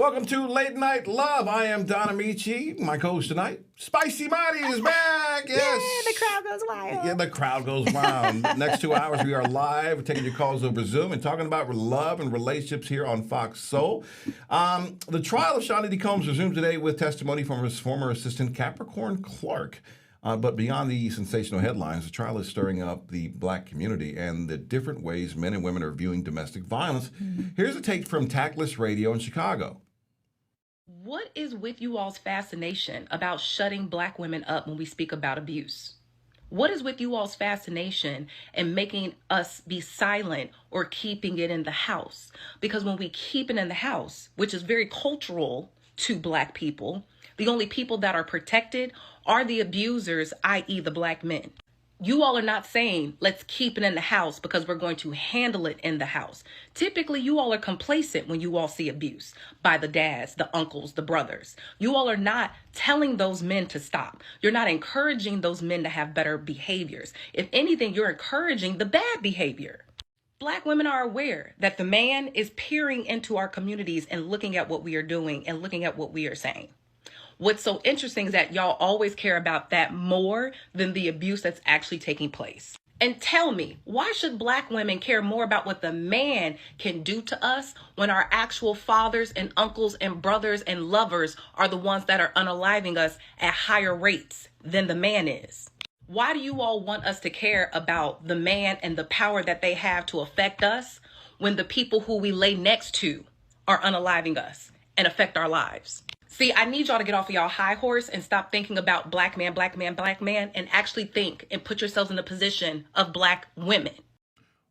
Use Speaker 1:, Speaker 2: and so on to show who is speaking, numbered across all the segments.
Speaker 1: Welcome to Late Night Love. I am Don Amici. My co-host tonight, Spicy Marty, is back. Yes.
Speaker 2: Yeah, the crowd goes wild.
Speaker 1: Yeah, the crowd goes wild. Next 2 hours, we are live, taking your calls over Zoom and talking about love and relationships here on Fox Soul. The trial of Sean Diddy Combs resumes today with testimony from his former assistant, Capricorn Clark. But beyond the sensational headlines, the trial is stirring up the black community and the different ways men and women are viewing domestic violence. Here's a take from Tactless Radio in Chicago.
Speaker 3: What is with you all's fascination about shutting black women up when we speak about abuse? What is with you all's fascination and making us be silent or keeping it in the house? Because when we keep it in the house, which is very cultural to black people, the only people that are protected are the abusers, i.e. the black men. You all are not saying, let's keep it in the house because we're going to handle it in the house. Typically, you all are complacent when you all see abuse by the dads, the uncles, the brothers. You all are not telling those men to stop. You're not encouraging those men to have better behaviors. If anything, you're encouraging the bad behavior. Black women are aware that the man is peering into our communities and looking at what we are doing and looking at what we are saying. What's so interesting is that y'all always care about that more than the abuse that's actually taking place. And tell me, why should black women care more about what the man can do to us when our actual fathers and uncles and brothers and lovers are the ones that are unaliving us at higher rates than the man is? Why do you all want us to care about the man and the power that they have to affect us when the people who we lay next to are unaliving us and affect our lives? See, I need y'all to get off of y'all high horse and stop thinking about black man, black man, black man, and actually think and put yourselves in the position of black women.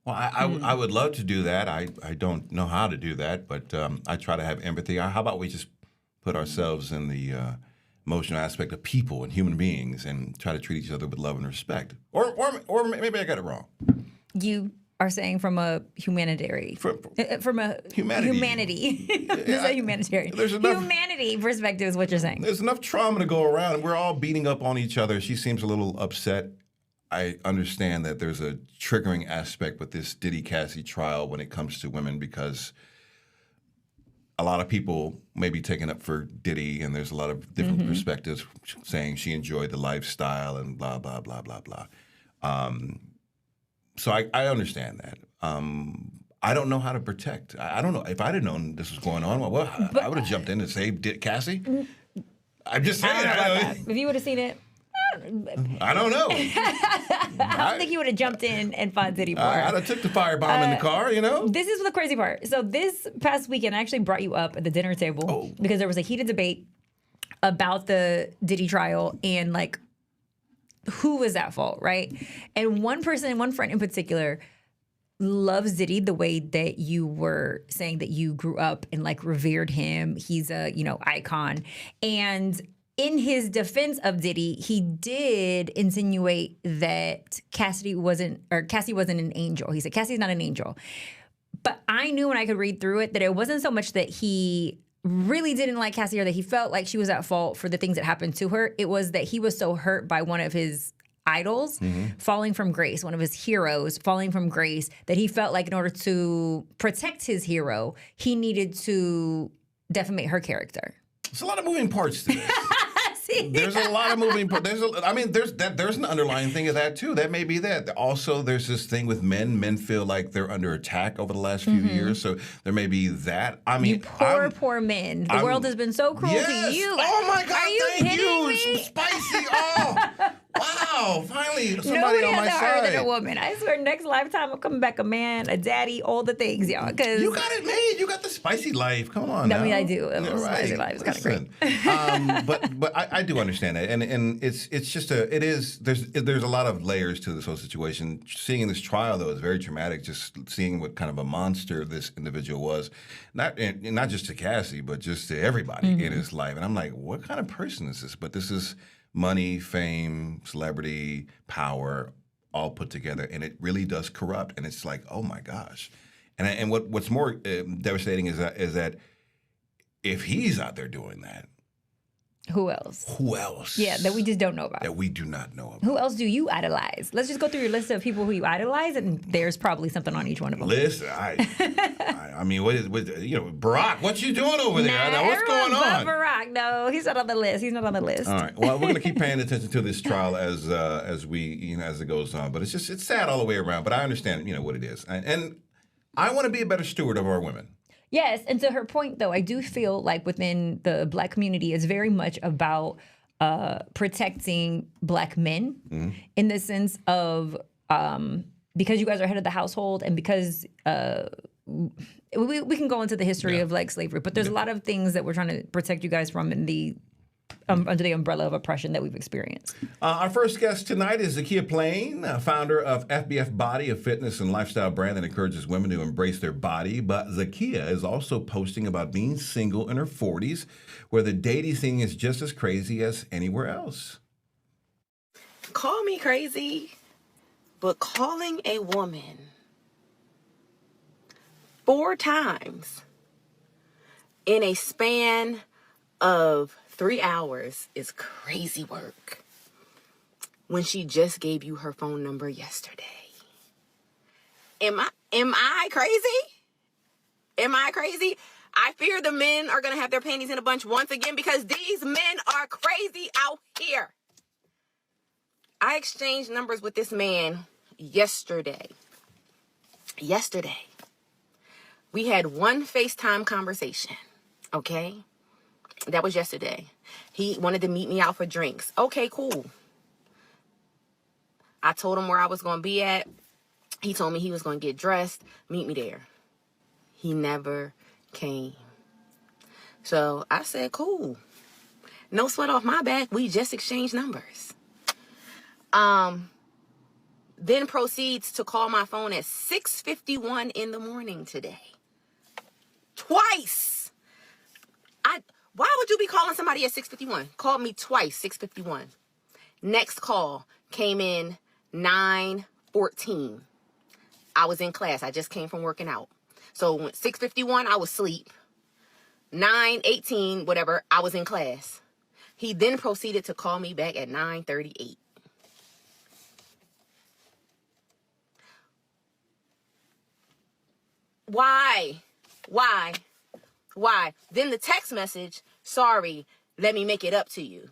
Speaker 1: Well, I would love to do that. I don't know how to do that, but I try to have empathy. How about we just put ourselves in the emotional aspect of people and human beings and try to treat each other with love and respect? Or maybe I got it wrong.
Speaker 2: You are saying from a humanitarian, from a humanity. There's a humanitarian.
Speaker 1: There's enough
Speaker 2: humanity perspective is what you're saying.
Speaker 1: There's enough trauma to go around, and we're all beating up on each other. She seems a little upset. I understand that there's a triggering aspect with this Diddy Cassie trial when it comes to women because a lot of people may be taking up for Diddy, and there's a lot of different perspectives saying she enjoyed the lifestyle and blah, blah, blah, blah, blah. So I understand that. I don't know how to protect. I don't know. If I'd have known this was going on, well, I would have jumped in and saved Cassie. I'm just saying.
Speaker 2: If you would have seen it,
Speaker 1: I don't know.
Speaker 2: I don't think you would have jumped in and fought Diddy for her.
Speaker 1: I'd have took the firebomb in the car, you know?
Speaker 2: This is the crazy part. So this past weekend, I actually brought you up at the dinner table because there was a heated debate about the Diddy trial and like, who was at fault, right? And one friend in particular loves Diddy the way that you were saying that you grew up and like revered him. He's a, icon. And in his defense of Diddy, he did insinuate that Cassie wasn't an angel. He said, Cassie's not an angel. But I knew when I could read through it that it wasn't so much that he really didn't like Cassie or that he felt like she was at fault for the things that happened to her. It was that he was so hurt by one of his idols falling from grace, one of his heroes falling from grace, that he felt like in order to protect his hero, he needed to defamate her character.
Speaker 1: There's a lot of moving parts to this. There's a lot of moving parts. There's an underlying thing of that too. That may be that. Also, there's this thing with men. Men feel like they're under attack over the last few years, so there may be that. I mean,
Speaker 2: you poor men. The world has been so cruel to you.
Speaker 1: Oh my God!
Speaker 2: Are you
Speaker 1: thank you.
Speaker 2: me?
Speaker 1: Spicy. Oh, wow! Finally, somebody
Speaker 2: Nobody
Speaker 1: on my
Speaker 2: has a heart
Speaker 1: side.
Speaker 2: than a woman. I swear, next lifetime I'm coming back a man, a daddy, all the things, y'all. Because
Speaker 1: you got it made. You got the spicy life. Come on. Now.
Speaker 2: I mean, I do.
Speaker 1: Yeah,
Speaker 2: spicy life is kind of great.
Speaker 1: But I do understand that, and it's just there's a lot of layers to this whole situation. Seeing this trial though is very traumatic. Just seeing what kind of a monster this individual was, not just to Cassie, but just to everybody in his life. And I'm like, what kind of person is this? But this is money, fame, celebrity, power, all put together, and it really does corrupt. And it's like, oh my gosh. And what's more devastating is that if he's out there doing that,
Speaker 2: Who else?
Speaker 1: Who else?
Speaker 2: Yeah, that we just don't know about.
Speaker 1: That we do not know about.
Speaker 2: Who else do you idolize? Let's just go through your list of people who you idolize, and there's probably something on each one of them.
Speaker 1: Listen, I mean, Barack, what you doing over there? Now, what's going on?
Speaker 2: Barack, no, he's not on the list. He's not on the list.
Speaker 1: All right. Well, we're going to keep paying attention to this trial as it goes on. But it's sad all the way around. But I understand, what it is, and I want to be a better steward of our women.
Speaker 2: Yes, and to her point, though, I do feel like within the Black community, it's very much about protecting Black men in the sense of because you guys are head of the household and because we can go into the history of like slavery, but there's a lot of things that we're trying to protect you guys from in the under the umbrella of oppression that we've experienced.
Speaker 1: Our first guest tonight is Zakia Blain, founder of FBF Body, a fitness and lifestyle brand that encourages women to embrace their body. But Zakia is also posting about being single in her 40s, where the dating scene is just as crazy as anywhere else.
Speaker 4: Call me crazy, but calling a woman 4 times in a span of 3 hours is crazy work when she just gave you her phone number yesterday. Am I crazy? Am I crazy? I fear the men are going to have their panties in a bunch once again because these men are crazy out here. I exchanged numbers with this man yesterday. We had one FaceTime conversation, okay? That was yesterday. He wanted to meet me out for drinks. Okay, cool. I told him where I was going to be at. He told me he was going to get dressed, meet me there. He never came. So I said, cool. No sweat off my back. We just exchanged numbers. Then proceeds to call my phone at 6:51 in the morning today. Twice. Why would you be calling somebody at 6:51? Called me twice, 6:51. Next call came in 9:14. I was in class. I just came from working out. So 6:51, I was asleep. 9:18, whatever, I was in class. He then proceeded to call me back at 9:38. Why? Then the text message, sorry, let me make it up to you.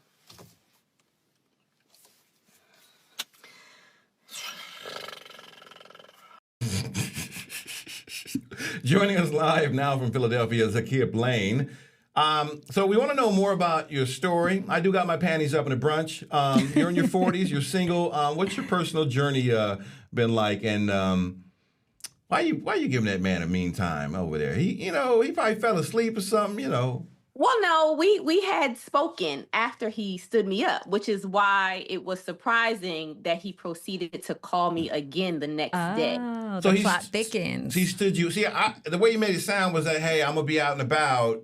Speaker 1: Joining us live now from Philadelphia, Zakia Blain. So we want to know more about your story. I do got my panties up in a brunch. You're in your 40s. You're single. What's your personal journey been like? And why you giving that man a mean time over there? He probably fell asleep or something.
Speaker 4: Well, no, we had spoken after he stood me up, which is why it was surprising that he proceeded to call me again the next day.
Speaker 2: Oh, so the plot thickens.
Speaker 1: He stood you. See, the way you made it sound was that, hey, I'm gonna be out and about.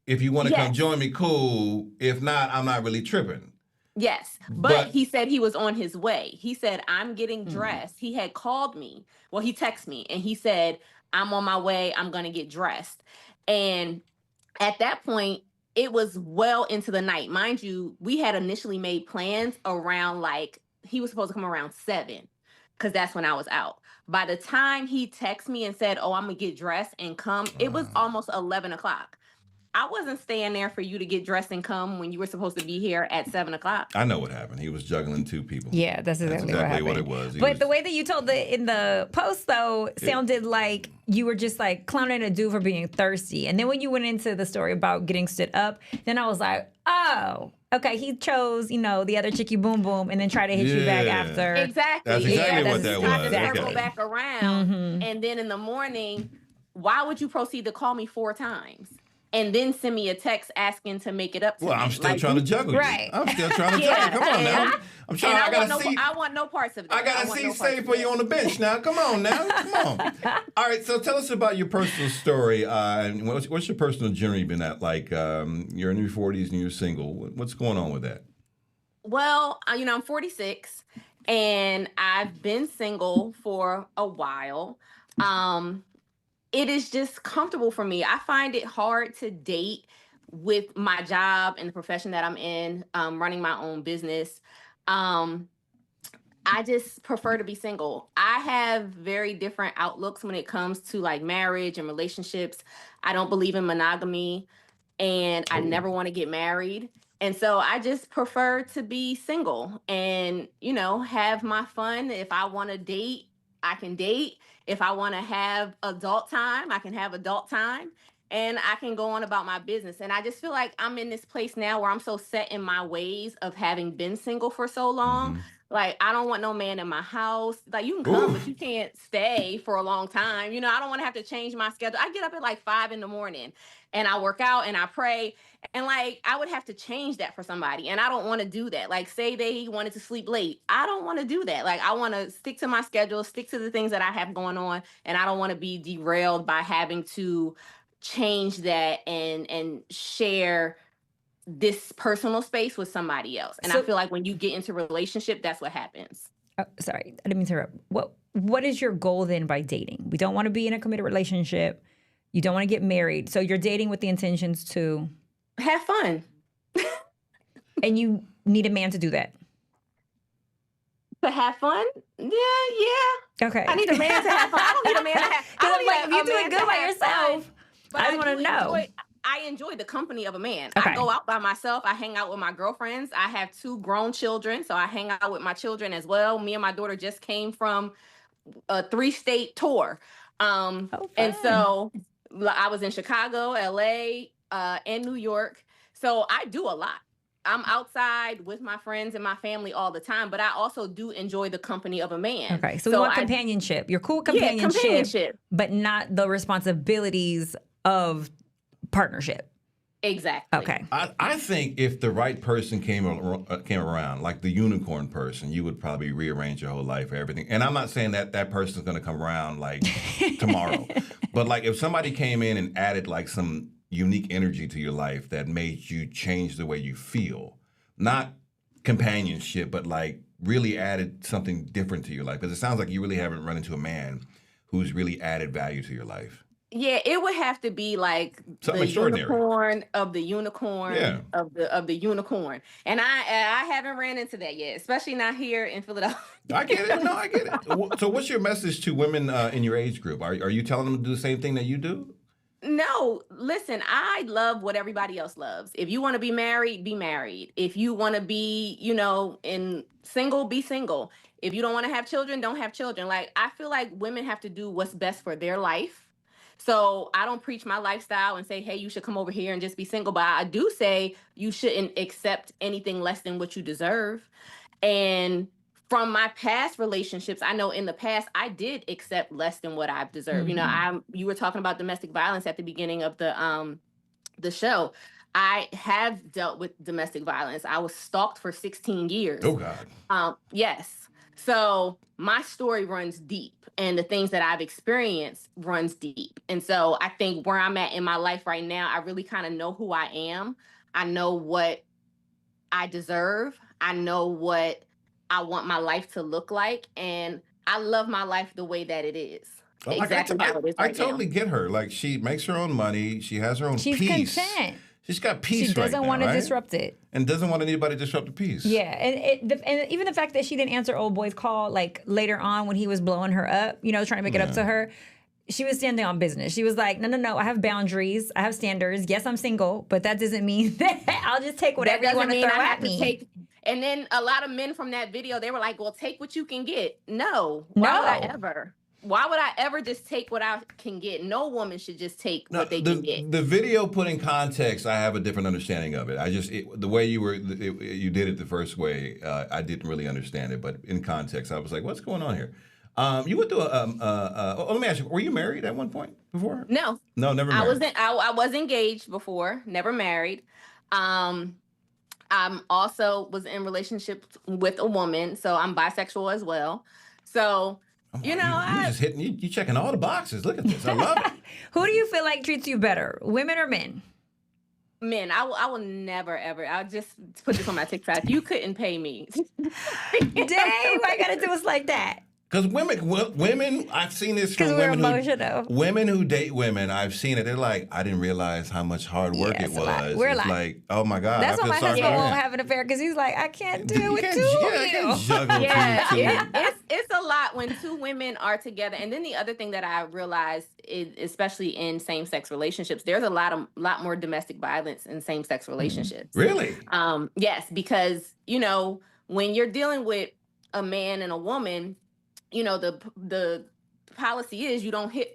Speaker 1: If you want to come join me, cool. If not, I'm not really tripping.
Speaker 4: Yes, but he said he was on his way. He said, I'm getting dressed. He had called me. Well, he texted me and he said, I'm on my way. I'm going to get dressed. And at that point, it was well into the night. Mind you, we had initially made plans around he was supposed to come around 7 because that's when I was out. By the time he texted me and said, I'm going to get dressed and come, it was almost 11 o'clock. I wasn't staying there for you to get dressed and come when you were supposed to be here at 7 o'clock.
Speaker 1: I know what happened. He was juggling 2 people.
Speaker 2: Yeah, that's exactly
Speaker 1: what it was.
Speaker 2: But the way that you told in the post, though, sounded like you were just clowning a dude for being thirsty. And then when you went into the story about getting stood up, then I was like, oh, okay, he chose, the other chickie boom boom and then tried to hit you back after.
Speaker 4: Exactly.
Speaker 1: That's exactly what that was.
Speaker 4: Tried to circle back around. And then in the morning, why would you proceed to call me 4 times? And then send me a text asking to make it up to me.
Speaker 1: Well, I'm still trying to juggle you.
Speaker 2: Right.
Speaker 1: I'm still trying to juggle. Come on now. I'm trying.
Speaker 4: I want no parts of that.
Speaker 1: I got a seat saved for you on the bench now. Come on now. Come on. All right. So tell us about your personal story. What's your personal journey been at? You're in your 40s and you're single. What's going on with that?
Speaker 4: Well, I'm 46 and I've been single for a while. It is just comfortable for me. I find it hard to date with my job and the profession that I'm in, running my own business, I just prefer to be single. I have very different outlooks when it comes to like marriage and relationships. I don't believe in monogamy, and I never want to get married. And so I just prefer to be single and, have my fun. If I want to date, I can date. If I want to have adult time, I can have adult time, and I can go on about my business. And I just feel like I'm in this place now where I'm so set in my ways of having been single for so long. Like, I don't want no man in my house. Like, you can come, but you can't stay for a long time. I don't want to have to change my schedule. I get up at like 5 a.m. and I work out and I pray. And like, I would have to change that for somebody. And I don't want to do that. Like, say they wanted to sleep late. I don't want to do that. Like, I want to stick to my schedule, stick to the things that I have going on. And I don't want to be derailed by having to change that and share this personal space with somebody else. And I feel like when you get into a relationship, that's what happens.
Speaker 2: Sorry, I didn't mean to interrupt. What is your goal then by dating? We don't want to be in a committed relationship. You don't want to get married. So you're dating with the intentions to
Speaker 4: have fun.
Speaker 2: And you need a man to do that.
Speaker 4: To have fun? Yeah.
Speaker 2: Okay.
Speaker 4: I need a man to have fun. I don't need a man to have fun.
Speaker 2: Like, if you're doing good by yourself, I want to know.
Speaker 4: I enjoy the company of a man.
Speaker 2: Okay.
Speaker 4: I go out by myself. I hang out with my girlfriends. I have 2 grown children, so I hang out with my children as well. Me and my daughter just came from a 3-state tour. And so I was in Chicago, LA, and New York. So I do a lot. I'm outside with my friends and my family all the time, but I also do enjoy the company of a man.
Speaker 2: Okay, so we want companionship. You're cool with companionship, but not the responsibilities of partnership.
Speaker 4: Exactly.
Speaker 2: Okay.
Speaker 1: I think if the right person came around, like the unicorn person, you would probably rearrange your whole life for everything. And I'm not saying that person's going to come around like tomorrow, but like if somebody came in and added like some unique energy to your life that made you change the way you feel, not companionship, but like really added something different to your life. Because it sounds like you really haven't run into a man who's really added value to your life.
Speaker 4: Yeah, it would have to be like
Speaker 1: something
Speaker 4: the unicorn of the unicorn of the unicorn. And I haven't ran into that yet, especially not here in Philadelphia.
Speaker 1: I get it. No, I get it. So what's your message to women in your age group? Are you telling them to do the same thing that you do?
Speaker 4: No, listen, I love what everybody else loves. If you want to be married, be married. If you want to be, in single, be single. If you don't want to have children, don't have children. Like, I feel like women have to do what's best for their life. So I don't preach my lifestyle and say, hey, you should come over here and just be single. But I do say you shouldn't accept anything less than what you deserve. And from my past relationships, I know in the past I did accept less than what I've deserved. You were talking about domestic violence at the beginning of the show. I have dealt with domestic violence. I was stalked for 16 years.
Speaker 1: Oh God.
Speaker 4: Yes. So my story runs deep, and the things that I've experienced runs deep. And so I think where I'm at in my life right now, I really kind of know who I am. I know what I deserve. I know what I want my life to look like. And I love my life the way that it is.
Speaker 1: Well, exactly how it is right now. I totally get her. Like, she makes her own money. She has her own peace.
Speaker 2: She's content.
Speaker 1: She's got peace right now,
Speaker 2: She doesn't want to disrupt it.
Speaker 1: And doesn't want anybody to disrupt the peace.
Speaker 2: Yeah, and even the fact that she didn't answer old boy's call, like, later on when he was blowing her up, trying to make it up to her, she was standing on business. She was like, no, I have boundaries. I have standards. Yes, I'm single, but that doesn't mean that I'll just take whatever you want to throw at me.
Speaker 4: And then a lot of men from that video, they were like, well, take what you can get. No. Why would I ever? Why would I ever just take what I can get? No woman should just take what they can get.
Speaker 1: The video put in context, I have a different understanding of it. The way you did it the first way, I didn't really understand it. But in context, I was like, what's going on here? You went through let me ask you, were you married at one point before?
Speaker 4: No.
Speaker 1: No, never married.
Speaker 4: I was engaged before, never married. I'm also was in relationships with a woman, so I'm bisexual as well. So,
Speaker 1: you just hitting, you checking all the boxes. Look at this. I love it.
Speaker 2: Who do you feel like treats you better, women or men?
Speaker 4: Men. I will never, ever. I'll just put this on my TikTok. You couldn't pay me.
Speaker 2: Dang, why you gotta do us like that?
Speaker 1: Because women, I've seen this from
Speaker 2: 'Cause we're
Speaker 1: women
Speaker 2: emotional.
Speaker 1: women who date women. I've seen it. They're like, I didn't realize how much hard work
Speaker 2: Yeah,
Speaker 1: it
Speaker 2: it's a lot.
Speaker 1: was.
Speaker 2: We're
Speaker 1: It's
Speaker 2: like,
Speaker 1: oh my God.
Speaker 2: That's
Speaker 1: I
Speaker 2: why
Speaker 1: feel
Speaker 2: my
Speaker 1: sorry
Speaker 2: husband
Speaker 1: for
Speaker 2: won't
Speaker 1: him.
Speaker 2: have an affair because he's like, I can't do it
Speaker 1: You
Speaker 2: with
Speaker 1: can't-
Speaker 2: two
Speaker 1: yeah, I
Speaker 2: of
Speaker 1: can't
Speaker 2: you.
Speaker 1: juggle
Speaker 4: Yeah,
Speaker 1: two.
Speaker 4: it's a lot when two women are together. And then the other thing that I realized is, especially in same-sex relationships, there's a lot more domestic violence in same-sex relationships.
Speaker 1: Really?
Speaker 4: Yes, because when you're dealing with a man and a woman, the policy is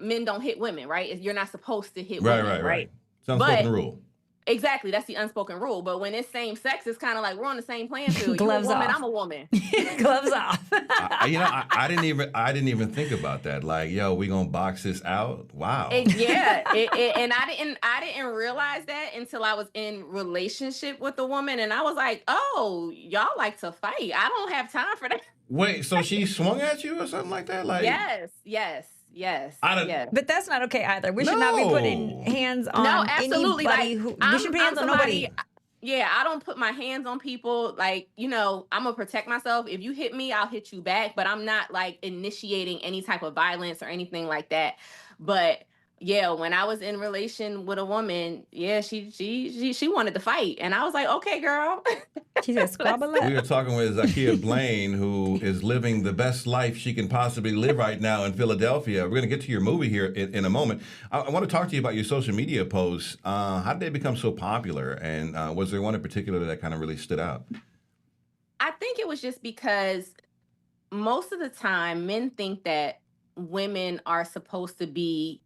Speaker 4: men don't hit women, right? You're not supposed to hit women, right?
Speaker 1: It's an unspoken rule.
Speaker 4: Exactly, that's the unspoken rule. But when it's same sex, it's kind of like we're on the same playing field. You're a
Speaker 2: Gloves
Speaker 4: woman,
Speaker 2: off.
Speaker 4: I'm a woman.
Speaker 2: Gloves off.
Speaker 1: I didn't even think about that. Like, yo, we gonna box this out? Wow.
Speaker 4: And I didn't realize that until I was in relationship with a woman, and I was like, oh, y'all like to fight. I don't have time for that.
Speaker 1: Wait, so she swung at you or something like that? Like,
Speaker 4: Yes.
Speaker 2: But that's not okay either. We should not be putting hands on
Speaker 4: absolutely.
Speaker 2: anybody we should put hands on nobody.
Speaker 4: Yeah, I don't put my hands on people. Like, I'm gonna protect myself. If you hit me, I'll hit you back. But I'm not like initiating any type of violence or anything like that. But yeah, when I was in relation with a woman, yeah, she wanted to fight, and I was like, okay, girl.
Speaker 2: She said, squabble up.
Speaker 1: we are talking with Zakia Blain, who is living the best life she can possibly live right now in Philadelphia. We're going to get to your movie here in a moment. I want to talk to you about your social media posts. How did they become so popular? And was there one in particular that kind of really stood out?
Speaker 4: I think it was just because most of the time men think that women are supposed to be,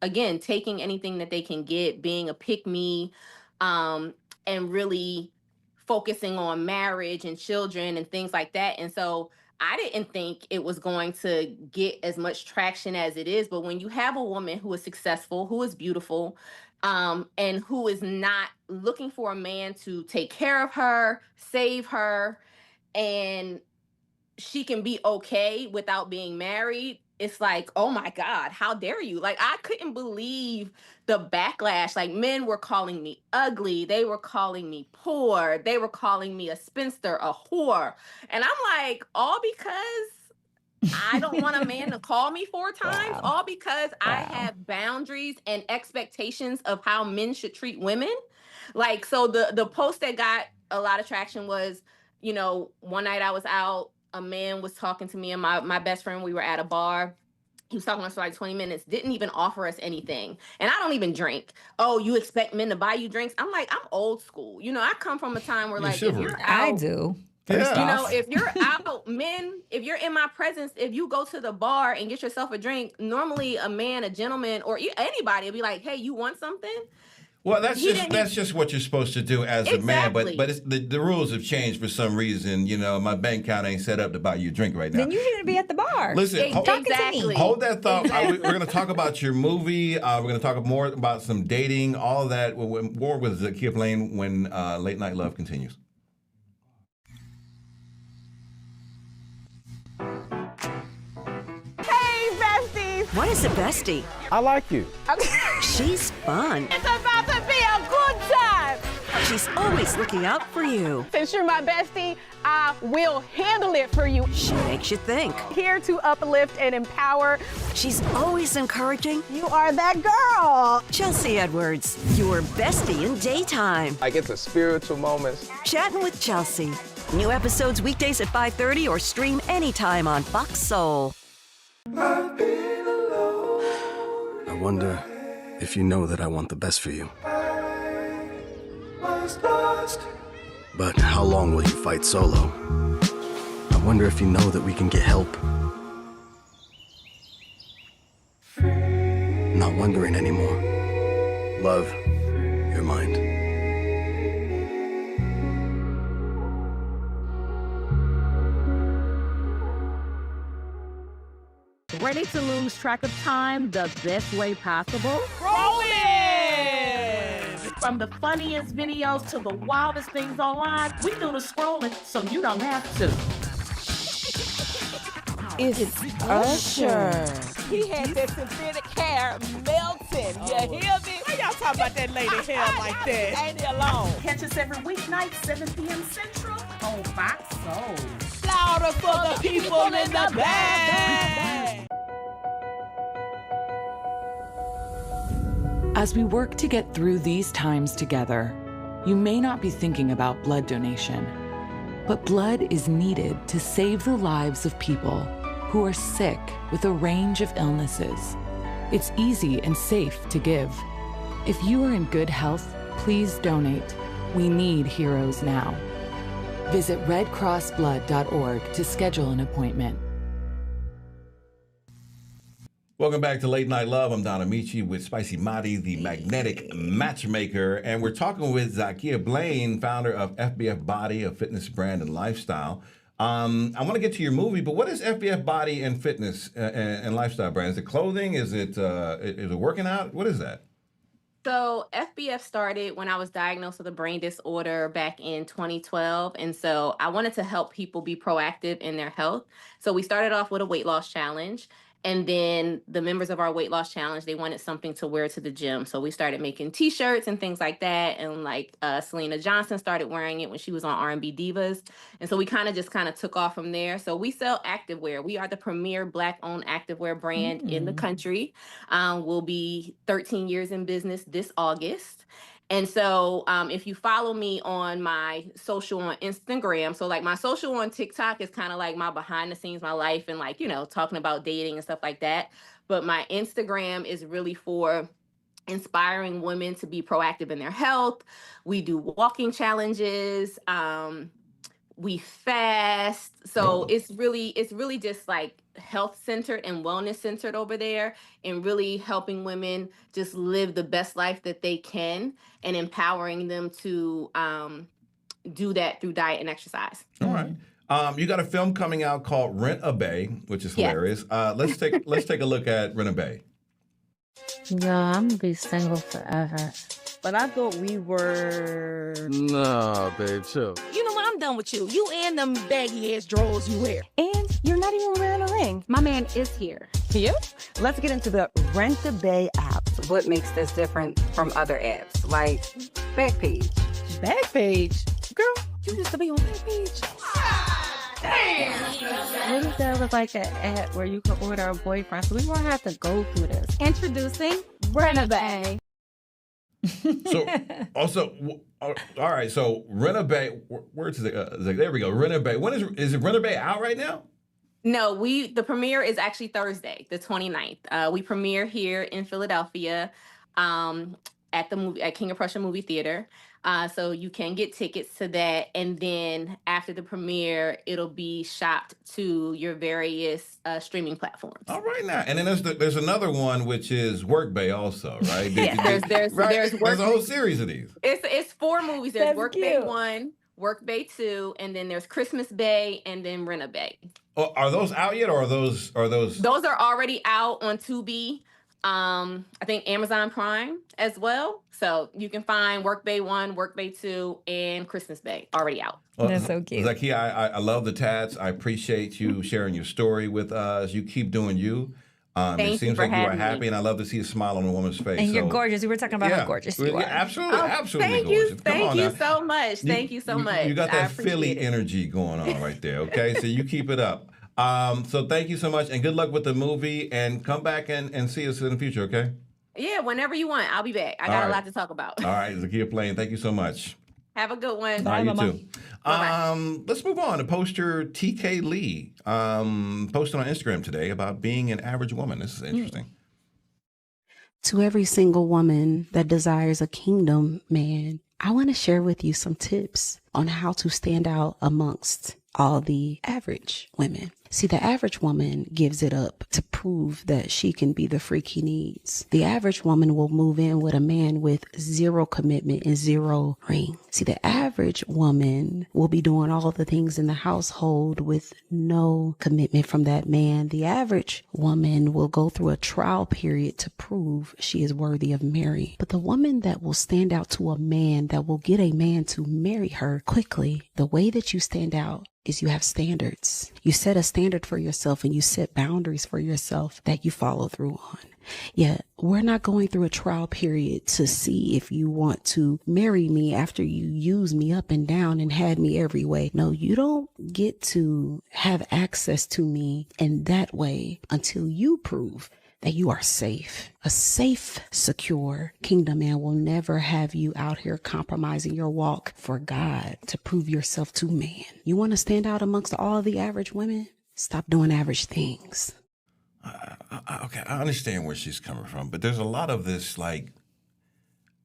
Speaker 4: again, taking anything that they can get, being a pick-me, and really focusing on marriage and children and things like that. And so I didn't think it was going to get as much traction as it is. But when you have a woman who is successful, who is beautiful, and who is not looking for a man to take care of her, save her, and she can be okay without being married, it's like, oh my God, how dare you? Like, I couldn't believe the backlash. Like, men were calling me ugly. They were calling me poor. They were calling me a spinster, a whore. And I'm like, all because I don't want a man to call me 4 times,
Speaker 2: Wow.
Speaker 4: all because I have boundaries and expectations of how men should treat women. Like, so the post that got a lot of traction was, one night I was out, a man was talking to me and my best friend. We were at a bar. He was talking to us for like 20 minutes, didn't even offer us anything. And I don't even drink. Oh, you expect men to buy you drinks? I'm like, I'm old school. I come from a time where like, if you're out,
Speaker 2: I do.
Speaker 1: Yeah.
Speaker 4: if you're out, men, if you're in my presence, if you go to the bar and get yourself a drink, normally a man, a gentleman, or anybody will be like, hey, you want something?
Speaker 1: Well, that's just what you're supposed to do as a man. But the rules have changed for some reason. My bank account ain't set up to buy you a drink right now.
Speaker 2: Then you shouldn't be at the bar.
Speaker 1: Listen,
Speaker 2: talking to me.
Speaker 1: Hold that thought. We're going to talk about your movie. We're going to talk more about some dating, all of that. More with Zakia Blain when Late Night Love continues.
Speaker 5: What is a bestie?
Speaker 6: I like you.
Speaker 5: She's fun.
Speaker 7: It's about to be a good time.
Speaker 5: She's always looking out for you.
Speaker 7: Since you're my bestie, I will handle it for you.
Speaker 5: She makes you think.
Speaker 7: Here to uplift and empower.
Speaker 5: She's always encouraging.
Speaker 7: You are that girl.
Speaker 5: Chelsea Edwards, your bestie in daytime.
Speaker 6: Like, it's a spiritual moment.
Speaker 5: Chatting with Chelsea. New episodes weekdays at 5:30 or stream anytime on Fox Soul.
Speaker 8: I wonder if you know that I want the best for you. But how long will you fight solo? I wonder if you know that we can get help. Not wondering anymore. Love, your mind.
Speaker 9: Ready to lose track of time the best way possible?
Speaker 7: Rolling!
Speaker 9: From the funniest videos to the wildest things online, we do the scrolling so you don't have to.
Speaker 7: It's Usher. He had that synthetic hair melting. You hear me? Why y'all talking about that lady hair like that? Ain't he alone?
Speaker 9: Catch us every weeknight, 7 p.m. Central on Fox Soul.
Speaker 7: Louder for the people in the back.
Speaker 10: As we work to get through these times together, you may not be thinking about blood donation, but blood is needed to save the lives of people who are sick with a range of illnesses. It's easy and safe to give. If you are in good health, please donate. We need heroes now. Visit redcrossblood.org to schedule an appointment.
Speaker 1: Welcome back to Late Night Love. I'm Don Amici with Spicy Madi, the magnetic matchmaker. And we're talking with Zakia Blain, founder of FBF Body, a fitness brand and lifestyle. I want to get to your movie, but what is FBF Body and fitness and lifestyle brand? Is it clothing? Is it working out? What is that?
Speaker 4: So FBF started when I was diagnosed with a brain disorder back in 2012. And so I wanted to help people be proactive in their health. So we started off with a weight loss challenge. And then the members of our weight loss challenge, they wanted something to wear to the gym. So we started making t-shirts and things like that. And like Selena Johnson started wearing it when she was on R&B Divas. And so we kind of took off from there. So we sell activewear. We are the premier Black-owned activewear brand in the country. We'll be 13 years in business this August. And so if you follow me on my social on Instagram, so like my social on TikTok is kind of like my behind the scenes, my life and like, you know, talking about dating and stuff like that. But my Instagram is really for inspiring women to be proactive in their health. We do walking challenges. We fast. So it's really just like health centered and wellness centered over there, and really helping women just live the best life that they can and empowering them to do that through diet and exercise.
Speaker 1: All right. You got a film coming out called Rent a Bay, which is hilarious. Let's take a look at Rent a Bay.
Speaker 11: Yo, I'm gonna be single forever.
Speaker 12: But I thought we were...
Speaker 6: Nah, babe, chill.
Speaker 9: You know what? I'm done with you. You and them baggy ass drawers you wear.
Speaker 13: And you're not even wearing a ring. My man is here.
Speaker 12: You?
Speaker 13: Let's get into the Rent a Bay app.
Speaker 14: What makes this different from other apps, like Backpage?
Speaker 12: Backpage? Girl, you used to be on Backpage.
Speaker 11: Damn! What if there was like an app where you could order a boyfriend so we won't have to go through this?
Speaker 13: Introducing Rent a Bay.
Speaker 1: So, also, all right. So, Rent a Bay. Where's there we go. Rent a Bay. When is it? Rent a Bay out right now?
Speaker 4: No, the premiere is actually Thursday, the 29th. We premiere here in Philadelphia at King of Prussia Movie Theater. So you can get tickets to that. And then after the premiere, it'll be shopped to your various streaming platforms.
Speaker 1: All right now. And then there's another one, which is Work Bay also, right?
Speaker 4: Yeah, there's
Speaker 1: a whole series of these.
Speaker 4: It's 4 movies. There's
Speaker 2: That's
Speaker 4: Work
Speaker 2: cute.
Speaker 4: Bay 1, Work Bay 2, and then there's Christmas Bay, and then Rent a Bay.
Speaker 1: Oh, are those out yet, or are those?
Speaker 4: Those are already out on Tubi. I think Amazon Prime as well. So you can find Work Bay 1, Work Bay 2, and Christmas Bay already out.
Speaker 1: Well,
Speaker 2: That's so cute.
Speaker 1: Zakia, I love the tats. I appreciate you sharing your story with us. You keep doing you. It seems like you are happy, and I love to see a smile on a woman's face.
Speaker 2: And you're gorgeous. We were talking about how gorgeous you are.
Speaker 1: Yeah, absolutely, absolutely
Speaker 4: Thank
Speaker 1: gorgeous.
Speaker 4: you. Thank you so much. Thank you so much.
Speaker 1: You got that Philly energy going on right there, okay? So you keep it up. So thank you so much, and good luck with the movie, and come back and see us in the future, okay?
Speaker 4: Yeah, whenever you want. I'll be back. I got a lot to talk about.
Speaker 1: All right, Zakia Blain, thank you so much.
Speaker 4: Have a good one.
Speaker 1: Bye, you too. Let's move on to poster TK Lee. Posted on Instagram today about being an average woman. This is interesting.
Speaker 15: To every single woman that desires a kingdom man, I want to share with you some tips on how to stand out amongst all the average women. See, the average woman gives it up to prove that she can be the freak he needs. The average woman will move in with a man with 0 commitment and 0 ring. See, the average woman will be doing all the things in the household with no commitment from that man. The average woman will go through a trial period to prove she is worthy of marrying. But the woman that will stand out to a man, that will get a man to marry her quickly, the way that you stand out is you have standards. You set a standard standard for yourself and you set boundaries for yourself that you follow through on. Yeah, we're not going through a trial period to see if you want to marry me after you use me up and down and had me every way. No, you don't get to have access to me in that way until you prove that you are safe. A safe, secure kingdom man will never have you out here compromising your walk for God to prove yourself to man. You want to stand out amongst all the average women? Stop doing average things.
Speaker 1: Okay, I understand where she's coming from, but there's a lot of this like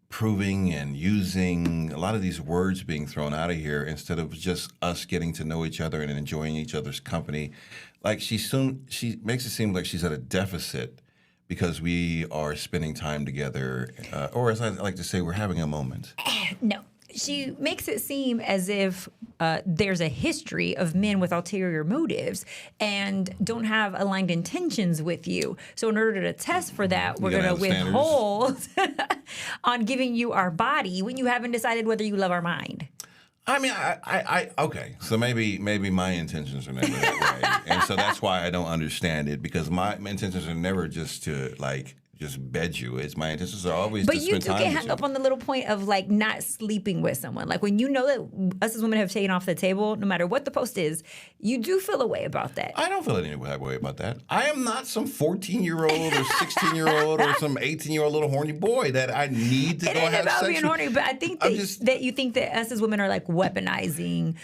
Speaker 1: proving and using a lot of these words being thrown out of here instead of just us getting to know each other and enjoying each other's company. Like she makes it seem like she's at a deficit because we are spending time together, or as I like to say, we're having a moment.
Speaker 2: No. She makes it seem as if there's a history of men with ulterior motives and don't have aligned intentions with you. So in order to test for that, we're going to withhold on giving you our body when you haven't decided whether you love our mind.
Speaker 1: I mean, okay. So maybe my intentions are never that way, and so that's why I don't understand it, because my intentions are never just to like just bed you. It's my intentions are always
Speaker 2: but
Speaker 1: to spend time with you. But you do get hung up
Speaker 2: on the little point of like not sleeping with someone. Like when you know that us as women have taken off the table, no matter what the post is, you do feel a way about that.
Speaker 1: I don't feel any way about that. I am not some 14-year-old or 16-year-old or some 18-year-old little horny boy that I need to go have sex with. It ain't about being horny,
Speaker 2: but I think that you think that us as women are like weaponizing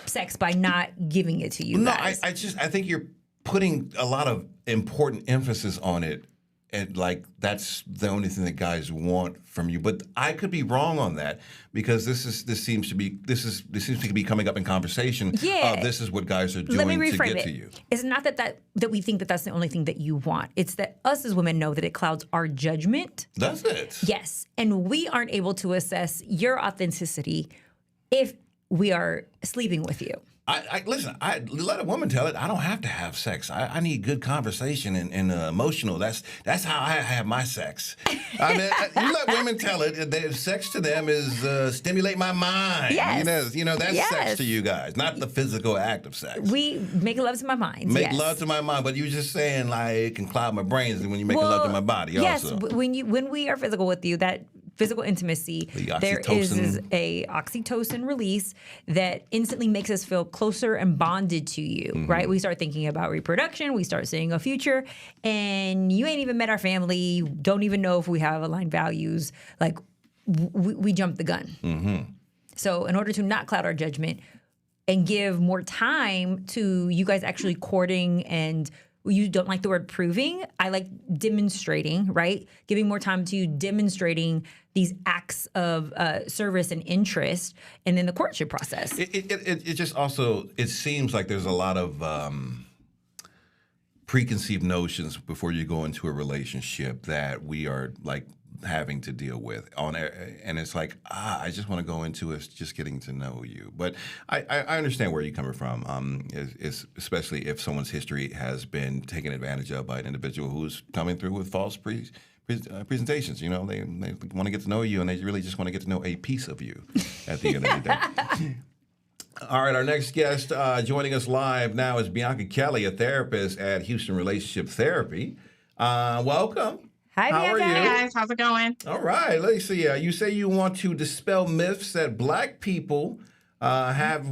Speaker 2: sex by not giving it to you guys.
Speaker 1: I think you're putting a lot of important emphasis on it. And like that's the only thing that guys want from you, but I could be wrong on that because this seems to be coming up in conversation.
Speaker 2: Yeah,
Speaker 1: this is what guys are doing to get to you.
Speaker 2: It's not that we think that that's the only thing that you want. It's that us as women know that it clouds our judgment.
Speaker 1: Does it?
Speaker 2: Yes, and we aren't able to assess your authenticity if we are sleeping with you.
Speaker 1: Listen, let a woman tell it. I don't have to have sex. I need good conversation and emotional. That's how I have my sex. I mean, you let women tell it. Sex to them is stimulate my mind.
Speaker 2: Yes.
Speaker 1: You know that's sex to you guys, not the physical act of sex.
Speaker 2: We make love to my mind.
Speaker 1: Make love to my mind, but you were just saying like it can cloud my brains when you make love to my body.
Speaker 2: Yes,
Speaker 1: also.
Speaker 2: when we are physical with you, that physical intimacy, there is a oxytocin release that instantly makes us feel closer and bonded to you, right? We start thinking about reproduction, we start seeing a future, and you ain't even met our family, don't even know if we have aligned values. Like, we jumped the gun. So in order to not cloud our judgment and give more time to you guys actually courting, and you don't like the word proving, I like demonstrating, right? Giving more time to you demonstrating these acts of service and interest, and then the courtship process.
Speaker 1: It just also, it seems like there's a lot of preconceived notions before you go into a relationship that we are like having to deal with and it's like I just want to go into it just getting to know you, but I understand where you're coming from, especially if someone's history has been taken advantage of by an individual who's coming through with false presentations. You know, they want to get to know you, and they really just want to get to know a piece of you at the end of the day. All right, our next guest joining us live now is Bianca Kelly, a therapist at Houston Relationship Therapy. Welcome.
Speaker 2: Hi, Bianca.
Speaker 16: How are you? Hey, guys. How's it going?
Speaker 1: All right. Let's see. You say you want to dispel myths that Black people have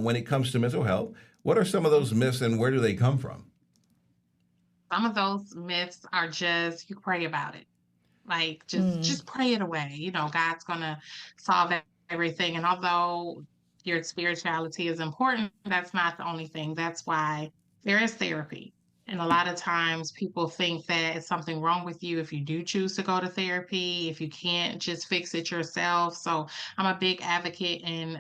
Speaker 1: when it comes to mental health. What are some of those myths, and where do they come from?
Speaker 16: Some of those myths are just, you pray about it. Like, just pray it away. You know, God's going to solve everything. And although your spirituality is important, that's not the only thing. That's why there is therapy. And a lot of times people think that it's something wrong with you if you do choose to go to therapy, if you can't just fix it yourself. So I'm a big advocate in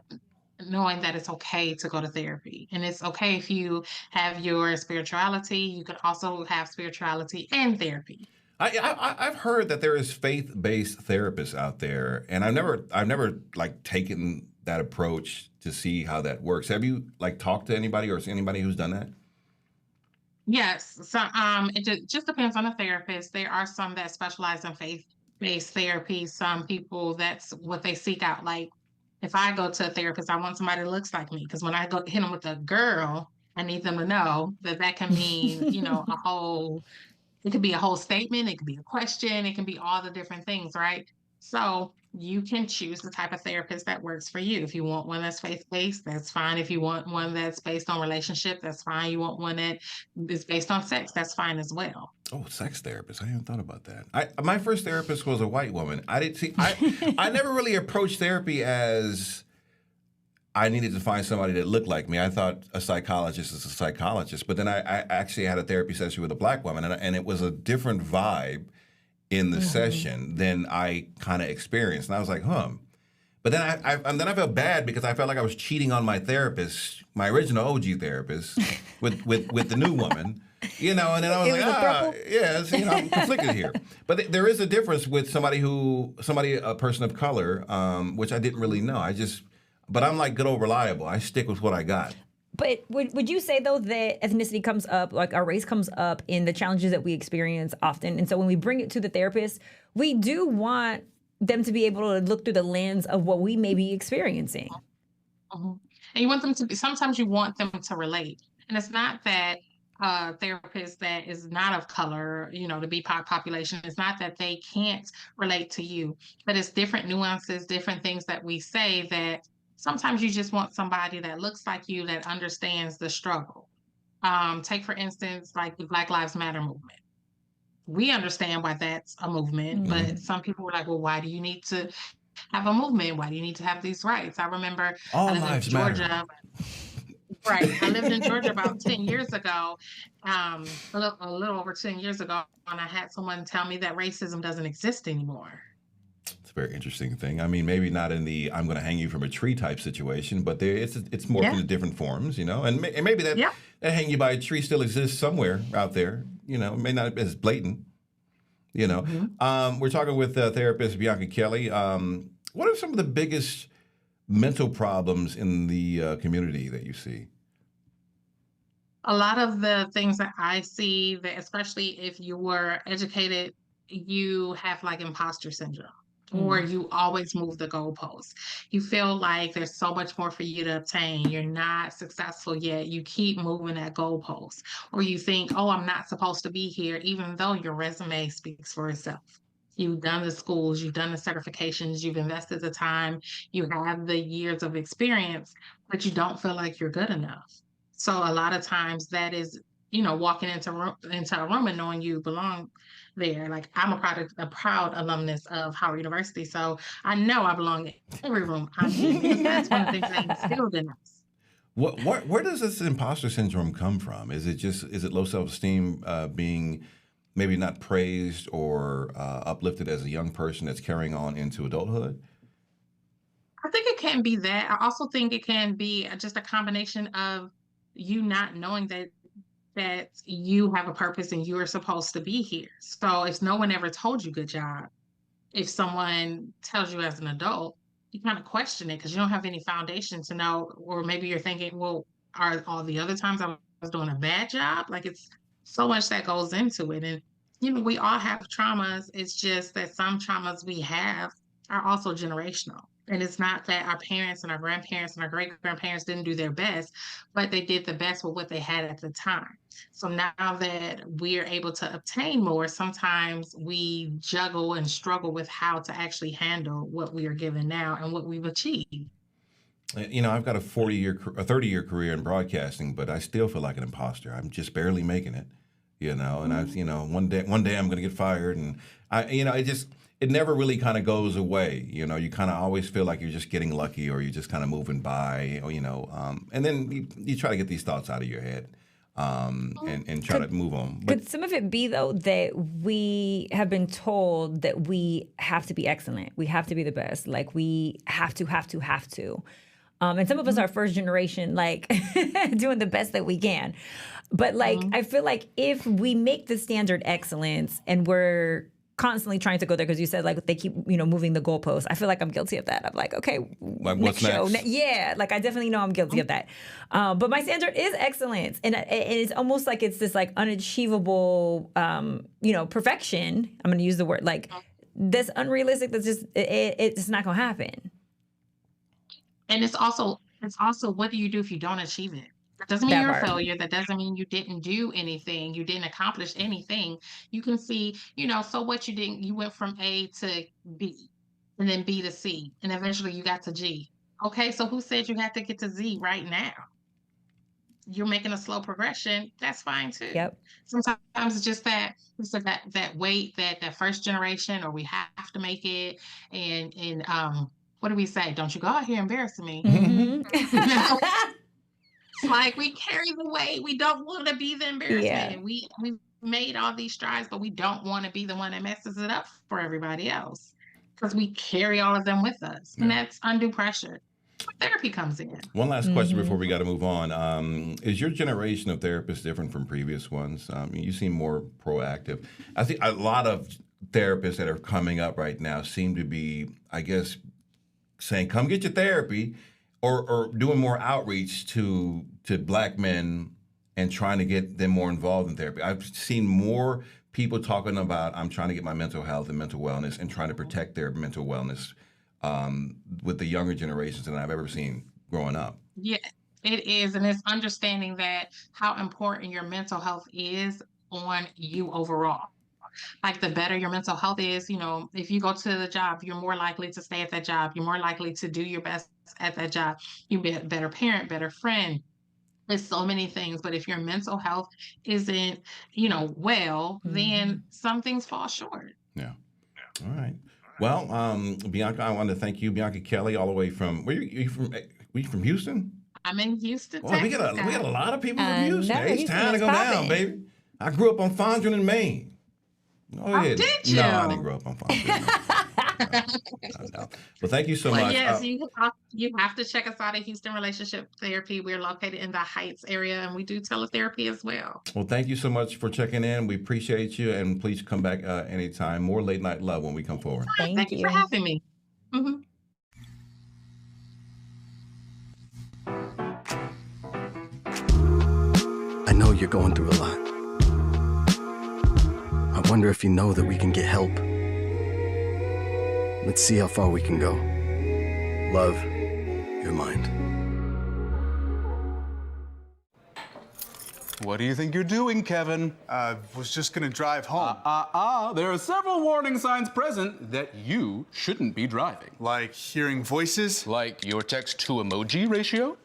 Speaker 16: knowing that it's okay to go to therapy. And it's okay if you have your spirituality. You can also have spirituality and therapy.
Speaker 1: I've heard that there is faith-based therapists out there, and I've never like taken that approach to see how that works. Have you like talked to anybody or anybody who's done that?
Speaker 16: Yes. So it just depends on the therapist. There are some that specialize in faith-based therapy. Some people, that's what they seek out. Like if I go to a therapist, I want somebody that looks like me. Because when I go hit them with a girl, I need them to know that that can mean, it could be a whole statement, it could be a question, it can be all the different things, right? So you can choose the type of therapist that works for you. If you want one that's faith-based, that's fine. If you want one that's based on relationship, that's fine. You want one that is based on sex, that's fine as well.
Speaker 1: Oh, sex therapist. I haven't thought about that. My first therapist was a white woman. I never really approached therapy as I needed to find somebody that looked like me. I thought a psychologist is a psychologist. But then I actually had a therapy session with a black woman, and it was a different vibe in the session than I kind of experienced. And I was like, But then I felt bad because I felt like I was cheating on my therapist, my original OG therapist, with the new woman. And then I was I'm conflicted here. But there is a difference with a person of color, which I didn't really know. But I'm like good old reliable. I stick with what I got.
Speaker 2: But would you say, though, that ethnicity comes up, like our race comes up in the challenges that we experience often? And so when we bring it to the therapist, we do want them to be able to look through the lens of what we may be experiencing.
Speaker 16: And you want them to sometimes you want them to relate. And it's not that a therapist that is not of color, the BIPOC population, it's not that they can't relate to you, but it's different nuances, different things that we say that sometimes you just want somebody that looks like you, that understands the struggle. Take, for instance, like the Black Lives Matter movement. We understand why that's a movement, but some people were like, well, why do you need to have a movement? Why do you need to have these rights? I remember
Speaker 1: all
Speaker 16: I lived
Speaker 1: lives
Speaker 16: in Georgia.
Speaker 1: Matter.
Speaker 16: Right. I lived in Georgia about 10 years ago, a little over 10 years ago, and I had someone tell me that racism doesn't exist anymore.
Speaker 1: It's a very interesting thing. I mean, maybe not in the I'm going to hang you from a tree type situation, but it's more into different forms, and maybe that hang you by a tree still exists somewhere out there, it may not be as blatant, We're talking with therapist Bianca Kelly. What are some of the biggest mental problems in the community that you see?
Speaker 16: A lot of the things that I see, that especially if you were educated, you have like imposter syndrome. Or you always move the goalposts. You feel like there's so much more for you to obtain. You're not successful yet. You keep moving that goalpost. Or you think, oh, I'm not supposed to be here, even though your resume speaks for itself. You've done the schools, you've done the certifications, you've invested the time, you have the years of experience, but you don't feel like you're good enough. So a lot of times that is, walking into a room and knowing you belong there. Like I'm a proud alumnus of Howard University, so I know I belong in every room I'm in, because that's one of the things they instilled in us.
Speaker 1: Where does this imposter syndrome come from? Is it low self-esteem, being maybe not praised or uplifted as a young person that's carrying on into adulthood?
Speaker 16: I think it can be that. I also think it can be just a combination of you not knowing that you have a purpose and you are supposed to be here. So if no one ever told you good job, if someone tells you as an adult, you kind of question it because you don't have any foundation to know, or maybe you're thinking, well, are all the other times I was doing a bad job? Like it's so much that goes into it. And, we all have traumas. It's just that some traumas we have are also generational. And it's not that our parents and our grandparents and our great-grandparents didn't do their best, but they did the best with what they had at the time. So now that we're able to obtain more, sometimes we juggle and struggle with how to actually handle what we are given now and what we've achieved.
Speaker 1: I've got a 30-year career in broadcasting, but I still feel like an imposter. I'm just barely making it, and one day I'm going to get fired, and it never really kind of goes away. You kind of always feel like you're just getting lucky, or you're just kind of moving by, and then you try to get these thoughts out of your head and try to move on. But
Speaker 2: could some of it be, though, that we have been told that we have to be excellent, we have to be the best, like we have to. And some of us are first generation, like doing the best that we can. But I feel like if we make the standard excellence and we're constantly trying to go there, because you said like they keep moving the goalposts. I feel like I'm guilty of that. I'm like, okay,
Speaker 1: like
Speaker 2: next show, like I definitely know I'm guilty of that. But my standard is excellence, and it's almost like it's this like unachievable, perfection. I'm going to use the word like that's unrealistic. That's just it's not going to happen.
Speaker 16: And it's also what do you do if you don't achieve it? Doesn't mean
Speaker 2: That
Speaker 16: you're a
Speaker 2: part.
Speaker 16: failure. That doesn't mean you didn't do anything. You didn't accomplish anything. You can see, so what you went from A to B and then B to C and eventually you got to G. Okay, so who said you had to get to Z right now? You're making a slow progression. That's fine too.
Speaker 2: Yep.
Speaker 16: Sometimes it's just that wait, that first generation, or we have to make it. And what do we say? Don't you go out here embarrassing me. It's like we carry the weight. We don't want to be the embarrassment.
Speaker 2: Yeah.
Speaker 16: And we made all these strides, but we don't want to be the one that messes it up for everybody else because we carry all of them with us. And that's undue pressure. Therapy comes in.
Speaker 1: One last question before we got to move on. Is your generation of therapists different from previous ones? You seem more proactive. I think a lot of therapists that are coming up right now seem to be, I guess, saying, come get your therapy, or doing more outreach to Black men and trying to get them more involved in therapy. I've seen more people talking about, I'm trying to get my mental health and mental wellness and trying to protect their mental wellness with the younger generations than I've ever seen growing up.
Speaker 16: Yeah, it is. And it's understanding that how important your mental health is on you overall. Like the better your mental health is, if you go to the job, you're more likely to stay at that job. You're more likely to do your best at that job. You'll be a better parent, better friend. There's so many things. But if your mental health isn't, well, then some things fall short.
Speaker 1: Yeah. All right. Well, Bianca, I want to thank you, Bianca Kelly, all the way from, were you from Houston?
Speaker 16: I'm in Houston,
Speaker 1: Well,
Speaker 16: Texas.
Speaker 1: we got a lot of people from Houston. It's time to go
Speaker 2: popping.
Speaker 1: down, baby. I grew up on Fondren in Maine.
Speaker 16: Oh, did you?
Speaker 1: No, I didn't grow up on Fondren. No. Well, thank you so much.
Speaker 16: Yes, you have to check us out at Houston Relationship Therapy. We're located in the Heights area, and we do teletherapy as well.
Speaker 1: Well, thank you so much for checking in. We appreciate you, and please come back anytime. More Late Night Love when we come forward.
Speaker 16: Thank you for having me. Mm-hmm.
Speaker 8: I know you're going through a lot. I wonder if you know that we can get help. Let's see how far we can go. Love, your mind.
Speaker 17: What do you think you're doing, Kevin?
Speaker 18: Was just gonna drive home.
Speaker 17: There are several warning signs present that you shouldn't be driving.
Speaker 18: Like hearing voices?
Speaker 17: Like your text-to-emoji ratio?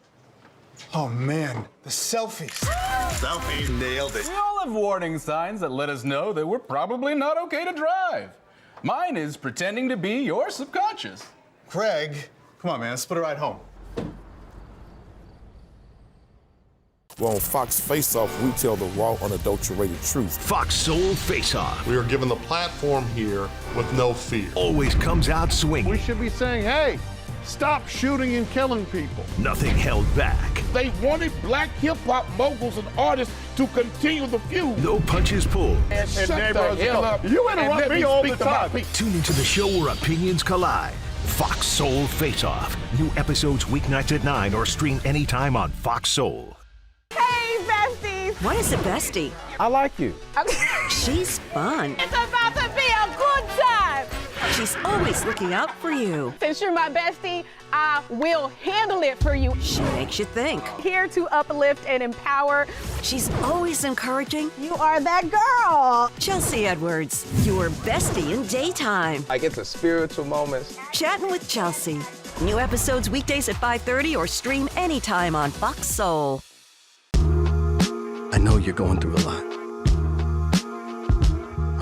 Speaker 18: Oh man, the selfies.
Speaker 17: Selfie, nailed it. We all have warning signs that let us know that we're probably not okay to drive. Mine is pretending to be your subconscious.
Speaker 18: Craig, come on man, let's split a ride home.
Speaker 19: Well, on Fox Face Off, we tell the raw, unadulterated truth.
Speaker 20: Fox Soul Face Off.
Speaker 19: We are given the platform here with no fear.
Speaker 20: Always comes out swinging.
Speaker 21: We should be saying, hey, stop shooting and killing people.
Speaker 20: Nothing held back.
Speaker 21: They wanted black hip-hop moguls and artists to continue the feud.
Speaker 20: No punches pulled.
Speaker 21: And shut the hell up. You interrupt me all the time.
Speaker 20: Tune into the show where opinions collide. Fox Soul Face Off. New episodes weeknights at 9 or stream anytime on Fox Soul.
Speaker 13: Hey, besties!
Speaker 5: What is a bestie?
Speaker 21: I like you.
Speaker 5: She's fun.
Speaker 13: It's about to be a good time!
Speaker 5: She's always looking out for you.
Speaker 13: Since you're my bestie, I will handle it for you.
Speaker 5: She makes you think.
Speaker 13: Here to uplift and empower.
Speaker 5: She's always encouraging.
Speaker 13: You are that girl.
Speaker 5: Chelsea Edwards, your bestie in daytime.
Speaker 22: I get the spiritual moments.
Speaker 5: Chatting with Chelsea. New episodes weekdays at 5:30 or stream anytime on Fox Soul.
Speaker 8: I know you're going through a lot.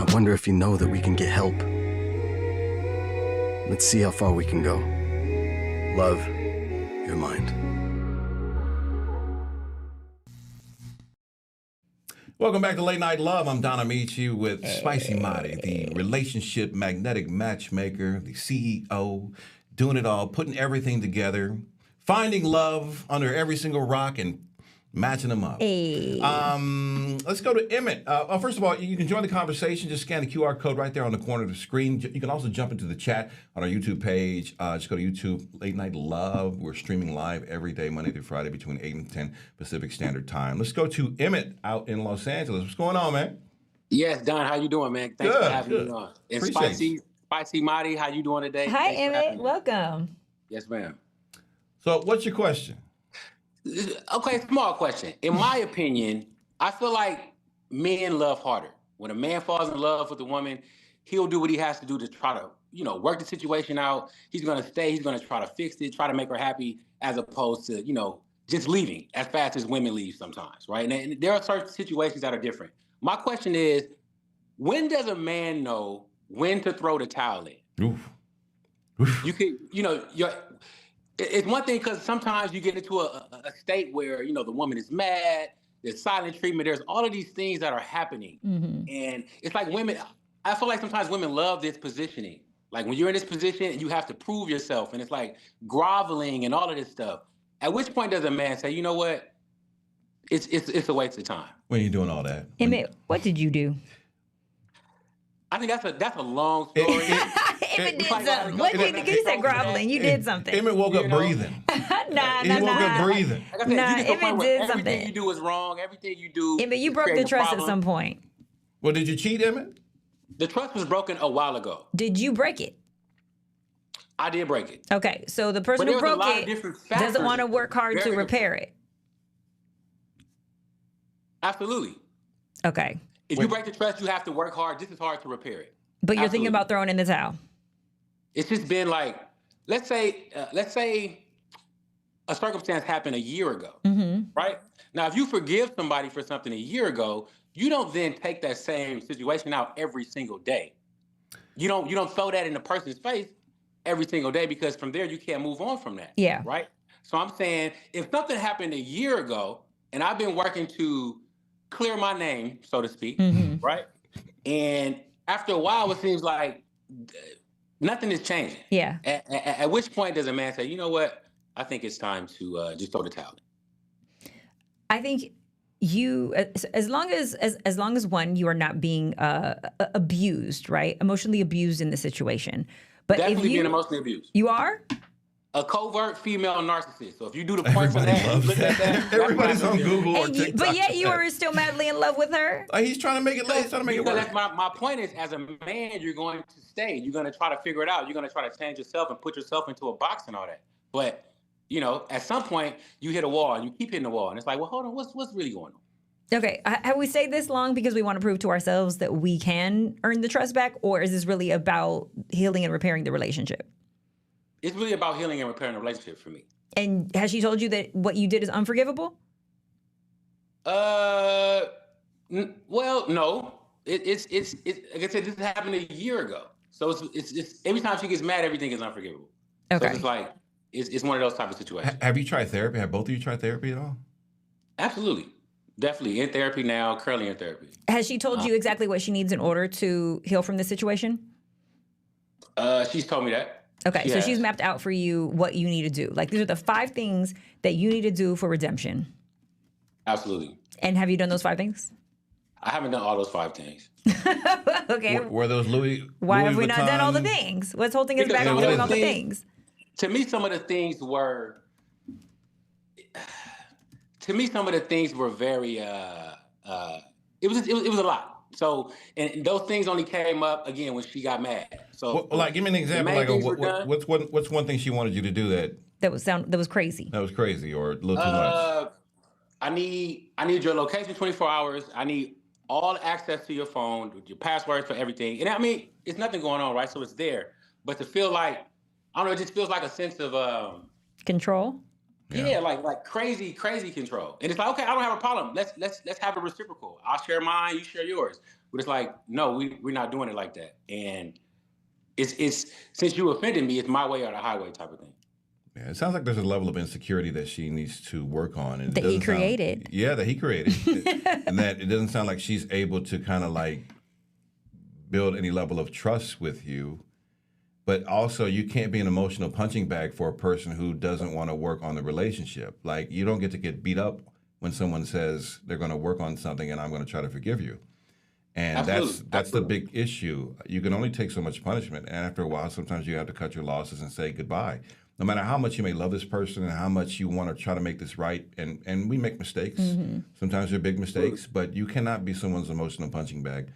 Speaker 8: I wonder if you know that we can get help. Let's see how far we can go. Love, your mind.
Speaker 1: Welcome back to Late Night Love. I'm Don Amici with Spicy Marty, the relationship magnetic matchmaker, the CEO, doing it all, putting everything together, finding love under every single rock and matching them up.
Speaker 2: Hey.
Speaker 1: Let's go to Emmett. First of all, you can join the conversation. Just scan the QR code right there on the corner of the screen. You can also jump into the chat on our YouTube page. Just go to YouTube, Late Night Love. We're streaming live every day, Monday through Friday, between 8 and 10 Pacific Standard Time. Let's go to Emmett out in Los Angeles. What's going on, man?
Speaker 23: Yes, Don, how you doing, man? Thanks for having me on. And Spicy Marty, how you doing today?
Speaker 2: Hi, Emmett. Welcome.
Speaker 23: Yes, ma'am.
Speaker 1: So what's your question?
Speaker 23: Okay, small question. In my opinion, I feel like men love harder. When a man falls in love with a woman, he'll do what he has to do to try to, work the situation out. He's gonna stay. He's gonna try to fix it, try to make her happy, as opposed to, just leaving as fast as women leave sometimes, right? And there are certain situations that are different. My question is, when does a man know when to throw the towel in?
Speaker 1: Oof.
Speaker 23: You could, it's one thing because sometimes you get into a state where, the woman is mad, there's silent treatment, there's all of these things that are happening. And it's like women, I feel like sometimes women love this positioning. Like when you're in this position, you have to prove yourself, and it's like groveling and all of this stuff. At which point does a man say, you know what? It's a waste of time.
Speaker 1: When you're doing all that.
Speaker 2: Emmett, what did you do?
Speaker 23: I think that's a long story.
Speaker 2: Emmett did something. What did you said groveling? You did something.
Speaker 1: Emmett woke up breathing. He woke up breathing.
Speaker 23: Like I said,
Speaker 2: Emmett did something.
Speaker 23: Everything you do is wrong. Everything you do.
Speaker 2: Emmett, you broke the trust at some point.
Speaker 1: Well, did you cheat, Emmett?
Speaker 23: The trust was broken a while ago.
Speaker 2: Did you break it?
Speaker 23: I did break it.
Speaker 2: Okay, so the person who broke it doesn't want to work hard to repair it.
Speaker 23: Absolutely.
Speaker 2: Okay.
Speaker 23: If you break the trust, you have to work hard just as hard to repair it.
Speaker 2: But you're thinking about throwing in the towel.
Speaker 23: It's just been like, let's say a circumstance happened a year ago, right? Now, if you forgive somebody for something a year ago, you don't then take that same situation out every single day. You don't throw that in the person's face every single day, because from there you can't move on from that.
Speaker 2: Yeah.
Speaker 23: Right? So I'm saying, if something happened a year ago and I've been working to clear my name, so to speak, right? And after a while, it seems like nothing is changing.
Speaker 2: Yeah.
Speaker 23: At which point does a man say, you know what? I think it's time to just throw the towel in.
Speaker 2: I think you, as long as one, you are not being abused, right? Emotionally abused in the situation. But
Speaker 23: definitely
Speaker 2: if you,
Speaker 23: being emotionally abused.
Speaker 2: You are?
Speaker 23: A covert female narcissist. So if you do the points on that, look at that.
Speaker 1: Everybody's on Google or TikTok.
Speaker 2: But yet you are still madly in love with her?
Speaker 1: He's trying to make it last. He's trying to make it work.
Speaker 23: That's my point is, as a man, you're going to stay. You're going to try to figure it out. You're going to try to change yourself and put yourself into a box and all that. But, at some point, you hit a wall and you keep hitting the wall. And it's like, well, hold on, what's really going on?
Speaker 2: Okay, have we stayed this long because we want to prove to ourselves that we can earn the trust back? Or is this really about healing and repairing the relationship?
Speaker 23: It's really about healing and repairing the relationship for me. And
Speaker 2: has she told you that what you did is unforgivable?
Speaker 23: Well, no. It's like I said, this happened a year ago. So it's every time she gets mad, everything is unforgivable.
Speaker 2: Okay.
Speaker 23: So it's like, it's one of those type of situations.
Speaker 1: Have you tried therapy? Have both of you tried therapy at all?
Speaker 23: Absolutely. Definitely in therapy now, currently in therapy.
Speaker 2: Has she told you exactly what she needs in order to heal from this situation?
Speaker 23: She's told me that.
Speaker 2: Okay, so she's mapped out for you what you need to do. Like, these are the 5 things that you need to do for redemption.
Speaker 23: Absolutely.
Speaker 2: And have you done those 5 things?
Speaker 23: I haven't done all those 5 things.
Speaker 2: Okay.
Speaker 1: Were those Louis?
Speaker 2: Why have we
Speaker 1: Vuitton?
Speaker 2: not done all the things? What's holding us back on doing all the things?
Speaker 23: To me, some of the things were. To me, some of the things were very. It was a lot. So, and those things only came up again when she got mad. So,
Speaker 1: like, give me an example. Like, what's one thing she wanted you to do that
Speaker 2: was crazy?
Speaker 1: That was crazy, or a little too much.
Speaker 23: I need your location 24 hours. I need all access to your phone, your passwords for everything. And I mean, it's nothing going on, right? So it's there. But to feel like, I don't know, it just feels like a sense of
Speaker 2: control.
Speaker 23: Yeah, like crazy control. And it's like, okay, I don't have a problem. Let's have a reciprocal. I'll share mine, you share yours. But it's like, no, we're not doing it like that. And it's since you offended me, it's my way or the highway type of thing.
Speaker 1: Yeah, it sounds like there's a level of insecurity that she needs to work on. And
Speaker 2: that he created.
Speaker 1: That he created. And that it doesn't sound like she's able to kind of like build any level of trust with you. But also, you can't be an emotional punching bag for a person who doesn't want to work on the relationship. Like, you don't get to get beat up when someone says they're going to work on something and I'm going to try to forgive you. And that's the big issue. You can only take so much punishment. And after a while, sometimes you have to cut your losses and say goodbye. No matter how much you may love this person and how much you want to try to make this right. And we make mistakes. Mm-hmm. Sometimes they're big mistakes. But you cannot be someone's emotional punching bag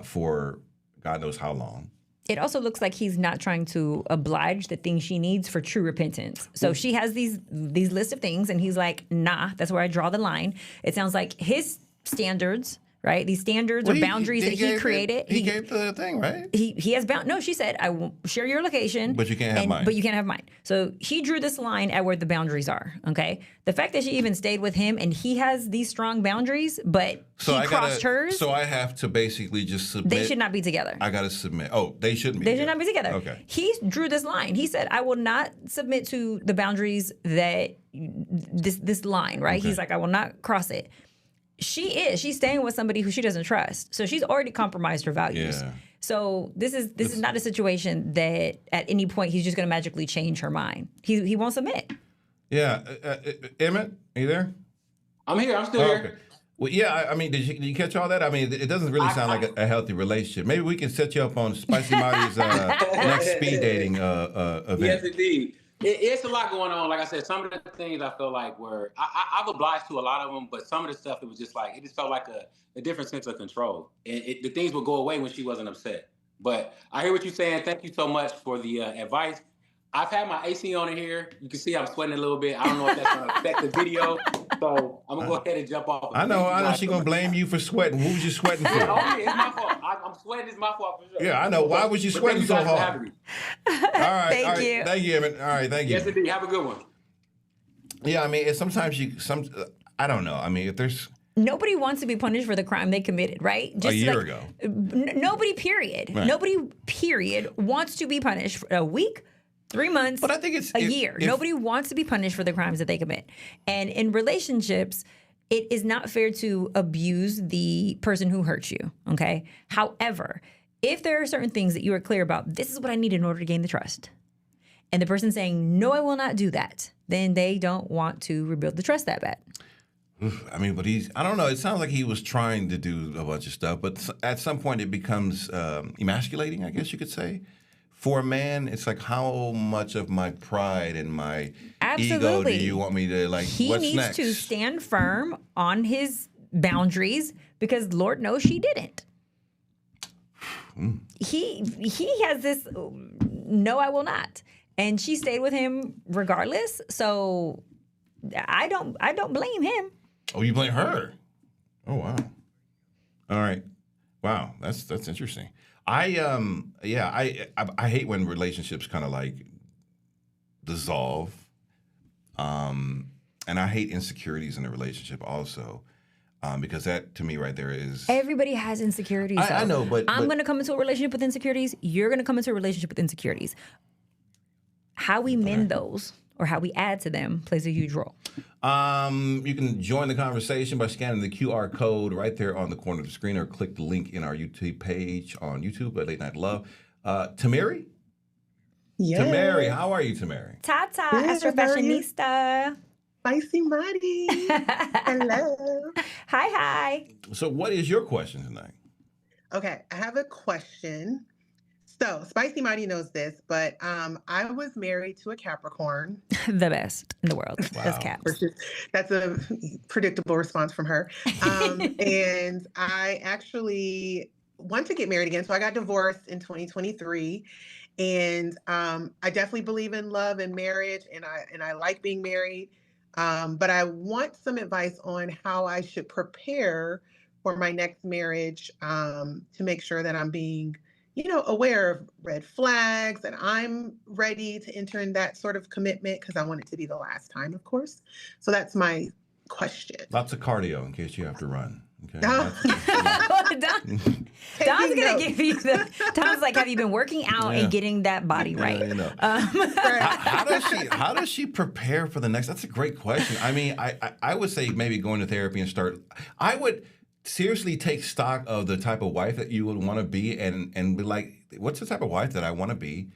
Speaker 1: for God knows how long.
Speaker 2: it also looks like he's not trying to oblige the things she needs for true repentance. So she has these list of things, and he's like, nah, that's where I draw the line. It sounds like his standards, right? These standards or boundaries that he created.
Speaker 1: He gave the thing, right?
Speaker 2: He has No, she said, I will share your location,
Speaker 1: but you can't have mine.
Speaker 2: But you can't have mine. So he drew this line at where the boundaries are. Okay, the fact that she even stayed with him and he has these strong boundaries, but he crossed hers.
Speaker 1: So I have to basically just submit.
Speaker 2: They should not be together.
Speaker 1: I got to submit. Oh, they shouldn't be.
Speaker 2: They should not be together.
Speaker 1: Okay.
Speaker 2: He drew this line. He said, I will not submit to the boundaries that this line. Right.
Speaker 1: Okay.
Speaker 2: He's like, I will not cross it. She's staying with somebody who she doesn't trust. So she's already compromised her values. Yeah. So this is not a situation that at any point he's just going to magically change her mind. He won't submit.
Speaker 1: Yeah. Emmett, are you there?
Speaker 23: I'm here. I'm still here.
Speaker 1: Okay. Well, yeah, I mean, did you catch all that? I mean, it doesn't really sound like a healthy relationship. Maybe we can set you up on Spicy Marty's next speed dating event.
Speaker 23: Yes, indeed. It's a lot going on. Like I said, some of the things I feel like were, I've obliged to a lot of them, but some of the stuff, it was just like, it just felt like a different sense of control. And the things would go away when she wasn't upset. But I hear what you're saying. Thank you so much for the advice. I've had my AC on in here. You can see I'm sweating a little bit. I don't know if that's going to affect the video. So I'm going to go ahead and jump off.
Speaker 1: I know she's going to blame you for sweating. Who was you sweating for?
Speaker 23: Yeah, it's my fault. I'm sweating. It's my fault for sure.
Speaker 1: Yeah, I know. Why was you sweating so hard? All right.
Speaker 2: Thank you.
Speaker 1: Thank you, Emmett. All right, thank you.
Speaker 23: Yes, indeed. Have a good one.
Speaker 1: Yeah, I mean, sometimes I don't know. I mean, if there's...
Speaker 2: Nobody wants to be punished for the crime they committed, right?
Speaker 1: Just a year ago.
Speaker 2: Nobody, period. Right. Nobody, period, wants to be punished for a week, 3 months,
Speaker 1: but I think it's
Speaker 2: a year. Nobody wants to be punished for the crimes that they commit. And in relationships, it is not fair to abuse the person who hurt you, okay? However, if there are certain things that you are clear about, this is what I need in order to gain the trust, and the person saying, no, I will not do that, then they don't want to rebuild the trust that bad.
Speaker 1: I mean, but I don't know. It sounds like he was trying to do a bunch of stuff, but at some point it becomes emasculating, I guess you could say. For a man, it's like, how much of my pride and my ego do you want me to, like,
Speaker 2: he
Speaker 1: what's
Speaker 2: needs
Speaker 1: next?
Speaker 2: to stand firm on his boundaries because Lord knows she didn't. He has this, no, I will not. And she stayed with him regardless. So I don't blame him.
Speaker 1: Oh, you blame her? Oh, wow. All right. Wow, that's interesting. I hate when relationships kind of like dissolve, and I hate insecurities in a relationship also, because that to me right there is
Speaker 2: everybody has insecurities.
Speaker 1: I know, but
Speaker 2: I'm going to come into a relationship with insecurities. You're going to come into a relationship with insecurities. How we mend those or how we add to them plays a huge role.
Speaker 1: You can join the conversation by scanning the QR code right there on the corner of the screen, or click the link in our YouTube page on YouTube at Late Night Love. Tamari?
Speaker 3: Yeah.
Speaker 1: Tamari, how are you, Tamari?
Speaker 2: Tata, Astro Fashionista.
Speaker 3: Spicy Marty. Hello.
Speaker 2: Hi.
Speaker 1: So what is your question tonight?
Speaker 3: Okay, I have a question. So, Spicy Marty knows this, but I was married to a Capricorn.
Speaker 2: The best in the world. Wow. That's Caps.
Speaker 3: That's a predictable response from her. And I actually want to get married again. So I got divorced in 2023. And I definitely believe in love and marriage, and I like being married. But I want some advice on how I should prepare for my next marriage, to make sure that I'm being aware of red flags, and I'm ready to enter in that sort of commitment because I want it to be the last time, of course. So that's my question.
Speaker 1: Lots of cardio in case you have to run. Okay.
Speaker 2: Don's gonna give you Don's like, have you been working out and getting that body right?
Speaker 1: How does she prepare for the next? That's a great question. I mean, I would say maybe going to therapy and start. I would seriously take stock of the type of wife that you would want to be, and be like, what's the type of wife that I want to be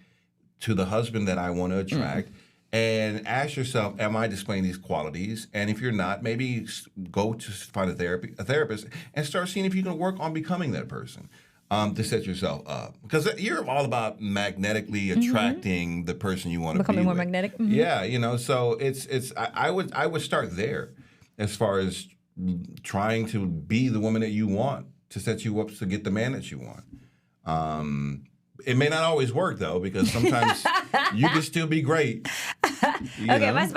Speaker 1: to the husband that I want to attract? And ask yourself, am I displaying these qualities? And if you're not, maybe go to find a therapist and start seeing if you can work on becoming that person, to set yourself up. Because you're all about magnetically attracting the person you want to be
Speaker 2: becoming more
Speaker 1: with.
Speaker 2: magnetic.
Speaker 1: Yeah, so I would start there as far as trying to be the woman that you want to set you up to get the man that you want. It may not always work though, because sometimes you can still be great.
Speaker 2: Okay, my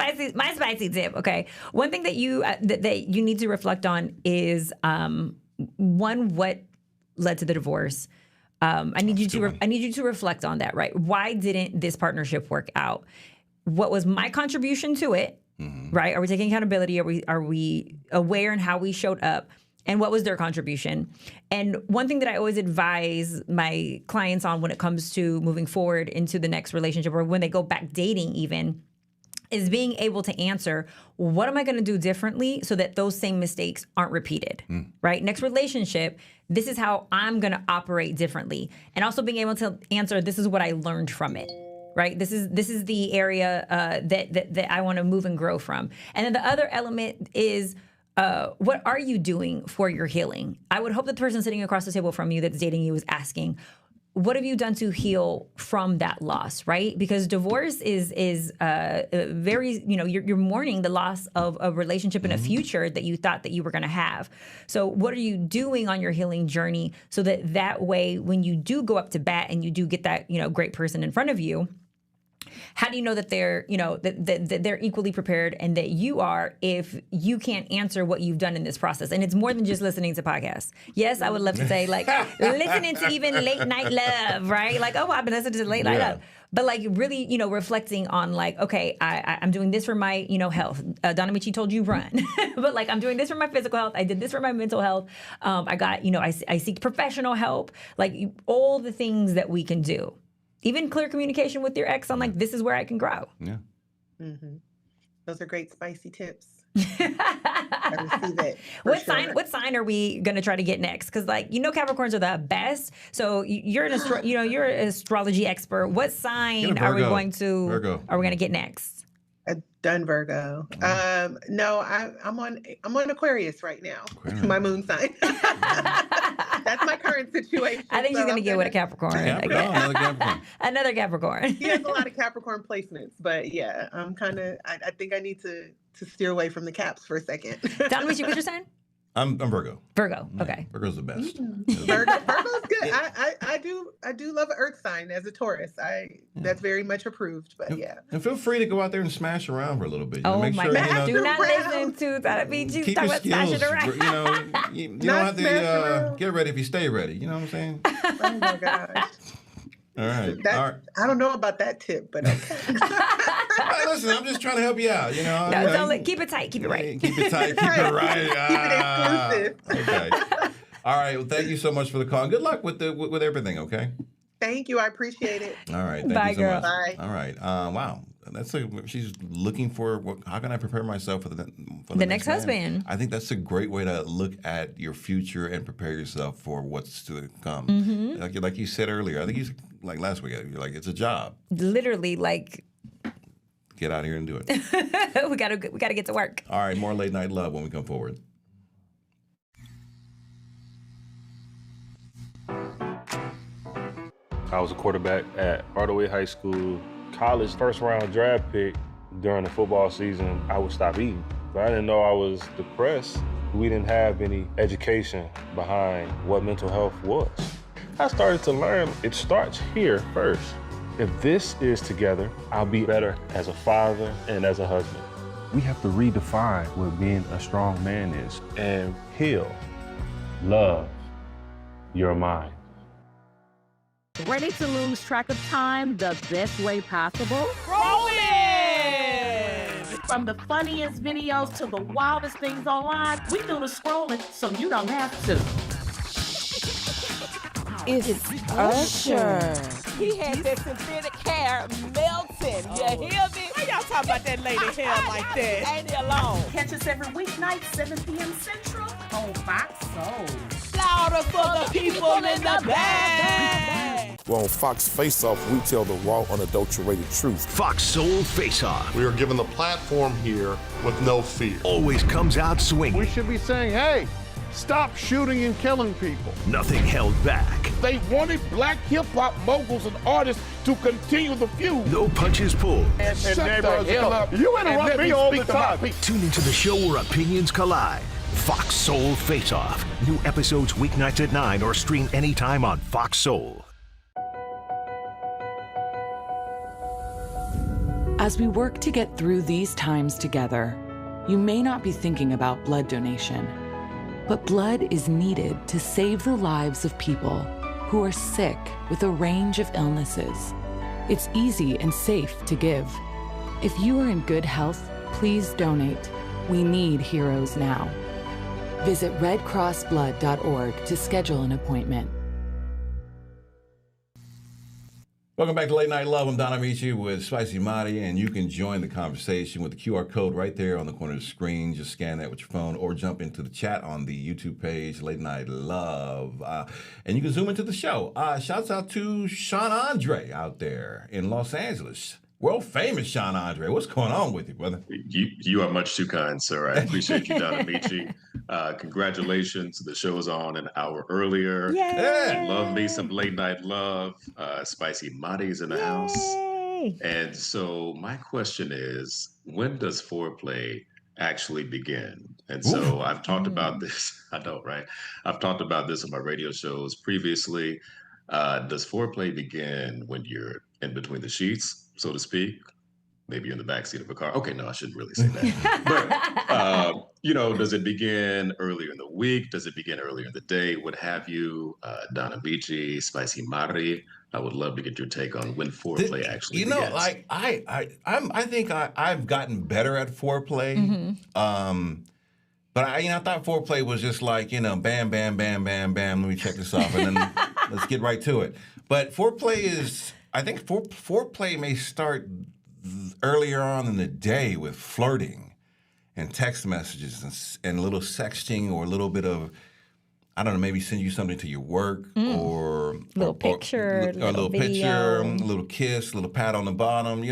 Speaker 2: spicy tip. Okay, one thing that you need to reflect on is one, what led to the divorce. I need you to reflect on that. Right? Why didn't this partnership work out? What was my contribution to it? Right? Are we taking accountability? Are we aware in how we showed up? And what was their contribution? And one thing that I always advise my clients on when it comes to moving forward into the next relationship, or when they go back dating even, is being able to answer, what am I going to do differently so that those same mistakes aren't repeated, right? Next relationship, this is how I'm going to operate differently. And also being able to answer, this is what I learned from it. Right. This is the area that I want to move and grow from. And then the other element is, what are you doing for your healing? I would hope that the person sitting across the table from you that's dating you is asking, what have you done to heal from that loss, right? Because divorce is very, you're mourning the loss of a relationship and a future that you thought that you were going to have. So what are you doing on your healing journey so that way when you do go up to bat and you do get that, great person in front of you, how do you know that they're, that they're equally prepared and that you are, if you can't answer what you've done in this process? And it's more than just listening to podcasts. Yes, I would love to say listening to even Late Night Love, right? I've been listening to Late Night Love. But really, reflecting on okay, I'm doing this for my, health. Donna Michi told you run. But I'm doing this for my physical health. I did this for my mental health. I got, I seek professional help. All the things that we can do. Even clear communication with your ex on this is where I can grow.
Speaker 1: Yeah.
Speaker 3: Mm-hmm. Those are great spicy tips. I receive it.
Speaker 2: What sign are we gonna try to get next? Because Capricorns are the best. So you're you're an astrology expert. What sign are we going to get next?
Speaker 3: Done Virgo. No, I'm on Aquarius right now. My moon sign. That's my current situation.
Speaker 2: I think she's gonna get with a Capricorn.
Speaker 1: Another Capricorn.
Speaker 2: Another Capricorn.
Speaker 3: He has a lot of Capricorn placements, but yeah, I'm I think I need to steer away from the Caps for a second.
Speaker 2: Don, what's your sign?
Speaker 1: I'm Virgo.
Speaker 2: Virgo. Okay.
Speaker 1: Virgo's the best.
Speaker 3: Virgo's good. I do love an Earth sign as a Taurus. That's very much approved. But yeah.
Speaker 1: And feel free to go out there and smash around for a little bit.
Speaker 2: Make sure do not listen to that.
Speaker 1: Keep your skills. You don't have to get ready if you stay ready. You know what I'm saying?
Speaker 3: Oh my gosh.
Speaker 1: All right.
Speaker 3: I don't know about that tip, but okay.
Speaker 1: Listen, I'm just trying to help you out.
Speaker 2: Keep it tight. Keep it right.
Speaker 1: Keep it tight. Keep it right.
Speaker 3: Keep it exclusive.
Speaker 1: Okay. All right. Well, thank you so much for the call. Good luck with everything. Okay.
Speaker 3: Thank you. I appreciate it.
Speaker 1: All right.
Speaker 2: Thank you so
Speaker 1: much.
Speaker 3: Bye.
Speaker 1: All right. Wow. She's looking for how can I prepare myself for the
Speaker 2: next husband.
Speaker 1: I think that's a great way to look at your future and prepare yourself for what's to come.
Speaker 2: Mm-hmm.
Speaker 1: Like you said earlier, I think he's last week. You're it's a job.
Speaker 2: Literally,
Speaker 1: get out here and do it.
Speaker 2: we gotta get to work.
Speaker 1: All right, more Late Night Love when we come forward.
Speaker 6: I was a quarterback at Hardaway High School. College first round draft pick. During the football season, I would stop eating. But I didn't know I was depressed. We didn't have any education behind what mental health was. I started to learn it starts here first. If this is together, I'll be better as a father and as a husband. We have to redefine what being a strong man is and heal, love your mind.
Speaker 9: Ready to lose track of time the best way possible?
Speaker 12: Rolling!
Speaker 9: From the funniest videos to the wildest things online, we do the scrolling so you don't have to.
Speaker 12: It's Usher. He had that synthetic hair melting. You hear me? Why y'all talking about that lady hair like that? Ain't he alone?
Speaker 9: Catch us every weeknight, 7 p.m. Central on Fox Soul.
Speaker 12: Louder for the people in the back.
Speaker 19: Well, on Fox Face Off, we tell the raw, unadulterated truth.
Speaker 20: Fox Soul Face Off.
Speaker 7: We are given the platform here with no fear.
Speaker 20: Always comes out swinging.
Speaker 21: We should be saying, hey, stop shooting and killing people.
Speaker 20: Nothing held back.
Speaker 21: They wanted black hip-hop moguls and artists to continue the feud.
Speaker 20: No punches pulled.
Speaker 21: And shut the hell up. You interrupt me all the time.
Speaker 20: Tune into the show where opinions collide. Fox Soul Face Off. New episodes weeknights at 9 or stream anytime on Fox Soul.
Speaker 10: As we work to get through these times together, you may not be thinking about blood donation, but blood is needed to save the lives of people who are sick with a range of illnesses. It's easy and safe to give. If you are in good health, please donate. We need heroes now. Visit redcrossblood.org to schedule an appointment.
Speaker 1: Welcome back to Late Night Love. I'm Don Amici with Spicy Madi, and you can join the conversation with the QR code right there on the corner of the screen. Just scan that with your phone or jump into the chat on the YouTube page, Late Night Love. And you can zoom into the show. Shouts out to Sean Andre out there in Los Angeles. World famous Sean Andre. What's going on with you, brother?
Speaker 11: You are much too kind, sir. I appreciate you, Don Amici. Congratulations. The show is on an hour earlier.
Speaker 2: Yay!
Speaker 11: Love me some Late Night Love. Spicy Madi's in the house. And so my question is, when does foreplay actually begin? And so I've talked about this. I know, right? I've talked about this on my radio shows previously. Does foreplay begin when you're in between the sheets, so to speak? Maybe you're in the backseat of a car. Okay, no, I shouldn't really say that. But, does it begin earlier in the week? Does it begin earlier in the day? What have you? Don Amici, Spicy Mari, I would love to get your take on when foreplay actually begins.
Speaker 1: Like I think I've gotten better at foreplay. But I thought foreplay was just like, bam, bam, bam, bam, bam. Let me check this off, and then let's get right to it. But foreplay is, I think foreplay may start earlier on in the day with flirting and text messages and a little sexting or a little bit of, I don't know, maybe send you something to your work or
Speaker 2: a little picture,
Speaker 1: a little picture, a little kiss, a little pat on the bottom.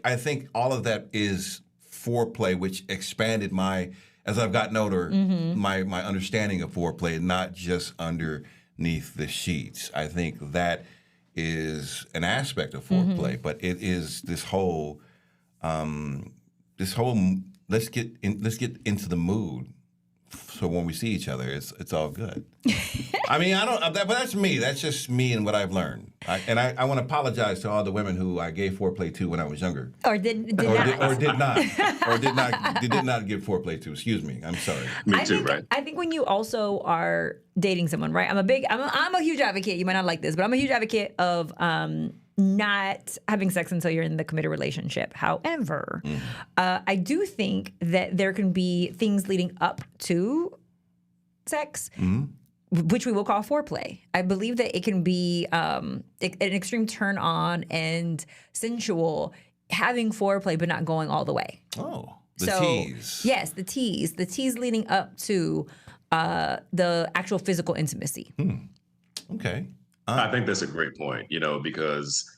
Speaker 1: I think all of that is foreplay, which expanded as I've gotten older, my understanding of foreplay, not just underneath the sheets. I think that is an aspect of foreplay, but it is this whole let's get into the mood. So when we see each other, it's all good. I mean, but that's me. That's just me and what I've learned. I want to apologize to all the women who I gave foreplay to when I was younger,
Speaker 2: or did not
Speaker 1: give foreplay to. Excuse me. I'm sorry.
Speaker 11: Me too. Right.
Speaker 2: I think when you also are dating someone, right? I'm a huge advocate. You might not like this, but I'm a huge advocate of not having sex until you're in the committed relationship. However, I do think that there can be things leading up to sex, which we will call foreplay. I believe that it can be an extreme turn on and sensual having foreplay, but not going all the way.
Speaker 1: Oh, tease.
Speaker 2: Yes, the tease leading up to the actual physical intimacy.
Speaker 1: Okay.
Speaker 11: I think that's a great point, because,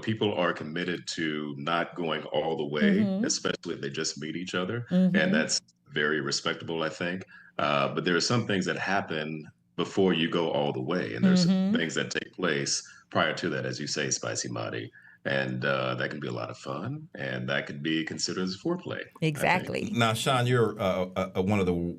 Speaker 11: people are committed to not going all the way, especially if they just meet each other. And that's very respectable, I think. But there are some things that happen before you go all the way. And there's some things that take place prior to that, as you say, Spicy Madi. And that can be a lot of fun. And that could be considered as foreplay.
Speaker 2: Exactly.
Speaker 1: Now, Sean, you're one of the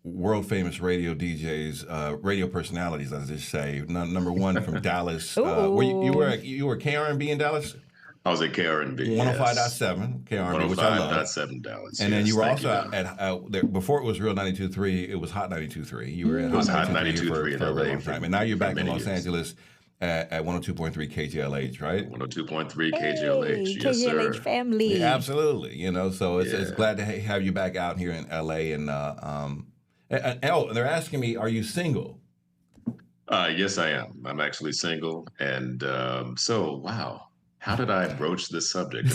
Speaker 1: world famous radio DJs, radio personalities, as they say. Number one from Dallas. You were KRNB in Dallas?
Speaker 11: I was at KRNB.
Speaker 1: 105.7 KRNB, which I love.
Speaker 11: 105.7 Dallas.
Speaker 1: And then you were also at before it was Real 92.3, it was Hot 92.3. You were at Hot 92.3 for a very long time. And now you're back in Los Angeles at 102.3 KJLH, right?
Speaker 11: 102.3 KJLH, yes, sir.
Speaker 2: KJLH family.
Speaker 1: Yeah, absolutely. So it's glad to have you back out here in LA. And they're asking me, are you single?
Speaker 11: Yes, I am. I'm actually single. And wow. How did I broach this subject?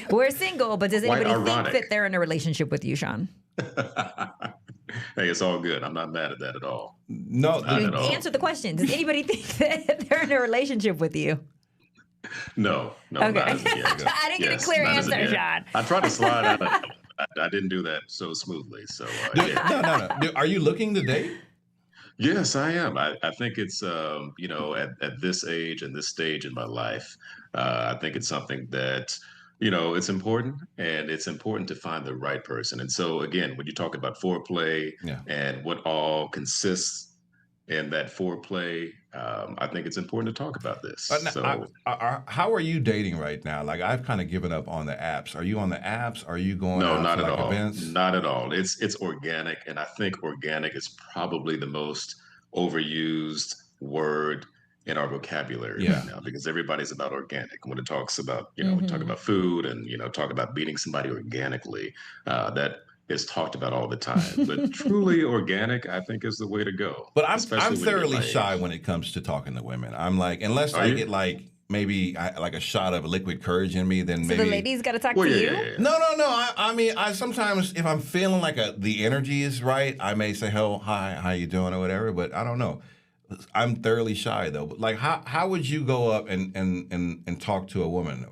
Speaker 2: We're single, but does anybody think that they're in a relationship with you, Sean?
Speaker 11: Hey, it's all good. I'm not mad at that at all.
Speaker 1: No,
Speaker 2: answer the question. Does anybody think that they're in a relationship with you?
Speaker 11: No.
Speaker 2: Okay.
Speaker 11: Not as of yet.
Speaker 2: I didn't get a clear answer, Sean.
Speaker 11: I tried to slide out of it. I didn't do that so smoothly. So
Speaker 1: No. Are you looking to date?
Speaker 11: Yes, I am. I think it's at this age and this stage in my life, I think it's something that it's important, and it's important to find the right person. And so again, when you talk about foreplay and what all consists in that foreplay, I think it's important to talk about this.
Speaker 1: How are you dating right now? Like, I've kind of given up on the apps. Are you on the apps? Are you going
Speaker 11: No,
Speaker 1: out
Speaker 11: not
Speaker 1: to
Speaker 11: at
Speaker 1: like
Speaker 11: all.
Speaker 1: events?
Speaker 11: Not at all. It's organic, and I think organic is probably the most overused word in our vocabulary
Speaker 1: Yeah.
Speaker 11: right now because everybody's about organic. When it talks about, we talk about food and talk about meeting somebody organically. That is talked about all the time. But truly organic, I think, is the way to go.
Speaker 1: But I'm
Speaker 11: especially when you get
Speaker 1: thoroughly
Speaker 11: my
Speaker 1: shy
Speaker 11: age.
Speaker 1: when it comes to talking to women. I'm like, unless
Speaker 11: Are
Speaker 1: I
Speaker 11: you?
Speaker 1: get like maybe like a shot of liquid courage in me, then
Speaker 2: So
Speaker 1: maybe
Speaker 2: the ladies got to talk
Speaker 11: Well,
Speaker 2: to
Speaker 11: yeah,
Speaker 2: you?
Speaker 11: yeah, yeah.
Speaker 1: No. I mean, I sometimes if I'm feeling like the energy is right, I may say, "Hello, hi, how you doing?" or whatever. But I don't know. I'm thoroughly shy though. But like, how would you go up and talk to a woman,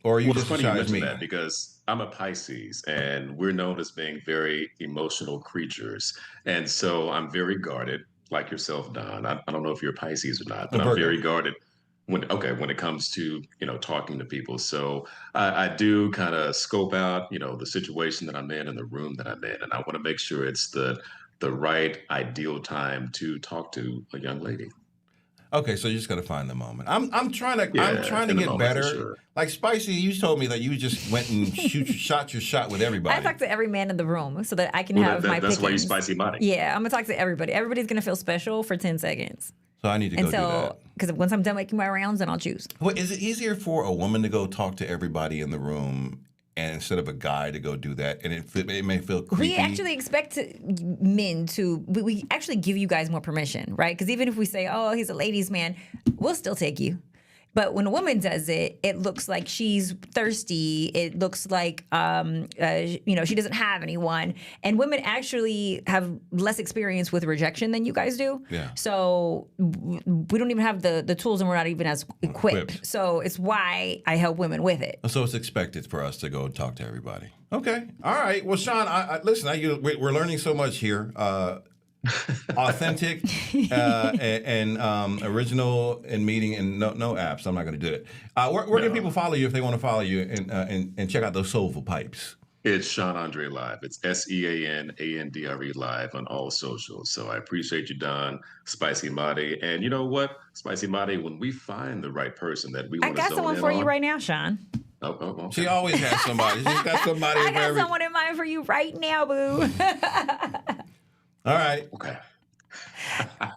Speaker 1: or are you
Speaker 11: Well, it's
Speaker 1: just as
Speaker 11: funny you
Speaker 1: shy as
Speaker 11: mentioned
Speaker 1: me?
Speaker 11: that because I'm a Pisces and we're known as being very emotional creatures. And so I'm very guarded, like yourself, Don. I don't know if you're a Pisces or not, but
Speaker 1: A
Speaker 11: I'm
Speaker 1: Virgo.
Speaker 11: very guarded when it comes to, talking to people. So I do kind of scope out, the situation that I'm in and the room that I'm in. And I want to make sure it's the right ideal time to talk to a young lady.
Speaker 1: Okay, so you just got to find the moment. I'm trying to
Speaker 11: Yeah, in the
Speaker 1: get
Speaker 11: moment for
Speaker 1: better.
Speaker 11: sure.
Speaker 1: Like Spicy, you told me that you just went and shot your shot with everybody.
Speaker 2: I talk to every man in the room so that I can
Speaker 11: Well,
Speaker 2: have my
Speaker 11: that's why you
Speaker 2: pickings.
Speaker 11: spicy money.
Speaker 2: Yeah, I'm gonna talk to everybody. Everybody's gonna feel special for 10 seconds.
Speaker 1: So I need to go do that.
Speaker 2: Until, because once I'm done making my rounds, then I'll choose.
Speaker 1: Well, is it easier for a woman to go talk to everybody in the room, and instead of a guy to go do that, and it may feel creepy?
Speaker 2: We actually expect men to, we actually give you guys more permission, right? Because even if we say, oh, he's a ladies' man, we'll still take you. But when a woman does it, it looks like she's thirsty. It looks like, she doesn't have anyone. And women actually have less experience with rejection than you guys do.
Speaker 1: Yeah.
Speaker 2: So we don't even have the tools, and we're not even as equipped. So it's why I help women with it.
Speaker 1: So it's expected for us to go and talk to everybody. Okay. All right. Well, Sean, listen, we're learning so much here. Authentic and original in meeting, and no apps. I'm not going to do it. Where can people follow you if they want to follow you and check out those soulful pipes?
Speaker 11: It's Sean Andre Live. It's SeanAndre Live on all socials. So I appreciate you, Don, Spicy Madi. And you know what, Spicy Madi, when we find the right person that we
Speaker 2: I
Speaker 11: want to
Speaker 2: got
Speaker 11: zone
Speaker 2: someone
Speaker 11: in
Speaker 2: for you
Speaker 11: on-
Speaker 2: right now, Sean.
Speaker 11: Okay.
Speaker 1: She always has somebody. She's got somebody.
Speaker 2: I
Speaker 1: for
Speaker 2: got
Speaker 1: every-
Speaker 2: someone in mind for you right now, boo.
Speaker 1: All right.
Speaker 11: Okay.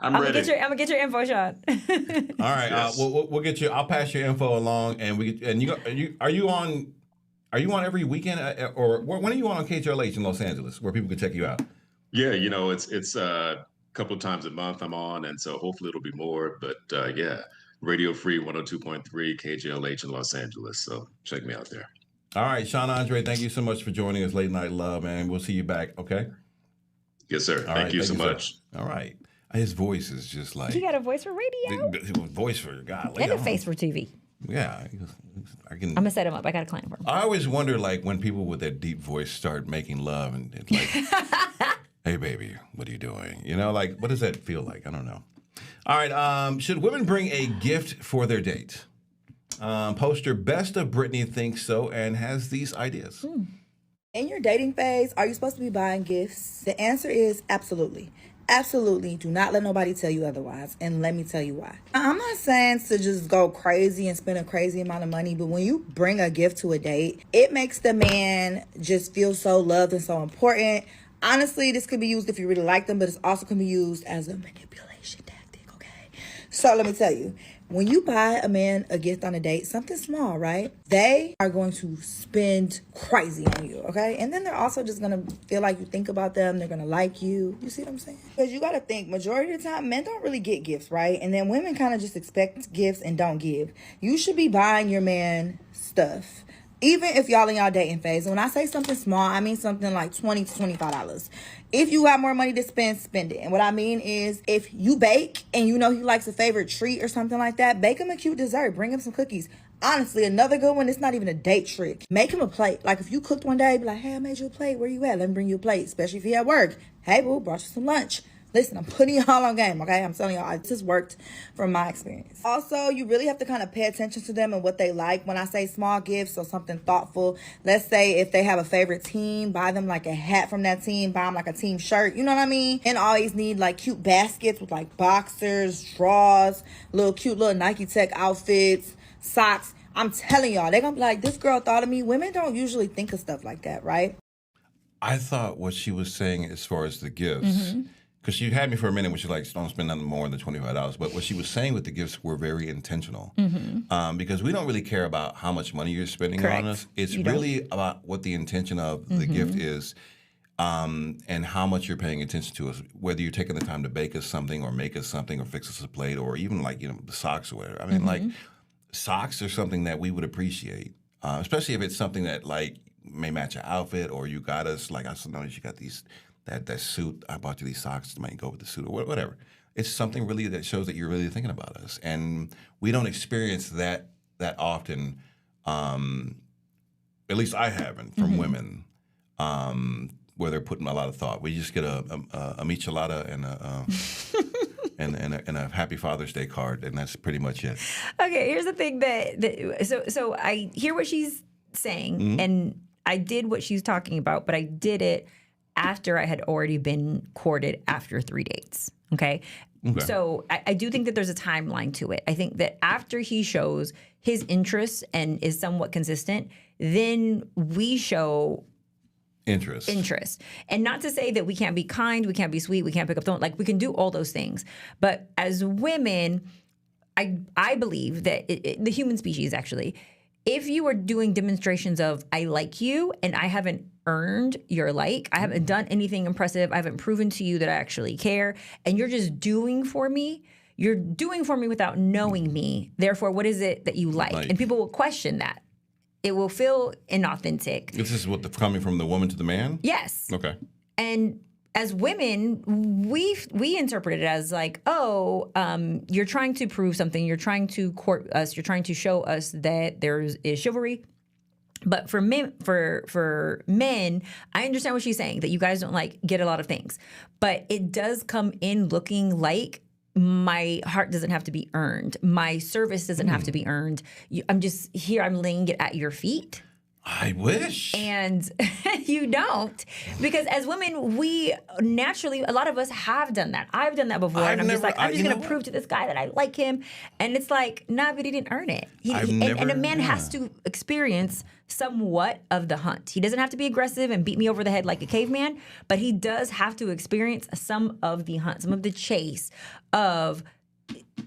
Speaker 2: I'm gonna get your info, Sean.
Speaker 1: All right. We'll get you. I'll pass your info along, and are you on every weekend, or when are you on KJLH in Los Angeles, where people can check you out?
Speaker 11: Yeah, it's a couple of times a month I'm on, and so hopefully it'll be more. But Radio Free 102.3 KJLH in Los Angeles. So check me out there.
Speaker 1: All right, Sean Andre, thank you so much for joining us, Late Night Love, man. We'll see you back, okay?
Speaker 11: Yes, sir.
Speaker 1: All
Speaker 11: Thank
Speaker 1: right,
Speaker 11: you so much.
Speaker 1: Sir. All right. His voice is just like...
Speaker 2: You got a voice for radio?
Speaker 1: Voice for God.
Speaker 2: And a face for TV.
Speaker 1: Yeah.
Speaker 2: I'm going to set him up. I got a client for him.
Speaker 1: I always wonder, like, when people with that deep voice start making love, and it's like, hey, baby, what are you doing? Like, what does that feel like? I don't know. All right. Should women bring a gift for their date? Poster Best of Brittany thinks so and has these ideas.
Speaker 4: In your dating phase, are you supposed to be buying gifts? The answer is absolutely. Absolutely. Do not let nobody tell you otherwise. And let me tell you why. I'm not saying to just go crazy and spend a crazy amount of money, but when you bring a gift to a date, it makes the man just feel so loved and so important. Honestly, this could be used if you really like them, but it's also can be used as a manipulation tactic, okay? So let me tell you. When you buy a man a gift on a date, something small, right? They are going to spend crazy on you, okay? And then they're also just going to feel like you think about them. They're going to like you. You see what I'm saying? Because you got to think, majority of the time, men don't really get gifts, right? And then women kind of just expect gifts and don't give. You should be buying your man stuff. Even if y'all in y'all dating phase. And when I say something small, I mean something like $20 to $25. If you got more money to spend, spend it. And what I mean is, if you bake and you know he likes a favorite treat or something like that, bake him a cute dessert. Bring him some cookies. Honestly, another good one, it's not even a date trick. Make him a plate. Like if you cooked one day, be like, hey, I made you a plate. Where you at? Let me bring you a plate. Especially if he at work. Hey, boo, brought you some lunch. Listen, I'm putting y'all on game, okay? I'm telling y'all, this has worked from my experience. Also, you really have to kind of pay attention to them and what they like. When I say small gifts or something thoughtful, let's say if they have a favorite team, buy them like a hat from that team, buy them like a team shirt, you know what I mean? And always need like cute baskets with like boxers, drawers, cute little Nike Tech outfits, socks. I'm telling y'all, they're gonna be like, this girl thought of me. Women don't usually think of stuff like that, right?
Speaker 1: I thought what she was saying as far as the gifts, because she had me for a minute when she like, don't spend nothing more than $25. But what she was saying with the gifts were very intentional. Because we don't really care about how much money you're spending on us. It's really about what the intention of the gift is, and how much you're paying attention to us. Whether you're taking the time to bake us something or make us something or fix us a plate or even like, the socks or whatever. I mean, like socks are something that we would appreciate, especially if it's something that like may match your outfit or you got us, like I noticed you got these, that suit, I bought you these socks that might go with the suit or whatever. It's something really that shows that you're really thinking about us. And we don't experience that often, at least I haven't, from women, where they're putting a lot of thought. We just get a michelada and a Happy Father's Day card, and that's pretty much it.
Speaker 2: Okay, here's the thing so I hear what she's saying, and I did what she's talking about, but I did it after I had already been courted after 3 dates. Okay. So I do think that there's a timeline to it. I think that after he shows his interest and is somewhat consistent, then we show interest. And not to say that we can't be kind, we can't be sweet, we can't pick up the phone. Like, we can do all those things. But as women, I believe that the human species, actually, if you are doing demonstrations of I like you and I haven't earned your like, I haven't done anything impressive, I haven't proven to you that I actually care, and you're just doing for me, you're doing for me without knowing me. Therefore, what is it that you like? And people will question that. It will feel inauthentic.
Speaker 1: This is what coming from the woman to the man?
Speaker 2: Yes.
Speaker 1: Okay.
Speaker 2: And as women, we interpret it as like, you're trying to prove something, you're trying to court us, you're trying to show us that there is chivalry. But for men, I understand what she's saying, that you guys don't like get a lot of things. But it does come in looking like my heart doesn't have to be earned. My service doesn't have to be earned. I'm just here, I'm laying it at your feet.
Speaker 1: I wish.
Speaker 2: And you don't. Because as women, we naturally, a lot of us have done that. I've done that before. I'm just going to prove to this guy that I like him. And it's like, nah, but he didn't earn it. And a man has to experience somewhat of the hunt. He doesn't have to be aggressive and beat me over the head like a caveman, but he does have to experience some of the hunt, some of the chase of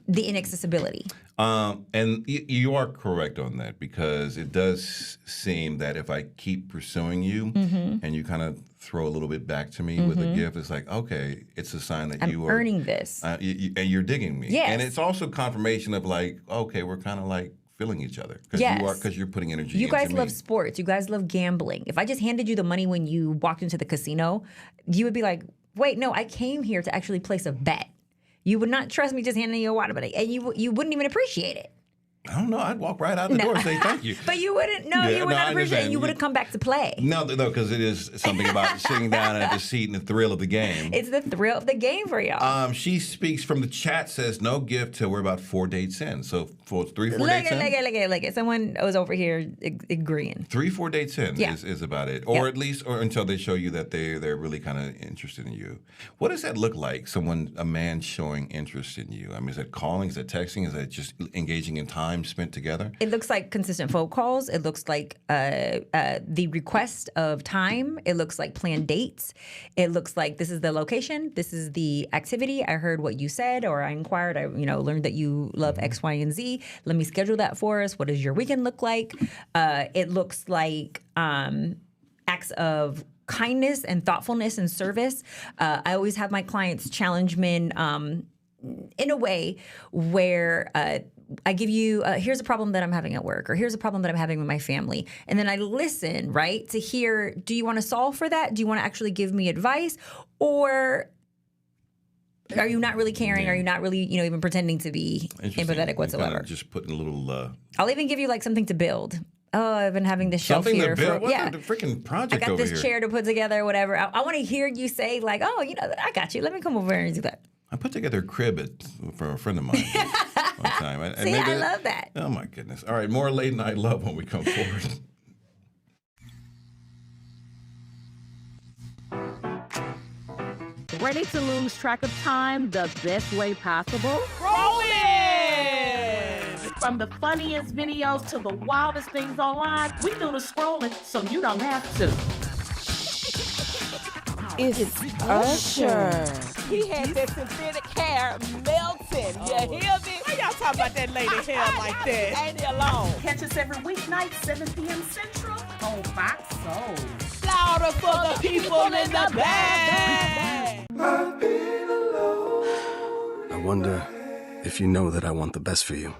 Speaker 2: the inaccessibility.
Speaker 1: And you are correct on that, because it does seem that if I keep pursuing you and you kind of throw a little bit back to me with a gift, it's like, okay, it's a sign that you are
Speaker 2: earning this.
Speaker 1: And you're digging me.
Speaker 2: Yes.
Speaker 1: And it's also confirmation of like, okay, we're kind of like feeling each other because you're putting energy into me.
Speaker 2: You guys love sports. You guys love gambling. If I just handed you the money when you walked into the casino, you would be like, wait, no, I came here to actually place a bet. You would not trust me just handing you a water bottle, and you wouldn't even appreciate it.
Speaker 1: I don't know. I'd walk right out the door and say thank you.
Speaker 2: But you wouldn't. No, you would not appreciate it. You would have come back to play.
Speaker 1: No, because it is something about sitting down at the seat and the thrill of the game.
Speaker 2: It's the thrill of the game for y'all.
Speaker 1: She speaks from the chat, says no gift till we're about 4 dates in. So for 4 dates in?
Speaker 2: Look it. Someone was over here agreeing.
Speaker 1: 4 dates in is about it. Or at least, or until they show you that they're really kind of interested in you. What does that look like, a man showing interest in you? I mean, is that calling? Is that texting? Is that just engaging in time spent together?
Speaker 2: It looks like consistent phone calls. It looks like the request of time. It looks like planned dates. It looks like this is the location. This is the activity. I heard what you said, or I inquired. I learned that you love X, Y, and Z. Let me schedule that for us. What does your weekend look like? It looks like acts of kindness and thoughtfulness and service. I always have my clients challenge men in a way where I give you, here's a problem that I'm having at work, or here's a problem that I'm having with my family. And then I listen, right, to hear, do you want to solve for that? Do you want to actually give me advice? Or are you not really caring? Are you not really, even pretending to be empathetic whatsoever?
Speaker 1: Just putting a little...
Speaker 2: I'll even give you like something to build. oh, I've been having this shelf
Speaker 1: Something
Speaker 2: here
Speaker 1: to build.
Speaker 2: for
Speaker 1: What's the freaking project
Speaker 2: I got
Speaker 1: over
Speaker 2: this
Speaker 1: here?
Speaker 2: chair to put together or whatever. I want to hear you say like, oh, you know, I got you. Let me come over here and do that.
Speaker 1: I put together a crib for a friend of mine one time.
Speaker 2: See, I love that.
Speaker 1: Oh my goodness. All right, more late night love when we come forward.
Speaker 9: Ready to lose track of time the best way possible?
Speaker 12: Roll it!
Speaker 9: From the funniest videos to the wildest things online, we do the scrolling so you don't have to.
Speaker 12: It's Usher. He had that synthetic hair melting. You hear me? Why y'all talking about that lady hair like that? Ain't he alone?
Speaker 9: Catch us every weeknight, 7 p.m. Central on Fox Soul.
Speaker 12: Louder for the people in the back.
Speaker 8: I wonder if you know that I want the best for you.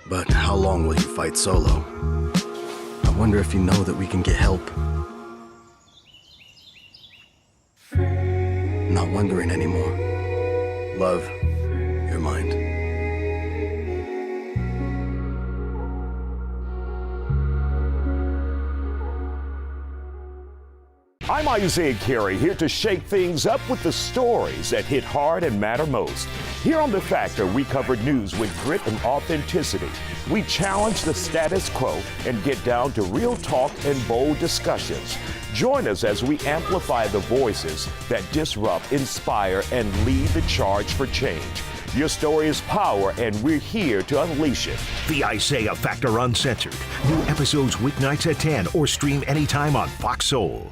Speaker 8: But how long will you fight solo? I wonder if you know that we can get help. Not wondering anymore. Love, your mind.
Speaker 14: I'm Isaiah Carey, here to shake things up with the stories that hit hard and matter most. Here on The Factor, we cover news with grit and authenticity. We challenge the status quo and get down to real talk and bold discussions. Join us as we amplify the voices that disrupt, inspire, and lead the charge for change. Your story is power, and we're here to unleash it.
Speaker 20: The Isaiah Factor Uncensored. New episodes weeknights at 10 or stream anytime on Fox Soul.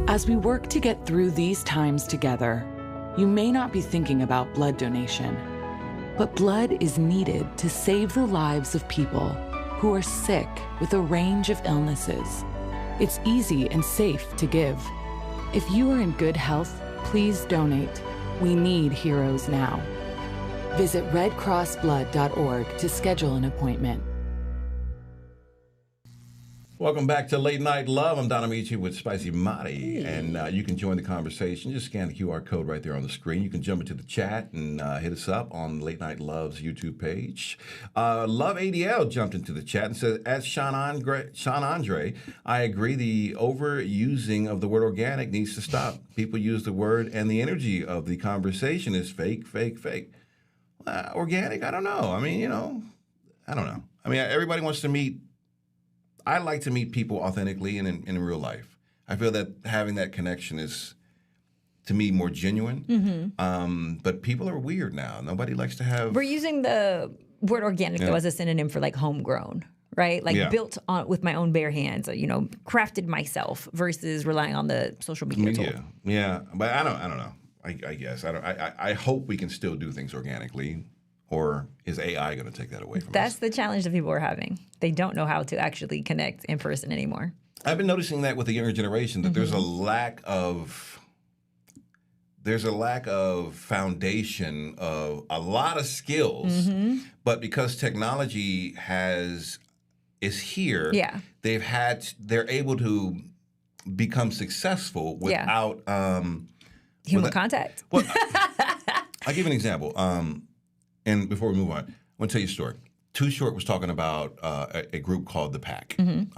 Speaker 10: As we work to get through these times together, you may not be thinking about blood donation, but blood is needed to save the lives of people who are sick with a range of illnesses. It's easy and safe to give. If you are in good health, please donate. We need heroes now. Visit redcrossblood.org to schedule an appointment.
Speaker 1: Welcome back to Late Night Love. I'm Don Amici with Spicy Mari, and you can join the conversation. Just scan the QR code right there on the screen. You can jump into the chat and hit us up on Late Night Love's YouTube page. Love ADL jumped into the chat and says, as Sean Andre, I agree the overusing of the word organic needs to stop. People use the word and the energy of the conversation is fake, fake, fake. Organic? I don't know. I mean, I don't know. I mean, everybody wants to meet. I like to meet people authentically and in real life. I feel that having that connection is, to me, more genuine. But people are weird now. Nobody likes to have.
Speaker 2: We're using the word organic though as a synonym for like homegrown, right? Like built on with my own bare hands, crafted myself versus relying on the social media tool.
Speaker 1: Yeah, but I don't know. I guess I hope we can still do things organically. Or is AI going to take that away from us?
Speaker 2: That's the challenge that people are having. They don't know how to actually connect in person anymore.
Speaker 1: I've been noticing that with the younger generation, that there's a lack of foundation of a lot of skills, but because technology is here, they're able to become successful without
Speaker 2: human contact.
Speaker 1: Well, I'll give you an example. And before we move on, I want to tell you a story. Too Short was talking about a group called The Pack. And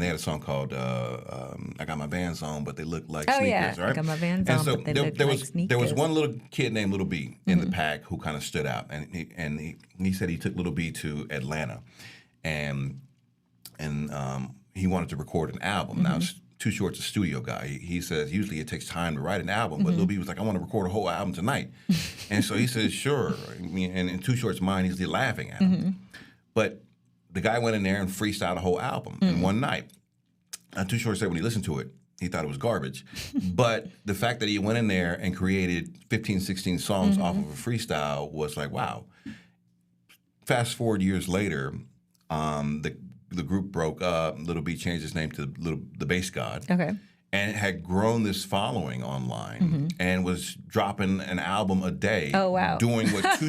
Speaker 1: they had a song called I Got My Vans On, but they look like sneakers, right?
Speaker 2: I got my Vans on, but they look like sneakers.
Speaker 1: There was one little kid named Little B in The Pack who kind of stood out. And he said he took Little B to Atlanta. And he wanted to record an album. Now, Too Short's a studio guy. He says usually it takes time to write an album, but Lil B was like, I want to record a whole album tonight. And so he says, sure. I mean, and in Too Short's mind, he's laughing at him. But the guy went in there and freestyled a whole album in one night. Too Short said when he listened to it, he thought it was garbage. But the fact that he went in there and created 15, 16 songs off of a freestyle was like, wow. Fast forward years later, the group broke up. Little B changed his name to the Bass God. Okay. And had grown this following online and was dropping an album a day.
Speaker 2: Oh wow.
Speaker 1: Doing what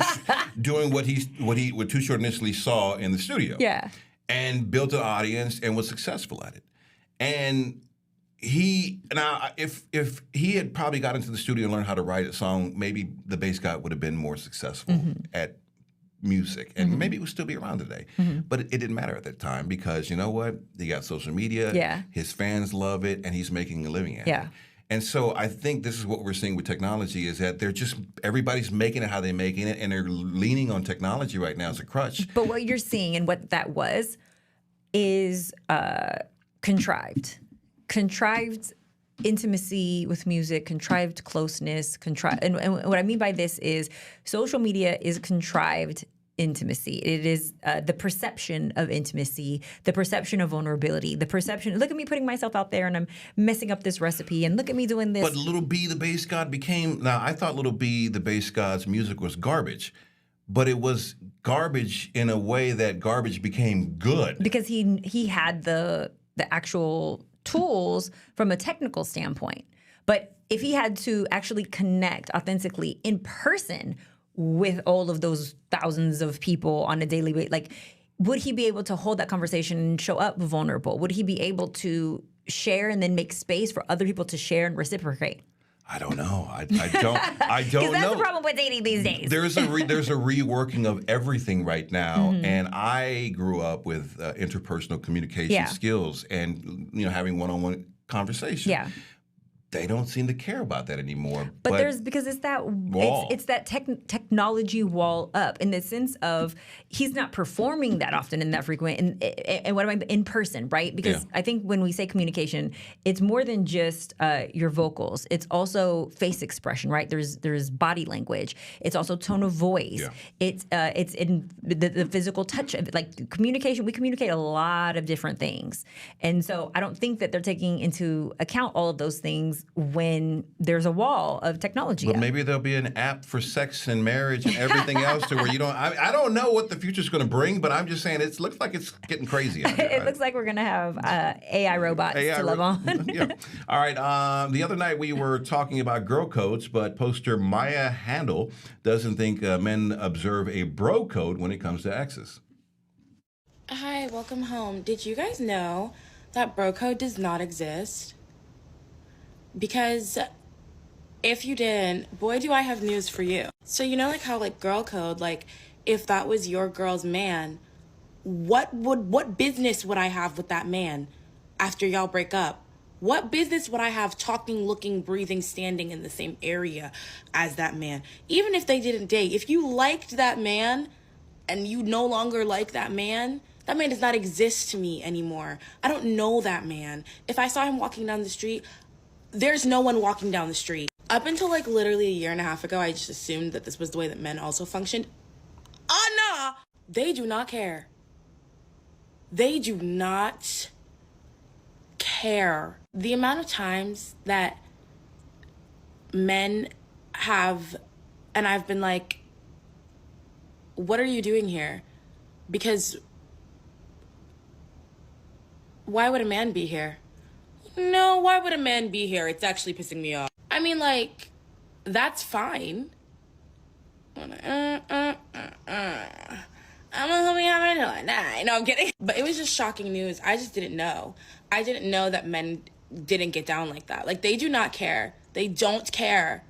Speaker 1: Too Short initially saw in the studio.
Speaker 2: Yeah.
Speaker 1: And built an audience and was successful at it. And if he had probably got into the studio and learned how to write a song, maybe the bass god would have been more successful at music, and maybe it would still be around today. But it didn't matter at that time because you know what? He got social media.
Speaker 2: Yeah.
Speaker 1: His fans love it, and he's making a living at it. And so I think this is what we're seeing with technology is that everybody's making it how they're making it, and they're leaning on technology right now as a crutch.
Speaker 2: But what you're seeing and what that was is contrived intimacy with music, contrived closeness, and what I mean by this is social media is contrived intimacy. It is the perception of intimacy, the perception of vulnerability, the perception, look at me putting myself out there and I'm messing up this recipe and look at me doing this.
Speaker 1: But Little B, the bass god I thought Little B, the bass god's music was garbage, but it was garbage in a way that garbage became good.
Speaker 2: Because he had the actual tools from a technical standpoint. But if he had to actually connect authentically in person with all of those thousands of people on a daily basis, like, would he be able to hold that conversation and show up vulnerable? Would he be able to share and then make space for other people to share and reciprocate?
Speaker 1: I don't know. I don't know.
Speaker 2: Because that's the problem with dating these days.
Speaker 1: There's a reworking of everything right now, and I grew up with interpersonal communication skills and having one-on-one conversation.
Speaker 2: Yeah.
Speaker 1: They don't seem to care about that anymore.
Speaker 2: But because it's that wall. It's that technology wall up in the sense of he's not performing that often and that frequent and what am I in person, right? Because I think when we say communication, it's more than just your vocals. It's also face expression, right? There's body language. It's also tone of voice. Yeah. It's in the physical touch of it. Like communication, we communicate a lot of different things, and so I don't think that they're taking into account all of those things when there's a wall of technology.
Speaker 1: But maybe there'll be an app for sex and marriage and everything else to where you don't. I don't know what the future's going to bring, but I'm just saying it looks like it's getting crazy out there.
Speaker 2: It looks like we're going to have AI robots to live on.
Speaker 1: Yeah. All right. The other night we were talking about girl codes, but poster Maya Handel doesn't think men observe a bro code when it comes to exes.
Speaker 15: Hi, welcome home. Did you guys know that bro code does not exist? Because if you didn't, boy, do I have news for you. So you know like how like girl code, like if that was your girl's man, what business would I have with that man after y'all break up? What business would I have talking, looking, breathing, standing in the same area as that man? Even if they didn't date, if you liked that man and you no longer like that man does not exist to me anymore. I don't know that man. If I saw him walking down the street, there's no one walking down the street. Up until like literally a year and a half ago, I just assumed that this was the way that men also functioned. Nah! They do not care. They do not care. The amount of times that men have, and I've been like, what are you doing here? Because why would a man be here? No, why would a man be here? It's actually pissing me off. I mean, like, that's fine. I'm gonna help me have it. Nah, no, I'm kidding. But it was just shocking news. I just didn't know. I didn't know that men didn't get down like that. Like, they do not care. They don't care.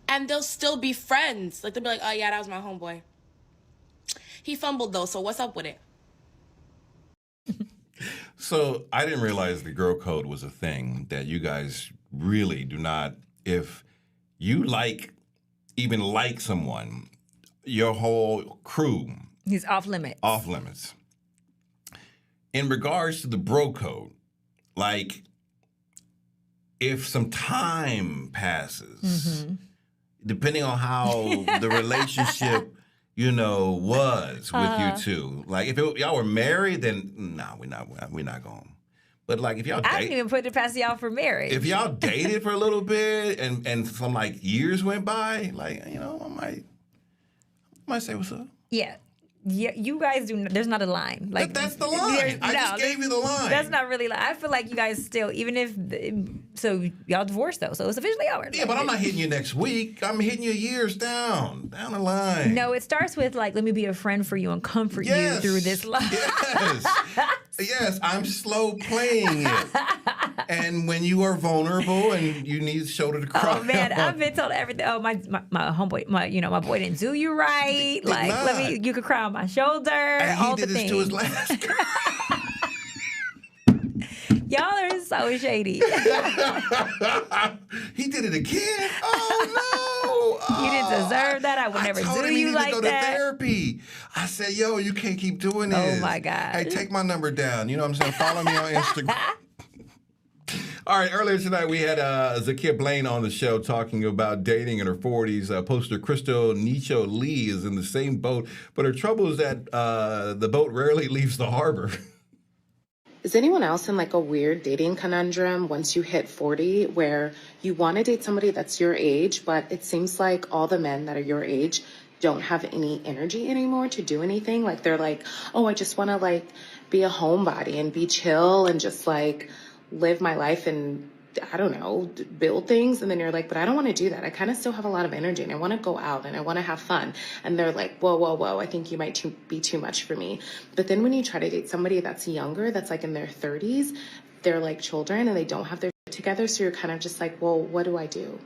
Speaker 15: And they'll still be friends. Like, they'll be like, oh, yeah, that was my homeboy. He fumbled, though, so what's up with it?
Speaker 1: So I didn't realize the girl code was a thing that you guys really do not. If you even like someone, your whole crew.
Speaker 2: He's off limits.
Speaker 1: Off limits. In regards to the bro code, like if some time passes, depending on how the relationship was with you two. Like, if y'all were married, then no, we're not going. But like, if y'all
Speaker 2: I didn't even put it past y'all for marriage.
Speaker 1: If y'all dated for a little bit and some like years went by, like I might say what's up.
Speaker 2: Yeah. Yeah, you guys do. There's not a line. Like
Speaker 1: that's the line. I just gave you the line.
Speaker 2: That's not really. I feel like you guys still, even if y'all divorced though, so it's officially over.
Speaker 1: Yeah, but I'm not hitting you next week. I'm hitting you years down the line.
Speaker 2: No, it starts with like, let me be a friend for you and comfort you through this life.
Speaker 1: Yes, yes. I'm slow playing it. And when you are vulnerable and you need a shoulder to cry
Speaker 2: Oh man,
Speaker 1: on.
Speaker 2: I've been told everything. Oh my homeboy, my boy didn't do you right. Like you could cry on my shoulder.
Speaker 1: And
Speaker 2: all
Speaker 1: he did
Speaker 2: the
Speaker 1: this
Speaker 2: things.
Speaker 1: to his last girl.
Speaker 2: Y'all are so shady.
Speaker 1: He did it again. Oh no!
Speaker 2: You didn't deserve that. I would never
Speaker 1: told
Speaker 2: do
Speaker 1: him he
Speaker 2: you
Speaker 1: needed
Speaker 2: like
Speaker 1: to go
Speaker 2: that.
Speaker 1: to therapy. I said, "Yo, you can't keep doing this."
Speaker 2: Oh my God!
Speaker 1: Hey, take my number down. You know what I'm saying? Follow me on Instagram. All right, earlier tonight we had Zakia Blain on the show talking about dating in her 40s. Poster Crystal Nicho Lee is in the same boat, but her trouble is that the boat rarely leaves the harbor.
Speaker 16: Is anyone else in like a weird dating conundrum once you hit 40 where you want to date somebody that's your age, but it seems like all the men that are your age don't have any energy anymore to do anything? Like they're like, oh, I just want to like be a homebody and be chill and just like live my life and I don't know, build things. And then you're like, but I don't want to do that. I kind of still have a lot of energy and I want to go out and I want to have fun. And they're like, whoa, I think you might be too much for me. But then when you try to date somebody that's younger, that's like in their 30s, they're like children and they don't have their shit together. So you're kind of just like, well, what do I do?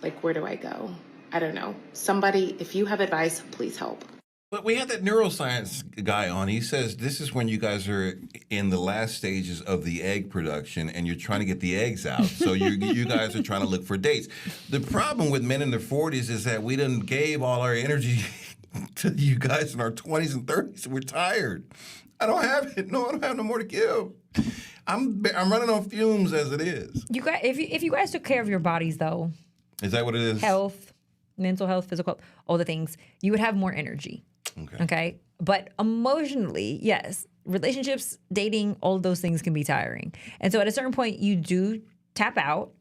Speaker 16: Like, where do I go? I don't know. Somebody, if you have advice, please help.
Speaker 1: But we had that neuroscience guy on. He says this is when you guys are in the last stages of the egg production and you're trying to get the eggs out. So you guys are trying to look for dates. The problem with men in their 40s is that we done gave all our energy to you guys in our 20s and 30s. We're tired. I don't have it. No, I don't have no more to give. I'm running on fumes as it is.
Speaker 2: You guys, if you guys took care of your bodies though,
Speaker 1: is that what it is?
Speaker 2: Health, mental health, physical, all the things, you would have more energy. Okay. But emotionally, yes, relationships, dating, all of those things can be tiring. And so at a certain point, you do tap out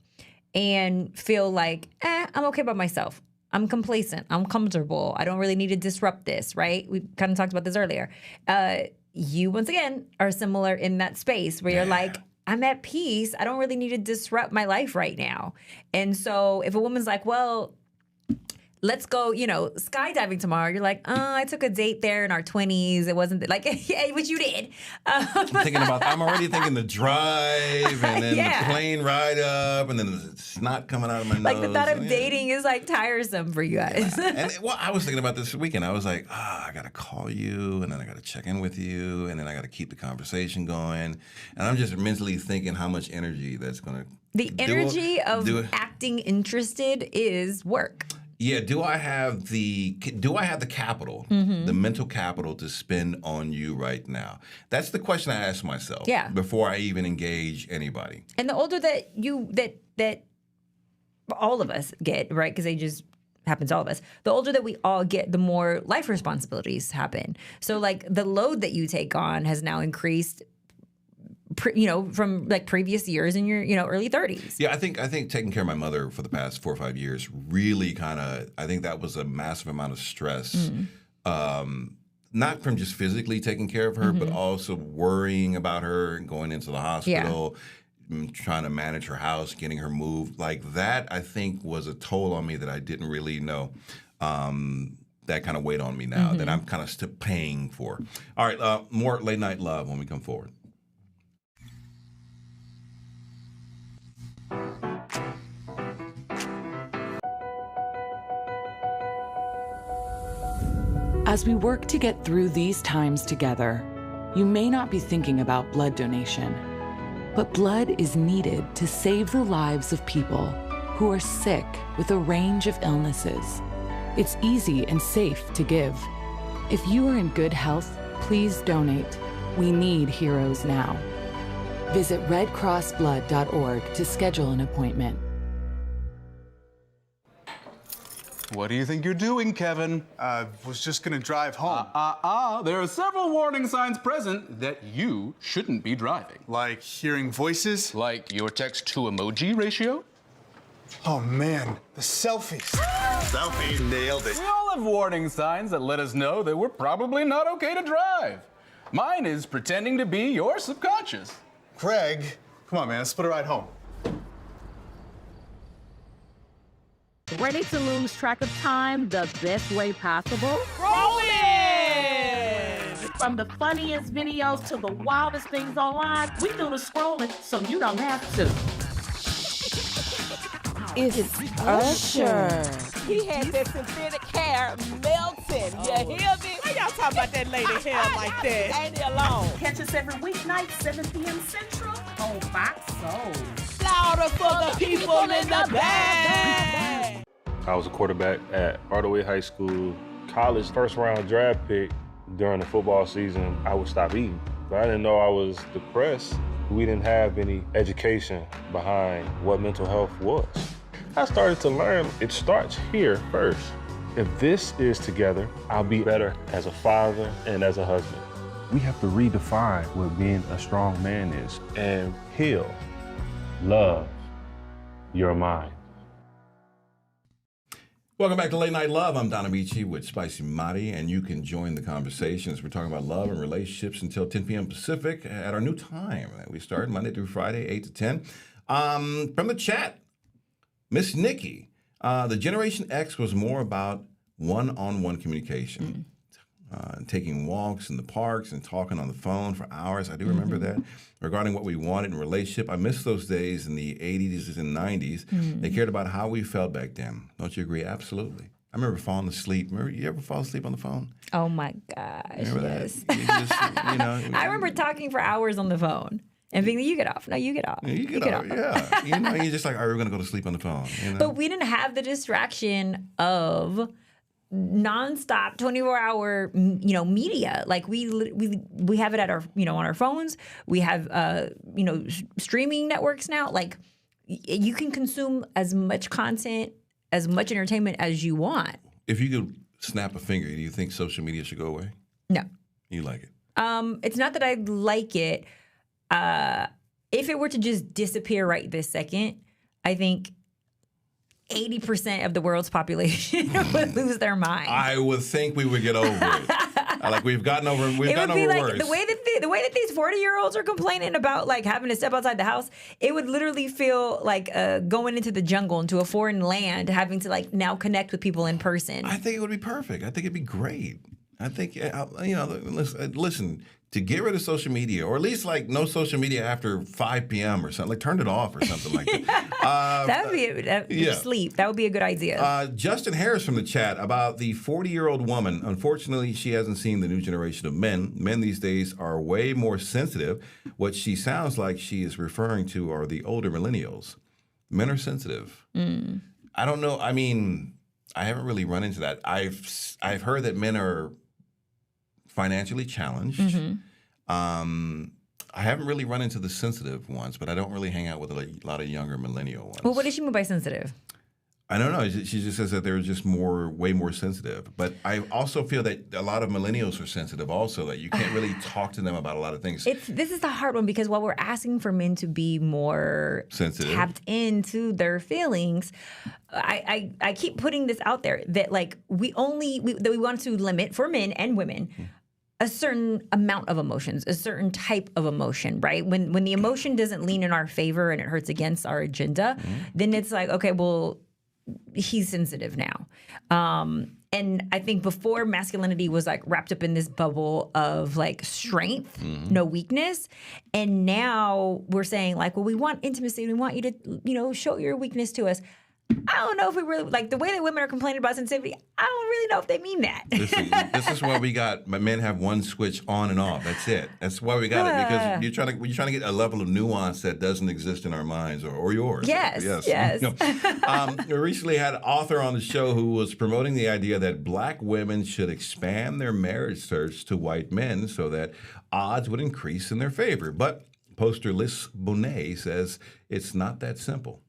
Speaker 2: and feel like, I'm okay by myself. I'm complacent. I'm comfortable. I don't really need to disrupt this, right? We kind of talked about this earlier. You, once again, are similar in that space where you're like, I'm at peace. I don't really need to disrupt my life right now. And so if a woman's like, well, let's go, skydiving tomorrow. You're like, I took a date there in our 20s. It wasn't like, yeah, which you did.
Speaker 1: I'm already thinking the drive and then the plane ride up and then the snot coming out of my nose.
Speaker 2: Like the thought of dating is like tiresome for you guys.
Speaker 1: Yeah. And I was thinking about this weekend. I was like, I got to call you and then I got to check in with you and then I got to keep the conversation going. And I'm just mentally thinking how much energy that's going to.
Speaker 2: The energy of acting interested is work.
Speaker 1: Yeah, do I have the capital, the mental capital to spend on you right now? That's the question I ask myself before I even engage anybody.
Speaker 2: And the older that all of us get, right? Because they just happens to all of us. The older that we all get, the more life responsibilities happen. So like the load that you take on has now increased from like previous years in your, early 30s.
Speaker 1: Yeah, I think taking care of my mother for the past 4 or 5 years really I think that was a massive amount of stress. Not from just physically taking care of her, but also worrying about her and going into the hospital, trying to manage her house, getting her moved. Like that, I think was a toll on me that I didn't really know. That kind of weighed on me now that I'm kind of still paying for. All right, more Late Night Love when we come forward.
Speaker 10: As we work to get through these times together, you may not be thinking about blood donation, but blood is needed to save the lives of people who are sick with a range of illnesses. It's easy and safe to give. If you are in good health, please donate. We need heroes now. Visit redcrossblood.org to schedule an appointment.
Speaker 17: What do you think you're doing, Kevin?
Speaker 18: Was just gonna drive home.
Speaker 17: There are several warning signs present that you shouldn't be driving.
Speaker 18: Like hearing voices?
Speaker 17: Like your text-to-emoji ratio?
Speaker 18: Oh man, the selfies.
Speaker 17: Selfie.
Speaker 18: Nailed it.
Speaker 17: We all have warning signs that let us know that we're probably not okay to drive. Mine is pretending to be your subconscious.
Speaker 18: Craig, come on, man, let's split a ride home.
Speaker 9: Ready to lose track of time the best way possible?
Speaker 12: Roll it!
Speaker 9: From the funniest videos to the wildest things online, we do the scrolling so you don't have to.
Speaker 12: It's Usher. He had that synthetic hair melting. You hear me? Why y'all talking about that lady hair like that? Ain't he alone?
Speaker 9: Catch us every weeknight, 7 p.m. Central on Fox Soul.
Speaker 12: Louder for the people in the back.
Speaker 6: I was a quarterback at Hardaway High School. College first round draft pick. During the football season, I would stop eating. But I didn't know I was depressed. We didn't have any education behind what mental health was. I started to learn it starts here first. If this is together, I'll be better as a father and as a husband. We have to redefine what being a strong man is and heal, love your mind.
Speaker 1: Welcome back to Late Night Love. I'm Don Amici with Spicy Madi, and you can join the conversations. We're talking about love and relationships until 10 p.m. Pacific at our new time. We start Monday through Friday, 8 to 10. From the chat, Miss Nikki, the Generation X was more about one-on-one communication. Taking walks in the parks and talking on the phone for hours. I do remember that. Regarding what we wanted in a relationship, I miss those days in the 80s and 90s. They cared about how we felt back then. Don't you agree? Absolutely. I remember falling asleep. Remember, you ever fall asleep on the phone?
Speaker 2: Oh my gosh,
Speaker 1: Remember
Speaker 2: yes.
Speaker 1: that? You just,
Speaker 2: I remember talking for hours on the phone and being like, you get off. No, you get off.
Speaker 1: You get off. Yeah. You're just like, all right, we're going to go to sleep on the phone.
Speaker 2: But we didn't have the distraction of nonstop 24-hour media. Like we have it at our on our phones. We have streaming networks now. Like you can consume as much content, as much entertainment as you want.
Speaker 1: If you could snap a finger, do you think social media should go away?
Speaker 2: No.
Speaker 1: You like it?
Speaker 2: It's not that I like it. If it were to just disappear right this second, I think 80% of the world's population would lose their mind.
Speaker 1: I would think we would get over it. Like we've gotten over
Speaker 2: It would be like
Speaker 1: worse.
Speaker 2: the way that these 40-year-olds are complaining about like having to step outside the house. It would literally feel like going into the jungle, into a foreign land, having to like now connect with people in person.
Speaker 1: I think it would be perfect. I think it'd be great. I think listen. To get rid of social media, or at least like no social media after 5 p.m. or something, like turn it off or something like that.
Speaker 2: That would be sleep. That would be a good idea.
Speaker 1: Justin Harris from the chat about the 40-year-old woman. Unfortunately, she hasn't seen the new generation of men. Men these days are way more sensitive. What she sounds like she is referring to are the older millennials. Men are sensitive. I don't know. I mean, I haven't really run into that. I've heard that men are financially challenged. I haven't really run into the sensitive ones, but I don't really hang out with a lot of younger millennial ones.
Speaker 2: Well, what does she mean by sensitive?
Speaker 1: I don't know. She just says that they're just way more sensitive. But I also feel that a lot of millennials are sensitive also, that you can't really talk to them about a lot of things.
Speaker 2: This is the hard one because while we're asking for men to be more
Speaker 1: sensitive,
Speaker 2: tapped into their feelings, I keep putting this out there that like we want to limit for men and women a certain amount of emotions, a certain type of emotion, right? When the emotion doesn't lean in our favor and it hurts against our agenda, then it's like, okay, well, he's sensitive now. And I think before masculinity was like wrapped up in this bubble of like strength, no weakness. And now we're saying like, well, we want intimacy. We want you to, show your weakness to us. I don't know if we really, like the way that women are complaining about sensitivity, I don't really know if they mean that.
Speaker 1: This is why we got, men have one switch on and off. That's it. That's why we got it, because you're trying to get a level of nuance that doesn't exist in our minds or yours.
Speaker 2: Yes.
Speaker 1: We recently had an author on the show who was promoting the idea that black women should expand their marriage search to white men so that odds would increase in their favor. But poster Liz Bonet says it's not that simple.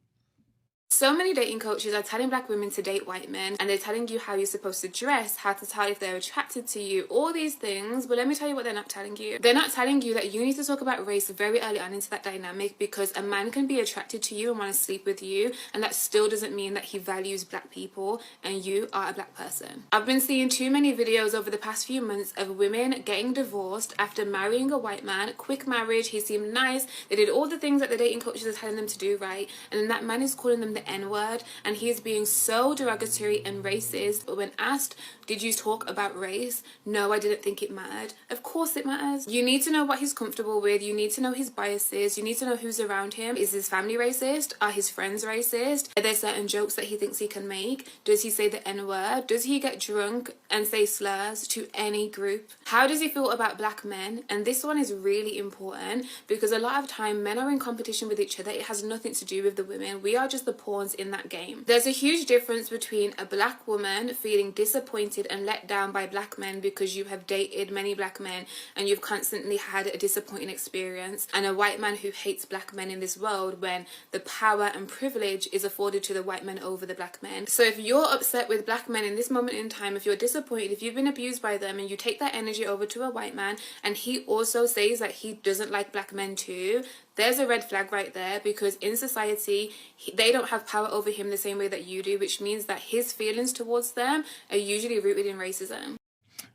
Speaker 5: So many dating coaches are telling black women to date white men, and they're telling you how you're supposed to dress, how to tell if they're attracted to you, all these things. But let me tell you what they're not telling you. They're not telling you that you need to talk about race very early on into that dynamic, because a man can be attracted to you and want to sleep with you, and that still doesn't mean that he values black people and you are a black person. I've been seeing too many videos over the past few months of women getting divorced after marrying a white man, quick marriage, he seemed nice, they did all the things that the dating coaches are telling them to do right, and then that man is calling them the N-word, and he is being so derogatory and racist. But when asked, did you talk about race? No, I didn't think it mattered. Of course it matters. You need to know what he's comfortable with. You need to know his biases. You need to know who's around him. Is his family racist? Are his friends racist? Are there certain jokes that he thinks he can make? Does he say the N-word? Does he get drunk and say slurs to any group? How does he feel about black men? And this one is really important because a lot of time men are in competition with each other. It has nothing to do with the women. We are just the pawns in that game. There's a huge difference between a black woman feeling disappointed and let down by black men because you have dated many black men and you've constantly had a disappointing experience, and a white man who hates black men in this world when the power and privilege is afforded to the white men over the black men. So if you're upset with black men in this moment in time, if you're disappointed, if you've been abused by them, and you take that energy over to a white man and he also says that he doesn't like black men too, there's a red flag right there, because in society they don't have power over him the same way that you do, which means that his feelings towards them are usually rooted in racism.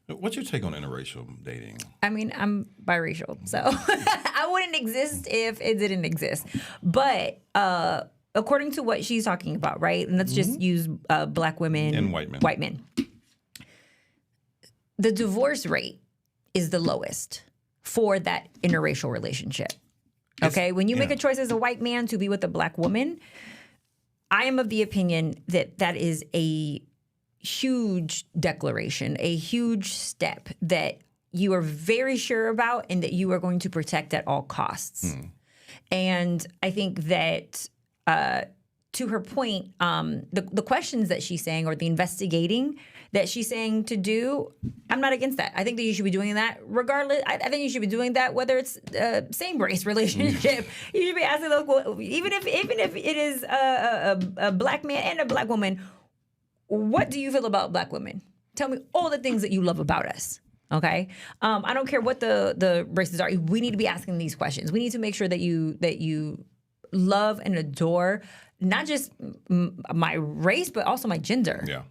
Speaker 1: What's your take on interracial dating?
Speaker 2: I mean, I'm biracial, so I wouldn't exist if it didn't exist. But according to what she's talking about, right? And let's just use black women
Speaker 1: and white men.
Speaker 2: White men. The divorce rate is the lowest for that interracial relationship. Okay, when you make a choice as a white man to be with a black woman, I am of the opinion that that is a huge declaration, a huge step that you are very sure about and that you are going to protect at all costs. And I think that to her point, the questions that she's saying or the investigating that she's saying to do, I'm not against that. I think that you should be doing that regardless. I think you should be doing that whether it's same race relationship. You should be asking those, even if it is a black man and a black woman, what do you feel about black women? Tell me all the things that you love about us. Okay, I don't care what the races are. We need to be asking these questions. We need to make sure that you love and adore not just my race, but also my gender.
Speaker 1: Yeah.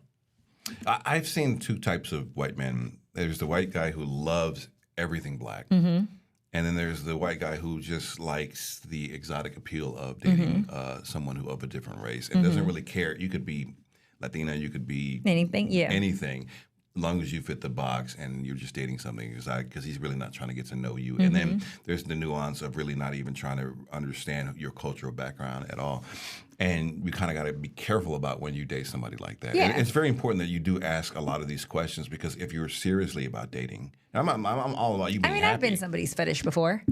Speaker 1: I've seen two types of white men. There's the white guy who loves everything black. And then there's the white guy who just likes the exotic appeal of dating someone who of a different race and doesn't really care. You could be Latina, you could be
Speaker 2: anything,
Speaker 1: anything, as long as you fit the box and you're just dating something exotic, because he's really not trying to get to know you. And then there's the nuance of really not even trying to understand your cultural background at all. And we kind of got to be careful about when you date somebody like that.
Speaker 2: Yeah.
Speaker 1: And it's very important that you do ask a lot of these questions, because if you're seriously about dating, I'm all about you being happy.
Speaker 2: I've been somebody's fetish before.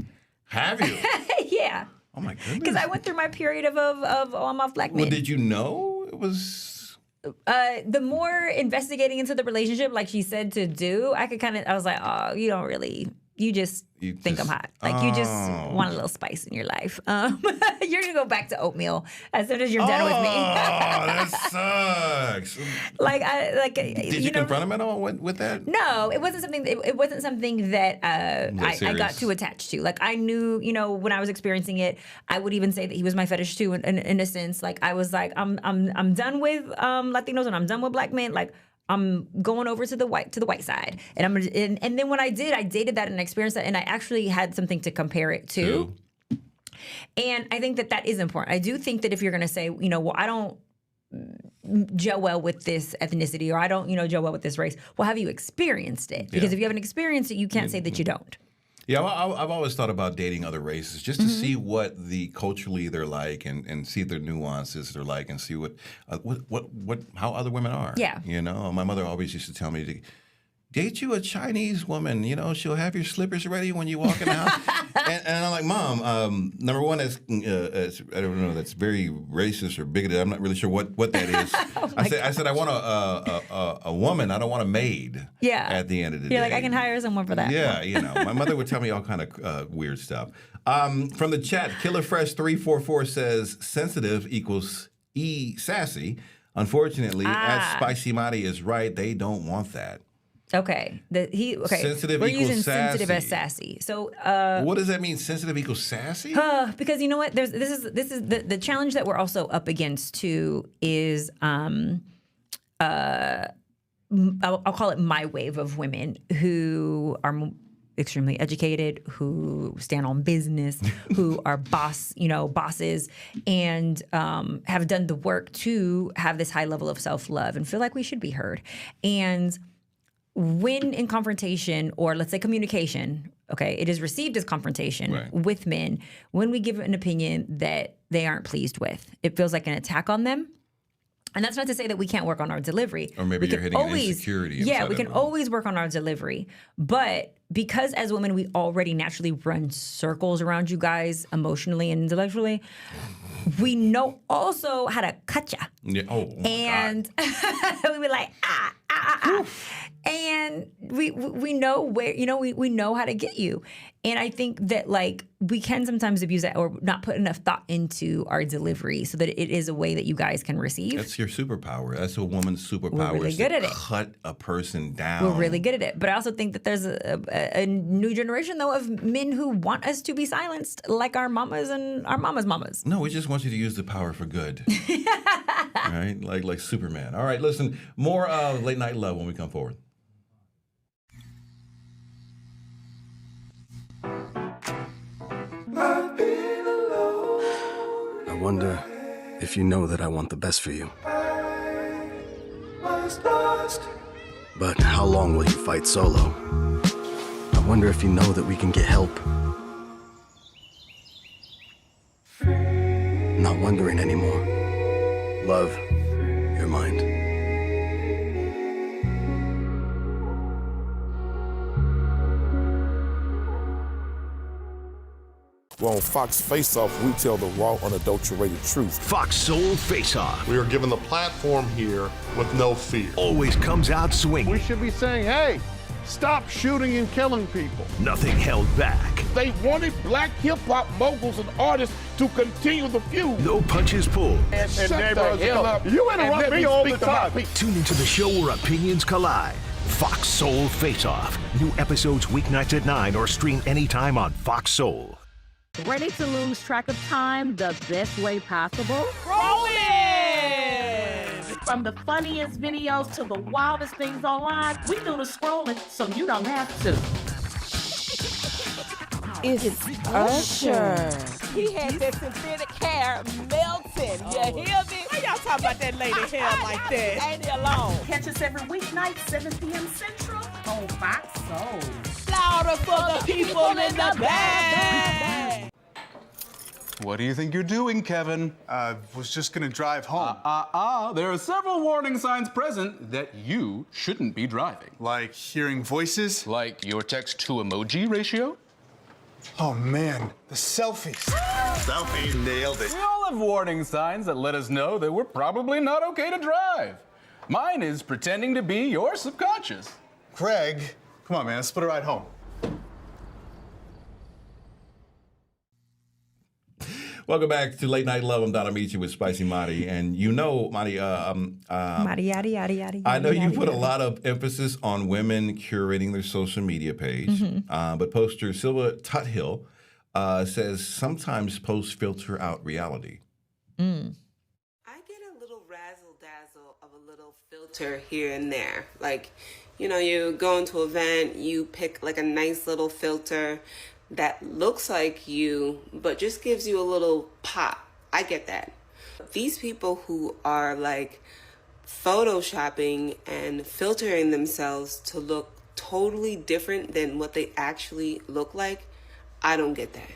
Speaker 1: Have you?
Speaker 2: Yeah.
Speaker 1: Oh my goodness.
Speaker 2: Because I went through my period of I'm off black men.
Speaker 1: Well, did you know it was?
Speaker 2: The more investigating into the relationship, like she said to do, I was like, oh, you don't really. You just think I'm hot. Like, you just want a little spice in your life. You're going to go back to oatmeal as soon as you're done with me.
Speaker 1: Oh, that sucks. Did you confront him at all with that?
Speaker 2: No, it wasn't something. It wasn't something that I got too attached to. Like, I knew, when I was experiencing it, I would even say that he was my fetish too. In a sense, like, I was like, I'm done with Latinos and I'm done with black men. Like, I'm going over to the white side, and and then when I dated that and experienced that, and I actually had something to compare it to. And I think that is important. I do think that if you're going to say, well, I don't gel well with this ethnicity, or I don't, gel well with this race, well, have you experienced it? Because if you haven't experienced it, you can't say that you don't.
Speaker 1: Yeah, I've always thought about dating other races just to see what the culturally they're like, and see their nuances they're like, and see how other women are. Yeah, my mother always used to tell me to date you a Chinese woman. She'll have your slippers ready when you walk in the house. and I'm like, Mom, number one, I don't know, that's very racist or bigoted. I'm not really sure what that is. I said I want a woman. I don't want a maid. Yeah. At the end of the day,
Speaker 2: you're like, I can hire someone for that.
Speaker 1: Yeah, my mother would tell me all kind of weird stuff. From the chat, KillerFresh344 says sensitive equals sassy. Unfortunately, as Spicy Madi is right, they don't want that.
Speaker 2: Okay.
Speaker 1: Sensitive
Speaker 2: We're
Speaker 1: equals
Speaker 2: using
Speaker 1: sassy.
Speaker 2: sensitive as sassy. So
Speaker 1: what does that mean? Sensitive equals sassy?
Speaker 2: Because you know what? This is the challenge that we're also up against too is I'll call it my wave of women who are extremely educated, who stand on business, who are bosses, and have done the work to have this high level of self-love and feel like we should be heard. And when in confrontation, or let's say communication, okay, it is received as confrontation with men, when we give an opinion that they aren't pleased with, it feels like an attack on them. And that's not to say that we can't work on our delivery.
Speaker 1: Or maybe you're hitting an insecurity.
Speaker 2: Yeah, we can always work on our delivery. But because as women, we already naturally run circles around you guys emotionally and intellectually, we know also how to cut ya.
Speaker 1: Yeah. Oh,
Speaker 2: and we be like, and we know where, we know how to get you. And I think that like we can sometimes abuse that or not put enough thought into our delivery so that it is a way that you guys can receive.
Speaker 1: That's your superpower. That's a woman's superpower.
Speaker 2: We're really good at it.
Speaker 1: Cut a person down.
Speaker 2: We're really good at it. But I also think that there's a new generation, though, of men who want us to be silenced like our mamas and our mamas' mamas.
Speaker 1: No, we just want you to use the power for good. All right? Like Superman. All right, listen, more Late Night Love when we come forward.
Speaker 8: I wonder if you know that I want the best for you. But how long will you fight solo? I wonder if you know that we can get help. Not wondering anymore. Love, your mind.
Speaker 19: Well, on Fox Face Off, we tell the raw, unadulterated truth.
Speaker 20: Fox Soul Face Off.
Speaker 7: We are given the platform here with no fear.
Speaker 20: Always comes out swinging.
Speaker 21: We should be saying, hey, stop shooting and killing people.
Speaker 20: Nothing held back.
Speaker 21: They wanted black hip-hop moguls and artists to continue the feud.
Speaker 20: No punches pulled.
Speaker 21: And you interrupt me all the time.
Speaker 20: Tune into the show where opinions collide. Fox Soul Face Off. New episodes weeknights at 9 or stream anytime on Fox Soul.
Speaker 9: Ready to lose track of time the best way possible?
Speaker 12: Rolling!
Speaker 9: From the funniest videos to the wildest things online, we do the scrolling so you don't have to.
Speaker 12: It's Usher. He had that synthetic hair melting. You hear me? Why y'all talking about that lady hair like that? Ain't he alone?
Speaker 9: Catch us every weeknight, 7 p.m. Central on Fox Soul.
Speaker 12: Louder for the people in the back.
Speaker 17: What do you think you're doing, Kevin?
Speaker 18: Was just gonna drive home.
Speaker 17: There are several warning signs present that you shouldn't be driving.
Speaker 18: Like hearing voices?
Speaker 17: Like your text-to-emoji ratio?
Speaker 18: Oh man, the selfies.
Speaker 7: Selfie, nailed it.
Speaker 17: We all have warning signs that let us know that we're probably not okay to drive. Mine is pretending to be your subconscious.
Speaker 18: Craig, come on, man, let's split a ride home.
Speaker 1: Welcome back to Late Night Love. I'm Donna Meachie with Spicy Madi. And you know, Madi,
Speaker 2: Madi, yada, yada, yada.
Speaker 1: I know you put a lot of emphasis on women curating their social media page. But poster Silva Tuthill says sometimes posts filter out reality.
Speaker 13: I get a little razzle-dazzle of a little filter here and there. Like, you go into an event, you pick like a nice little filter that looks like you, but just gives you a little pop. I get that. These people who are like photoshopping and filtering themselves to look totally different than what they actually look like, I don't get that.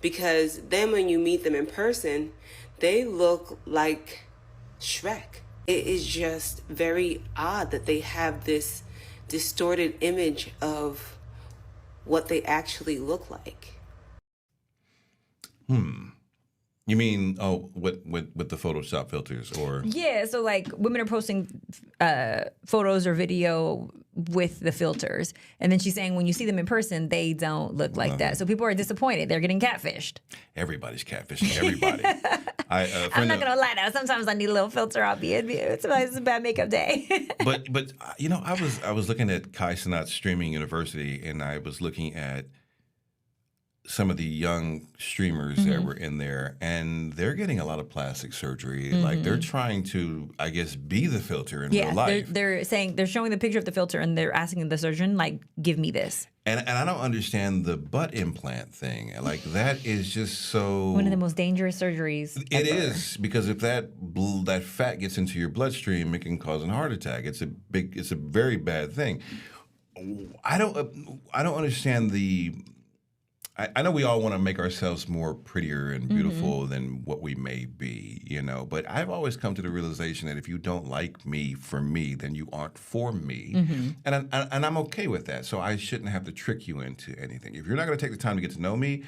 Speaker 13: Because then when you meet them in person, they look like Shrek. It is just very odd that they have this distorted image of what they actually look like.
Speaker 1: You mean, with the Photoshop filters or?
Speaker 2: Yeah, so like women are posting photos or video with the filters. And then she's saying when you see them in person, they don't look like that. So people are disappointed. They're getting catfished.
Speaker 1: Everybody's catfishing everybody.
Speaker 2: I'm not going to lie now. Sometimes I need a little filter. Sometimes it's a bad makeup day.
Speaker 1: but I was looking at Kai Cenat's Streaming University, and I was looking at some of the young streamers that were in there, and they're getting a lot of plastic surgery. Like they're trying to, I guess, be the filter in real life.
Speaker 2: They're saying they're showing the picture of the filter, and they're asking the surgeon, like, give me this.
Speaker 1: And I don't understand the butt implant thing. Like that is just so
Speaker 2: one of the most dangerous surgeries.
Speaker 1: It is, because if that fat gets into your bloodstream, it can cause a heart attack. It's a very bad thing. I don't understand the. I know we all want to make ourselves more prettier and beautiful than what we may be, you know, but I've always come to the realization that if you don't like me for me, then you aren't for me. And I'm okay with that. So I shouldn't have to trick you into anything. If you're not going to take the time to get to know me,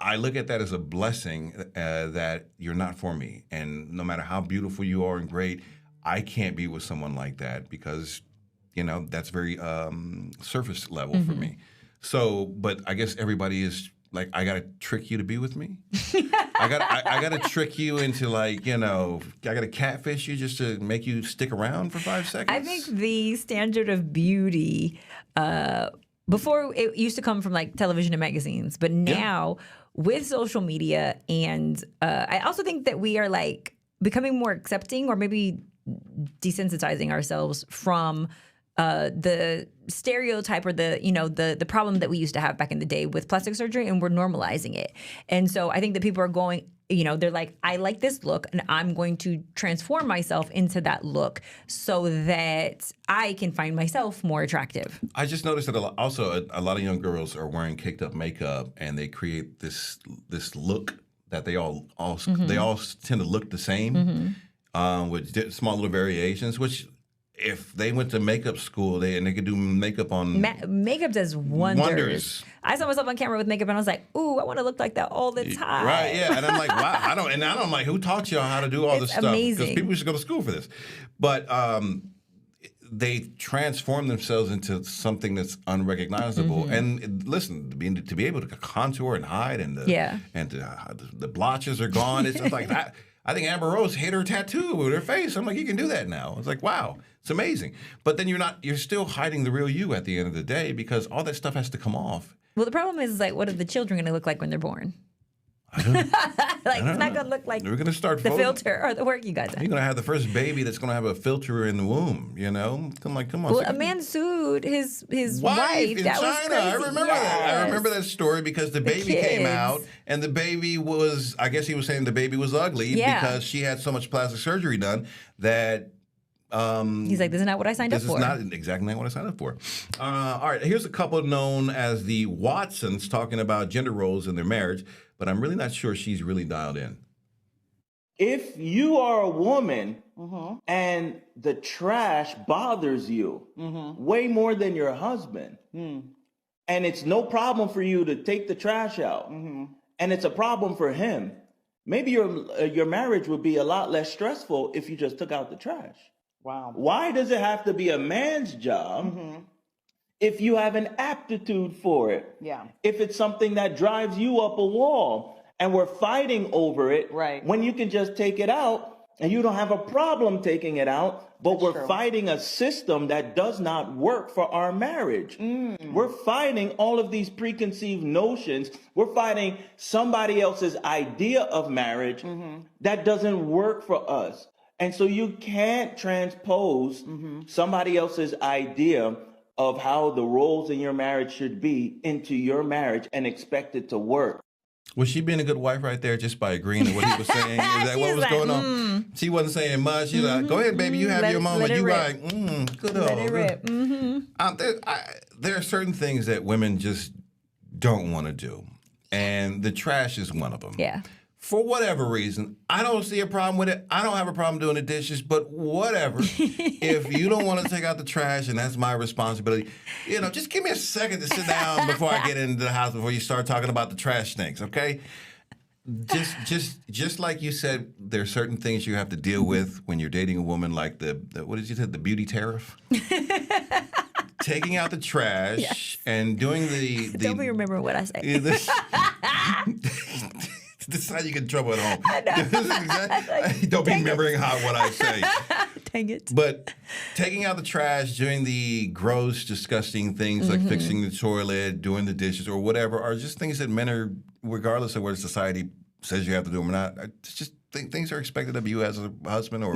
Speaker 1: I look at that as a blessing that you're not for me. And no matter how beautiful you are and great, I can't be with someone like that because, you know, that's very surface level for me. So, but I guess everybody is like, I gotta trick you to be with me. I gotta trick you into, like, you know, I gotta catfish you just to make you stick around for 5 seconds.
Speaker 2: I think the standard of beauty before, it used to come from like television and magazines, but now with social media, and I also think that we are like becoming more accepting, or maybe desensitizing ourselves from the stereotype, or the problem that we used to have back in the day with plastic surgery, and we're normalizing it. And so I think that people are going, they're like, I like this look, and I'm going to transform myself into that look so that I can find myself more attractive.
Speaker 1: I just noticed that a lot of young girls are wearing caked up makeup, and they create this look that they all tend to look the same, with small little variations, which, if they went to makeup school, they could do makeup on...
Speaker 2: Makeup does wonders. I saw myself on camera with makeup, and I was like, ooh, I want to look like that all the time.
Speaker 1: Right, yeah. And I'm like, wow. I'm like, who taught y'all how to do all this stuff?
Speaker 2: Amazing.
Speaker 1: Because people should go to school for this. But they transform themselves into something that's unrecognizable. And listen, to be able to contour and hide, and the blotches are gone. It's just like that. I think Amber Rose hid her tattoo with her face. I'm like, you can do that now. It's like, wow, it's amazing. But then you're still hiding the real you at the end of the day, because all that stuff has to come off.
Speaker 2: Well, the problem is, like, what are the children going to look like when they're born? It's not going to look like
Speaker 1: we're gonna start
Speaker 2: the filter or the work you guys have.
Speaker 1: You're going to have the first baby that's going to have a filter in the womb, you know? Come on.
Speaker 2: Well, a man sued his wife.
Speaker 1: In
Speaker 2: that
Speaker 1: China.
Speaker 2: Was crazy.
Speaker 1: I remember that. I remember that story, because the baby came out, and the baby was, I guess he was saying the baby was ugly because she had so much plastic surgery done that...
Speaker 2: he's like, this is not what I signed up for.
Speaker 1: This is not exactly what I signed up for. All right, here's a couple known as the Watsons talking about gender roles in their marriage, but I'm really not sure she's really dialed in.
Speaker 3: If you are a woman and the trash bothers you way more than your husband, and it's no problem for you to take the trash out, and it's a problem for him, maybe your marriage would be a lot less stressful if you just took out the trash.
Speaker 12: Wow.
Speaker 3: Why does it have to be a man's job if you have an aptitude for it?
Speaker 12: Yeah.
Speaker 3: If it's something that drives you up a wall and we're fighting over it, when you can just take it out and you don't have a problem taking it out, but we're fighting a system that does not work for our marriage. We're fighting all of these preconceived notions. We're fighting somebody else's idea of marriage that doesn't work for us. And so you can't transpose somebody else's idea of how the roles in your marriage should be into your marriage and expect it to work.
Speaker 1: Was she being a good wife right there just by agreeing to what he was saying? Is that what was going on? She wasn't saying much. She's like, go ahead, baby, you have your moment. You like, good old.
Speaker 2: Let it rip.
Speaker 1: There are certain things that women just don't want to do. And the trash is one of them.
Speaker 2: Yeah.
Speaker 1: For whatever reason, I don't see a problem with it. I don't have a problem doing the dishes, but whatever. If you don't want to take out the trash, and that's my responsibility, just give me a second to sit down before I get into the house, before you start talking about the trash things, okay? Just like you said, there are certain things you have to deal with when you're dating a woman, like the what did you say, the beauty tariff? Taking out the trash and doing the...
Speaker 2: Don't be remembering what I say.
Speaker 1: This is how you get in trouble at home. Don't be remembering what I say.
Speaker 2: Dang it.
Speaker 1: But taking out the trash, doing the gross, disgusting things like fixing the toilet, doing the dishes, or whatever, are just things that men are, regardless of whether society says you have to do them or not, it's just things are expected of you as a husband or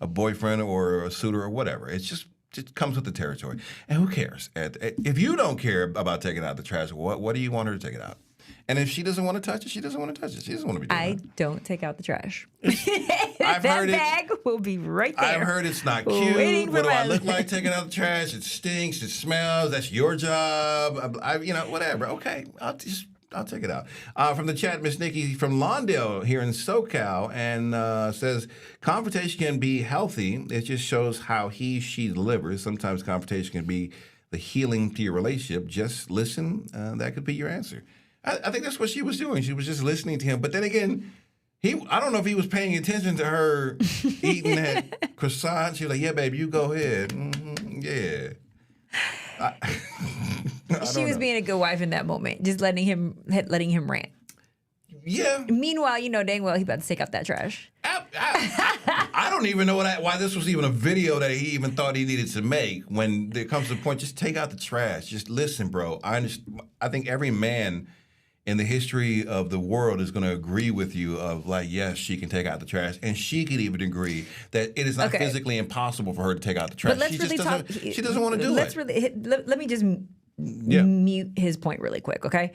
Speaker 1: a boyfriend or a suitor or whatever. It's just it comes with the territory. And who cares? If you don't care about taking out the trash, what do you want her to take it out? And if she doesn't want to touch it, she doesn't want to touch it. She doesn't want to be doing
Speaker 2: I
Speaker 1: it.
Speaker 2: don't take out the trash.
Speaker 1: I've
Speaker 2: that
Speaker 1: heard
Speaker 2: bag will be right there.
Speaker 1: I've heard it's not cute. What do I look like taking out the trash? It stinks. It smells. That's your job. Whatever. Okay, I'll take it out. From the chat, Miss Nikki from Lawndale here in SoCal, and says, confrontation can be healthy. It just shows how she delivers. Sometimes confrontation can be the healing to your relationship. Just listen. That could be your answer. I think that's what she was doing. She was just listening to him. But then again, I don't know if he was paying attention to her eating that croissant. She was like, yeah, baby, you go ahead. Yeah.
Speaker 2: She was being a good wife in that moment, just letting him rant.
Speaker 1: Yeah.
Speaker 2: Meanwhile, you know dang well he about to take out that trash.
Speaker 1: I don't even know why this was even a video that he even thought he needed to make. When there comes to the point, just take out the trash. Just listen, bro. I think every man in the history of the world is going to agree with you of like, yes, she can take out the trash. And she could even agree that it is not physically impossible for her to take out the trash.
Speaker 2: But let's
Speaker 1: she
Speaker 2: really
Speaker 1: just doesn't, she doesn't want to do it.
Speaker 2: Let me just mute his point really quick, okay?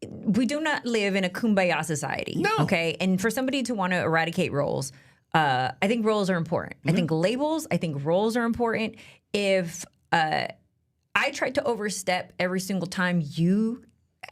Speaker 2: We do not live in a kumbaya society, okay? And for somebody to want to eradicate roles, I think roles are important. I think labels, I think roles are important. If I tried to overstep every single time you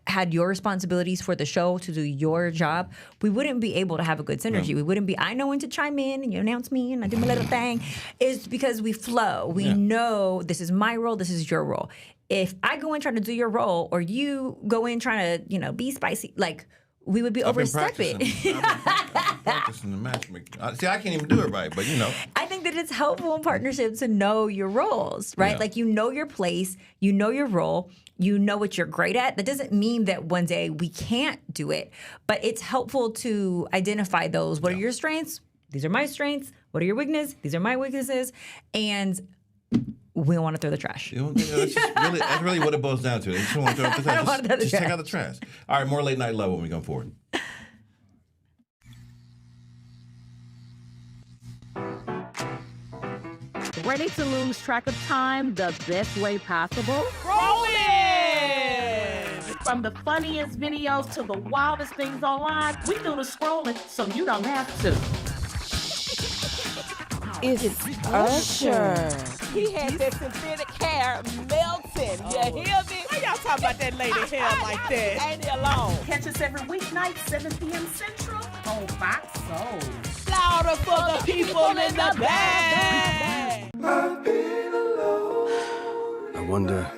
Speaker 2: had your responsibilities for the show to do your job, we wouldn't be able to have a good synergy. We wouldn't be, I know when to chime in and you announce me and I do my little thing. It's because we flow. We know this is my role, this is your role. If I go in trying to do your role or you go in trying to, be spicy, like we would be overstepping.
Speaker 1: I've been practicing the matchmaking. See, I can't even do it right, but
Speaker 2: I think that it's helpful in partnerships to know your roles, right?
Speaker 1: Yeah.
Speaker 2: Like you know your place, you know your role, you know what you're great at. That doesn't mean that one day we can't do it, but it's helpful to identify those. What are your strengths? These are my strengths. What are your weaknesses? These are my weaknesses. And we don't want to throw the trash.
Speaker 1: That's really what it boils down to. They just want to throw the trash.
Speaker 2: I don't want to throw the
Speaker 1: Just
Speaker 2: trash.
Speaker 1: take out the trash. All right, more late night love when we come forward.
Speaker 9: Ready to lose track of time the best way possible?
Speaker 12: Roll it!
Speaker 9: From the funniest videos to the wildest things online, we do the scrolling so you don't have to.
Speaker 12: It's Usher. He had that synthetic hair melting. You hear me? Why y'all talking about that lady hair like that? Ain't he alone?
Speaker 9: Catch us every weeknight, 7 p.m. Central on Fox Soul.
Speaker 12: Louder for the people in the back.
Speaker 8: I wonder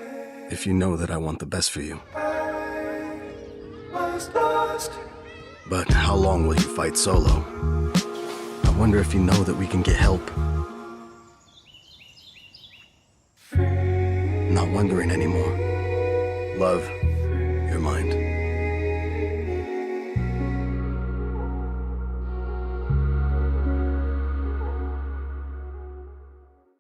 Speaker 8: if you know that I want the best for you. But how long will you fight solo? I wonder if you know that we can get help. Not wondering anymore. Love, your mind.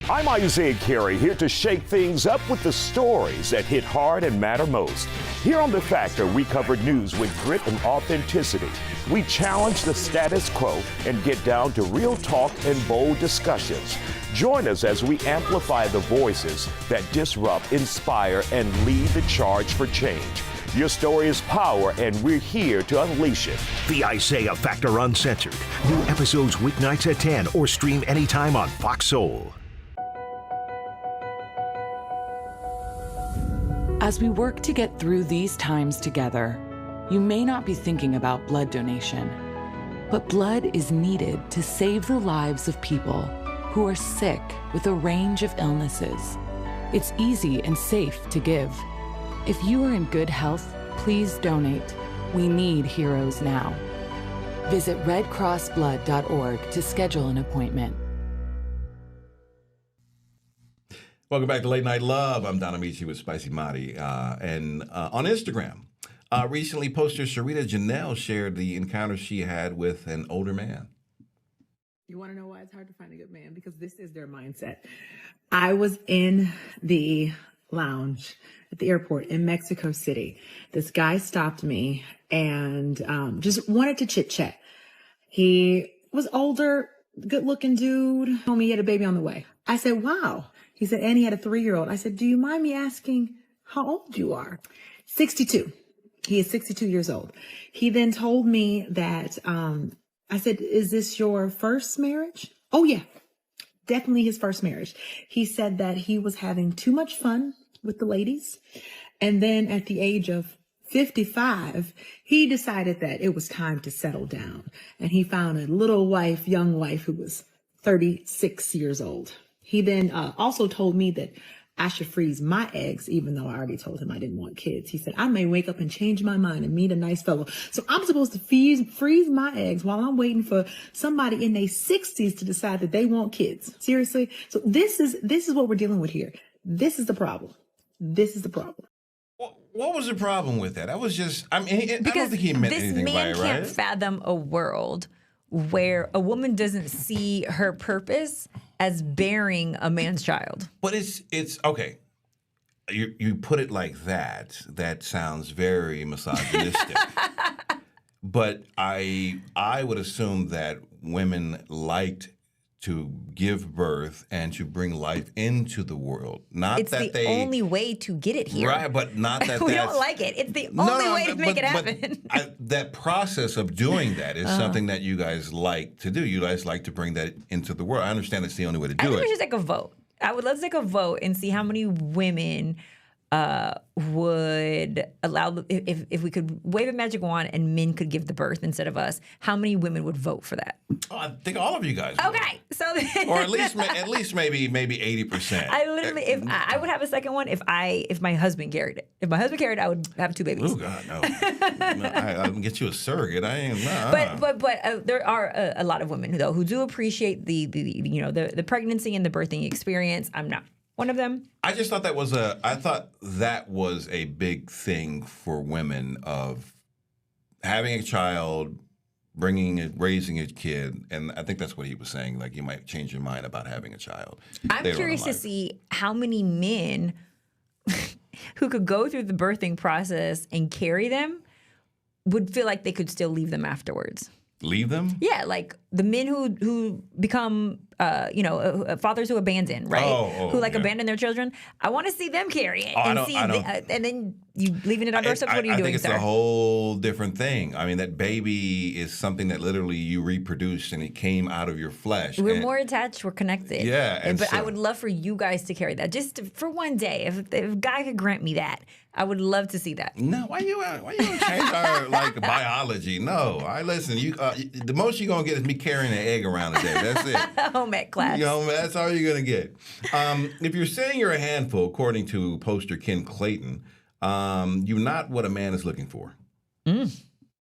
Speaker 14: I'm Isaiah Carey, here to shake things up with the stories that hit hard and matter most. Here on The Factor, we cover news with grit and authenticity. We challenge the status quo and get down to real talk and bold discussions. Join us as we amplify the voices that disrupt, inspire, and lead the charge for change. Your story is power, and we're here to unleash it.
Speaker 20: The Isaiah Factor Uncensored. New episodes weeknights at 10 or stream anytime on Fox Soul.
Speaker 10: As we work to get through these times together, you may not be thinking about blood donation, but blood is needed to save the lives of people who are sick with a range of illnesses. It's easy and safe to give. If you are in good health, please donate. We need heroes now. Visit redcrossblood.org to schedule an appointment.
Speaker 1: Welcome back to Late Night Love. I'm Don Amici with Spicy Madi. And on Instagram, recently poster Sharita Janelle shared the encounter she had with an older man.
Speaker 10: You want to know why it's hard to find a good man? Because this is their mindset. I was in the lounge at the airport in Mexico City. This guy stopped me and just wanted to chit chat. He was older, good looking dude. Told me he had a baby on the way. I said, wow. He said, and he had a 3-year-old. I said, do you mind me asking how old you are? 62. He is 62 years old. He then told me that, I said, is this your first marriage? Oh yeah, definitely his first marriage. He said that he was having too much fun with the ladies. And then at the age of 55, he decided that it was time to settle down. And he found a young wife who was 36 years old. He then also told me that I should freeze my eggs, even though I already told him I didn't want kids. He said, I may wake up and change my mind and meet a nice fellow. So I'm supposed to freeze my eggs while I'm waiting for somebody in their 60s to decide that they want kids. Seriously? So this is what we're dealing with here. This is the problem. This is the problem.
Speaker 1: What was the problem with that? I was just, I mean, I don't think he meant anything by it, right?
Speaker 2: This man can't fathom a world where a woman doesn't see her purpose as bearing a man's child.
Speaker 1: But it's okay. You put it like that. That sounds very misogynistic. But I would assume that women liked to give birth and to bring life into the world. Not
Speaker 2: it's
Speaker 1: that
Speaker 2: the only way to get it here.
Speaker 1: Right, but not that
Speaker 2: we don't like it. It's the only way to make it happen.
Speaker 1: That process of doing that is something that you guys like to do. You guys like to bring that into the world. I understand that's the only way to do it.
Speaker 2: I think we should take a vote. I would love to take a vote and see how many women would allow, if we could wave a magic wand and men could give the birth instead of us, how many women would vote for that?
Speaker 1: Oh, I think all of you guys would.
Speaker 2: Okay, so
Speaker 1: or at least maybe 80%.
Speaker 2: I literally, if I would have a second one, if my husband carried it. If my husband carried it, I would have 2 babies.
Speaker 1: Oh God, no! I can get you a surrogate. I ain't.
Speaker 2: But there are a lot of women though who do appreciate the pregnancy and the birthing experience. I'm not one of them.
Speaker 1: I just thought I thought that was a big thing for women of having a child, raising a kid, and I think that's what he was saying. Like you might change your mind about having a child.
Speaker 2: I'm curious to see how many men who could go through the birthing process and carry them would feel like they could still leave them afterwards.
Speaker 1: Leave them?
Speaker 2: Yeah, like the men who become, fathers who abandon, right? Who abandon their children. I want to see them carry it and then you leaving it on doorsteps. What are you doing,
Speaker 1: I think it's
Speaker 2: sir?
Speaker 1: a whole different thing. I mean, that baby is something that literally you reproduced and it came out of your flesh.
Speaker 2: We're more attached. We're connected.
Speaker 1: Yeah,
Speaker 2: but I would love for you guys to carry that just for one day. If God could grant me that, I would love to see that.
Speaker 1: No, why you change our biology? No, listen. The most you're gonna get is me carrying an egg around a day. That's it.
Speaker 2: Home ec class.
Speaker 1: That's all you're gonna get. If you're saying you're a handful, according to poster Ken Clayton, you're not what a man is looking for.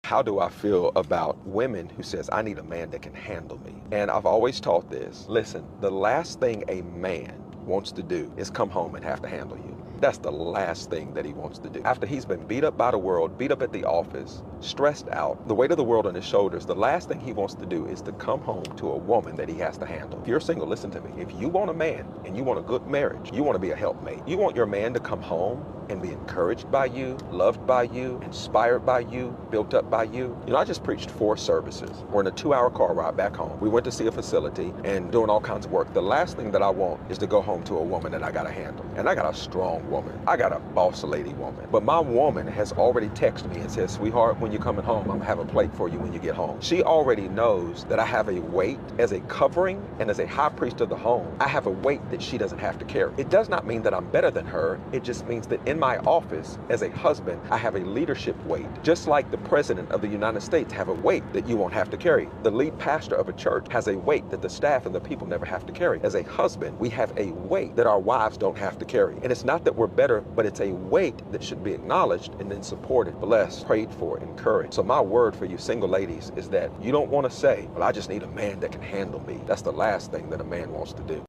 Speaker 11: How do I feel about women who says, I need a man that can handle me? And I've always taught this. Listen, the last thing a man wants to do is come home and have to handle you. That's the last thing that he wants to do. After he's been beat up by the world, beat up at the office, stressed out, the weight of the world on his shoulders, the last thing he wants to do is to come home to a woman that he has to handle. If you're single, listen to me. If you want a man and you want a good marriage, you want to be a helpmate. You want your man to come home and be encouraged by you, loved by you, inspired by you, built up by you. I just preached 4 services. We're in a 2-hour car ride back home. We went to see a facility and doing all kinds of work. The last thing that I want is to go home to a woman that I got to handle. And I got a strong woman. I got a boss lady woman. But my woman has already texted me and said, sweetheart, when you're coming home, I'm gonna have a plate for you when you get home. She already knows that I have a weight as a covering and as a high priest of the home. I have a weight that she doesn't have to carry. It does not mean that I'm better than her. It just means that in my office as a husband, I have a leadership weight. Just like the president of the United States have a weight that you won't have to carry. The lead pastor of a church has a weight that the staff and the people never have to carry. As a husband, we have a weight that our wives don't have to carry. And it's not that we're better, but it's a weight that should be acknowledged and then supported, blessed, prayed for, encouraged. So my word for you single ladies is that you don't want to say, well, I just need a man that can handle me. That's the last thing that a man wants to do.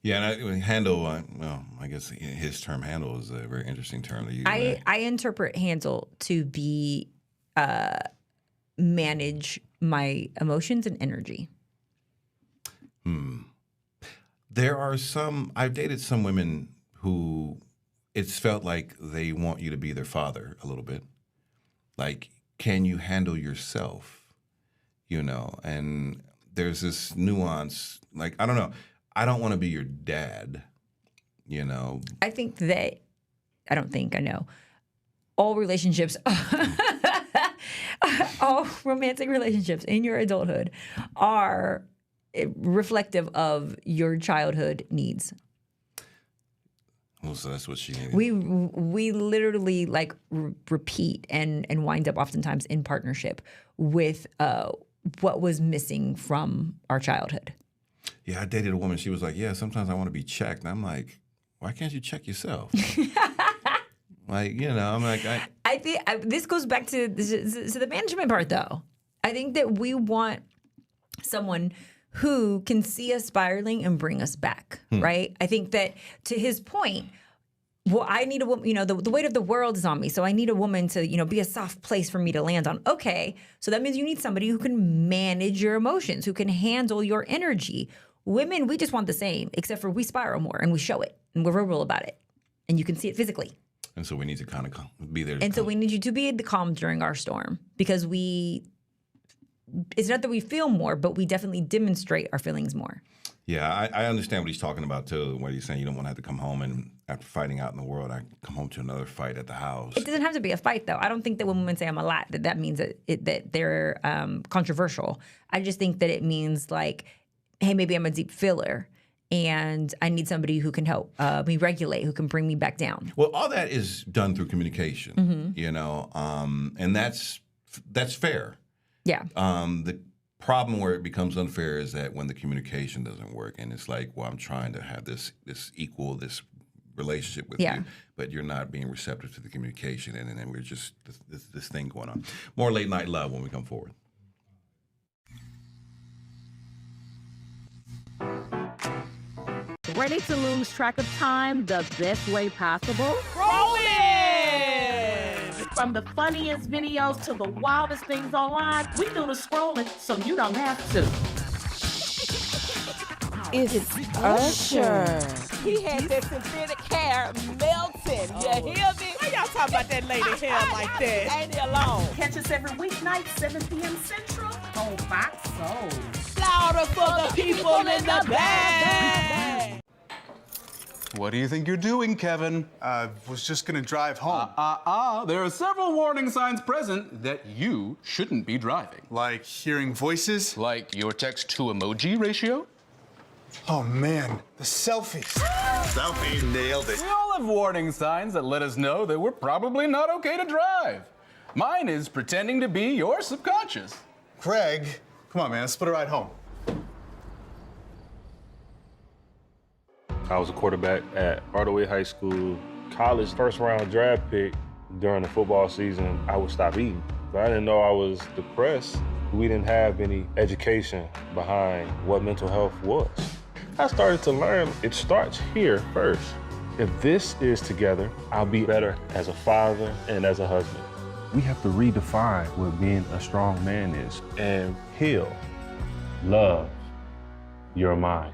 Speaker 1: Yeah, and handle, I guess his term handle is a very interesting term to use.
Speaker 2: I interpret handle to be manage my emotions and energy.
Speaker 1: There are I've dated some women who it's felt like they want you to be their father a little bit. Like, can you handle yourself? And there's this nuance. Like, I don't know. I don't want to be your dad,
Speaker 2: I think that, I know. All relationships, all romantic relationships in your adulthood are reflective of your childhood needs.
Speaker 1: Well, so that's what she needed.
Speaker 2: We literally repeat and wind up oftentimes in partnership with what was missing from our childhood.
Speaker 1: Yeah, I dated a woman. She was like, yeah, sometimes I want to be checked. And I'm like, why can't you check yourself? I'm like,
Speaker 2: I think this goes back to the management part, though. I think that we want someone who can see us spiraling and bring us back, right? I think that, to his point, well, I need a woman, the weight of the world is on me, so I need a woman to, be a soft place for me to land on. Okay, so that means you need somebody who can manage your emotions, who can handle your energy. Women, we just want the same, except for we spiral more and we show it and we're verbal about it. And you can see it physically.
Speaker 1: And so we need to kind of be there.
Speaker 2: And so we need you to be the calm during our storm, because it's not that we feel more, but we definitely demonstrate our feelings more.
Speaker 1: Yeah, I understand what he's talking about, too, when he's saying you don't want to have to come home and after fighting out in the world, I come home to another fight at the house.
Speaker 2: It doesn't have to be a fight, though. I don't think that when women say I'm a lot, that means that they're controversial. I just think that it means like, hey, maybe I'm a deep feeler and I need somebody who can help me regulate, who can bring me back down.
Speaker 1: Well, all that is done through communication, and that's fair.
Speaker 2: Yeah.
Speaker 1: The problem where it becomes unfair is that when the communication doesn't work and it's like, well, I'm trying to have this relationship with you, but you're not being receptive to the communication, and then we're just this thing going on. More late night love when we come forward.
Speaker 9: Ready to lose track of time the best way possible?
Speaker 12: Rolling!
Speaker 9: From the funniest videos to the wildest things online, we do the scrolling so you don't have to.
Speaker 12: It's Usher. He had that synthetic hair melting. You hear me? Why y'all talking about that lady hair like that? Ain't he alone?
Speaker 9: Catch us every weeknight, 7 p.m. Central on Fox Soul.
Speaker 12: Louder for the people in the back.
Speaker 17: What do you think you're doing, Kevin?
Speaker 18: Was just gonna drive home.
Speaker 17: There are several warning signs present that you shouldn't be driving.
Speaker 18: Like hearing voices?
Speaker 17: Like your text-to-emoji ratio?
Speaker 18: Oh man, the selfies.
Speaker 7: Selfie nailed it.
Speaker 17: We all have warning signs that let us know that we're probably not okay to drive. Mine is pretending to be your subconscious.
Speaker 18: Greg, come on, man, let's split a ride home.
Speaker 6: I was a quarterback at Hardaway High School. College first-round draft pick. During the football season, I would stop eating. But I didn't know I was depressed. We didn't have any education behind what mental health was. I started to learn it starts here first. If this is together, I'll be better as a father and as a husband. We have to redefine what being a strong man is and heal, love your mind.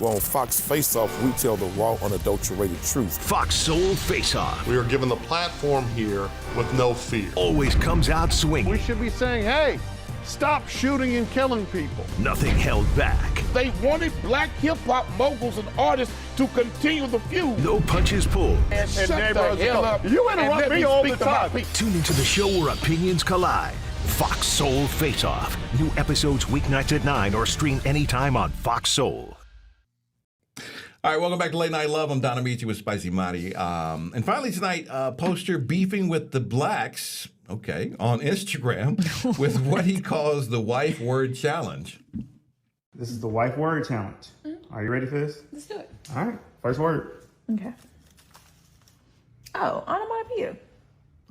Speaker 19: Well, on Fox Face Off, we tell the raw, unadulterated truth.
Speaker 20: Fox Soul Face Off.
Speaker 7: We are given the platform here with no fear.
Speaker 20: Always comes out swinging.
Speaker 21: We should be saying, hey, stop shooting and killing people.
Speaker 20: Nothing held back.
Speaker 21: They wanted black hip-hop moguls and artists to continue the feud.
Speaker 20: No punches pulled.
Speaker 21: And shut the hell up. You interrupt me all the time.
Speaker 20: Tune into the show where opinions collide. Fox Soul Face Off. New episodes weeknights at 9 or stream anytime on Fox Soul.
Speaker 1: All right, welcome back to Late Night Love. I'm Don Amici with Spicy Marty. And finally tonight, poster beefing with the blacks, on Instagram with what he calls the wife word challenge.
Speaker 4: This is the wife word challenge. Are you ready for this?
Speaker 22: Let's do it.
Speaker 4: All right, first word.
Speaker 22: Okay. Oh, onomatopoeia.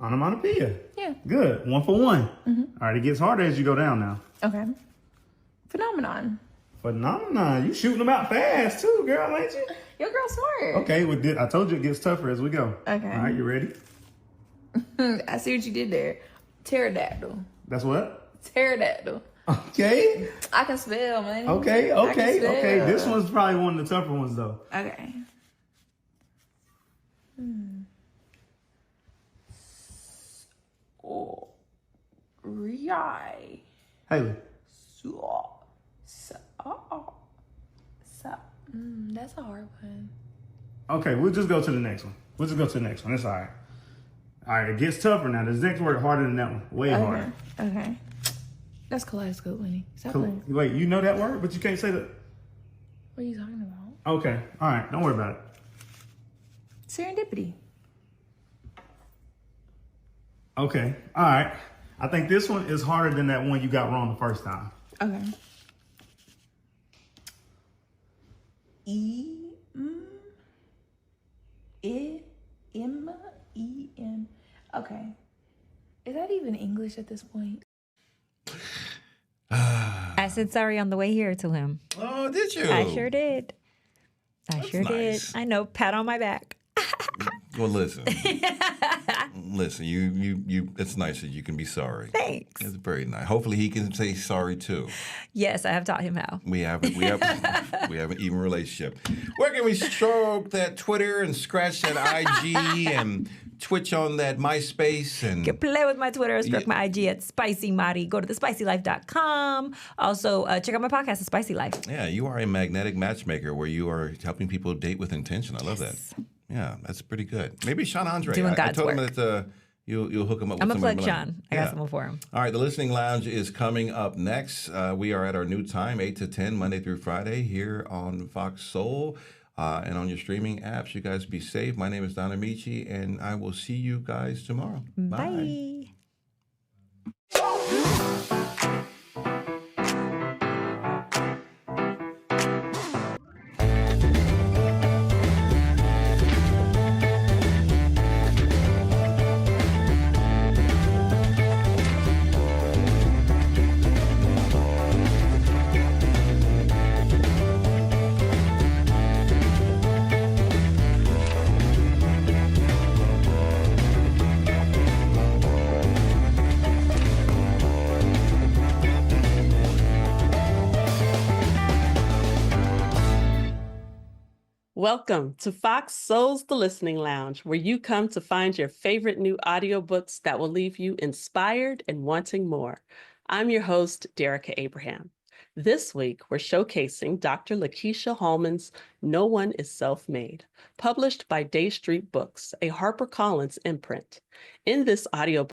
Speaker 4: Onomatopoeia.
Speaker 22: Yeah.
Speaker 4: Good, 1 for 1. All right, it gets harder as you go down now.
Speaker 22: Okay. Phenomenon.
Speaker 4: Phenomenon. You shooting them out fast too, girl, ain't you?
Speaker 22: Your girl smart.
Speaker 4: Okay, well, I told you it gets tougher as we go.
Speaker 22: Okay.
Speaker 4: All right, you ready?
Speaker 22: I see what you did there. Pterodactyl.
Speaker 4: That's what?
Speaker 22: Pterodactyl.
Speaker 4: Okay.
Speaker 22: I can spell, man.
Speaker 4: Okay. This one's probably one of the tougher ones, though.
Speaker 22: Okay. Right.
Speaker 4: Haley.
Speaker 22: That's a hard one.
Speaker 4: Okay, we'll just go to the next one. It's all right. All right, it gets tougher now. This next word harder than that one. Way harder.
Speaker 22: Okay. That's kaleidoscope, Winnie. Stop
Speaker 4: Cool.
Speaker 22: playing.
Speaker 4: Wait, you know that word, but you can't say that?
Speaker 22: What are you talking about?
Speaker 4: Okay, all right. Don't worry about it.
Speaker 22: Serendipity.
Speaker 4: Okay, all right. I think this one is harder than that one you got wrong the first time.
Speaker 22: Okay. E-M. Okay. Is that even English at this point?
Speaker 2: I said sorry on the way here to him.
Speaker 1: Oh, did you?
Speaker 2: I sure did.
Speaker 1: That's
Speaker 2: did.
Speaker 1: nice.
Speaker 2: I know. Pat on my back.
Speaker 1: Well, listen. You. It's nice that you can be sorry.
Speaker 2: Thanks.
Speaker 1: It's very nice. Hopefully, he can say sorry too.
Speaker 2: Yes, I have taught him how.
Speaker 1: We have an even relationship. Where can we stroke that Twitter and scratch that IG and Twitch on that MySpace and
Speaker 2: You can play with my Twitter, stroke my IG at Spicy Mari. Go to thespicylife.com. Also, check out my podcast, The Spicy Life.
Speaker 1: Yeah, you are a magnetic matchmaker where you are helping people date with intention. I love that. Yeah, that's pretty good. Maybe Sean Andre.
Speaker 2: Doing
Speaker 1: I
Speaker 2: God's
Speaker 1: told him
Speaker 2: work.
Speaker 1: that you'll hook him up with
Speaker 2: I'm going to
Speaker 1: somebody.
Speaker 2: plug Sean. I got someone for him.
Speaker 1: All right, the Listening Lounge is coming up next. We are at our new time, 8 to 10, Monday through Friday, here on Fox Soul and on your streaming apps. You guys be safe. My name is Don Amici, and I will see you guys tomorrow. Bye.
Speaker 15: Welcome to Fox Soul's The Listening Lounge, where you come to find your favorite new audiobooks that will leave you inspired and wanting more. I'm your host, Derica Abraham. This week, we're showcasing Dr. Lakeisha Hallman's No One is Self-Made, published by Day Street Books, a HarperCollins imprint. In this audiobook,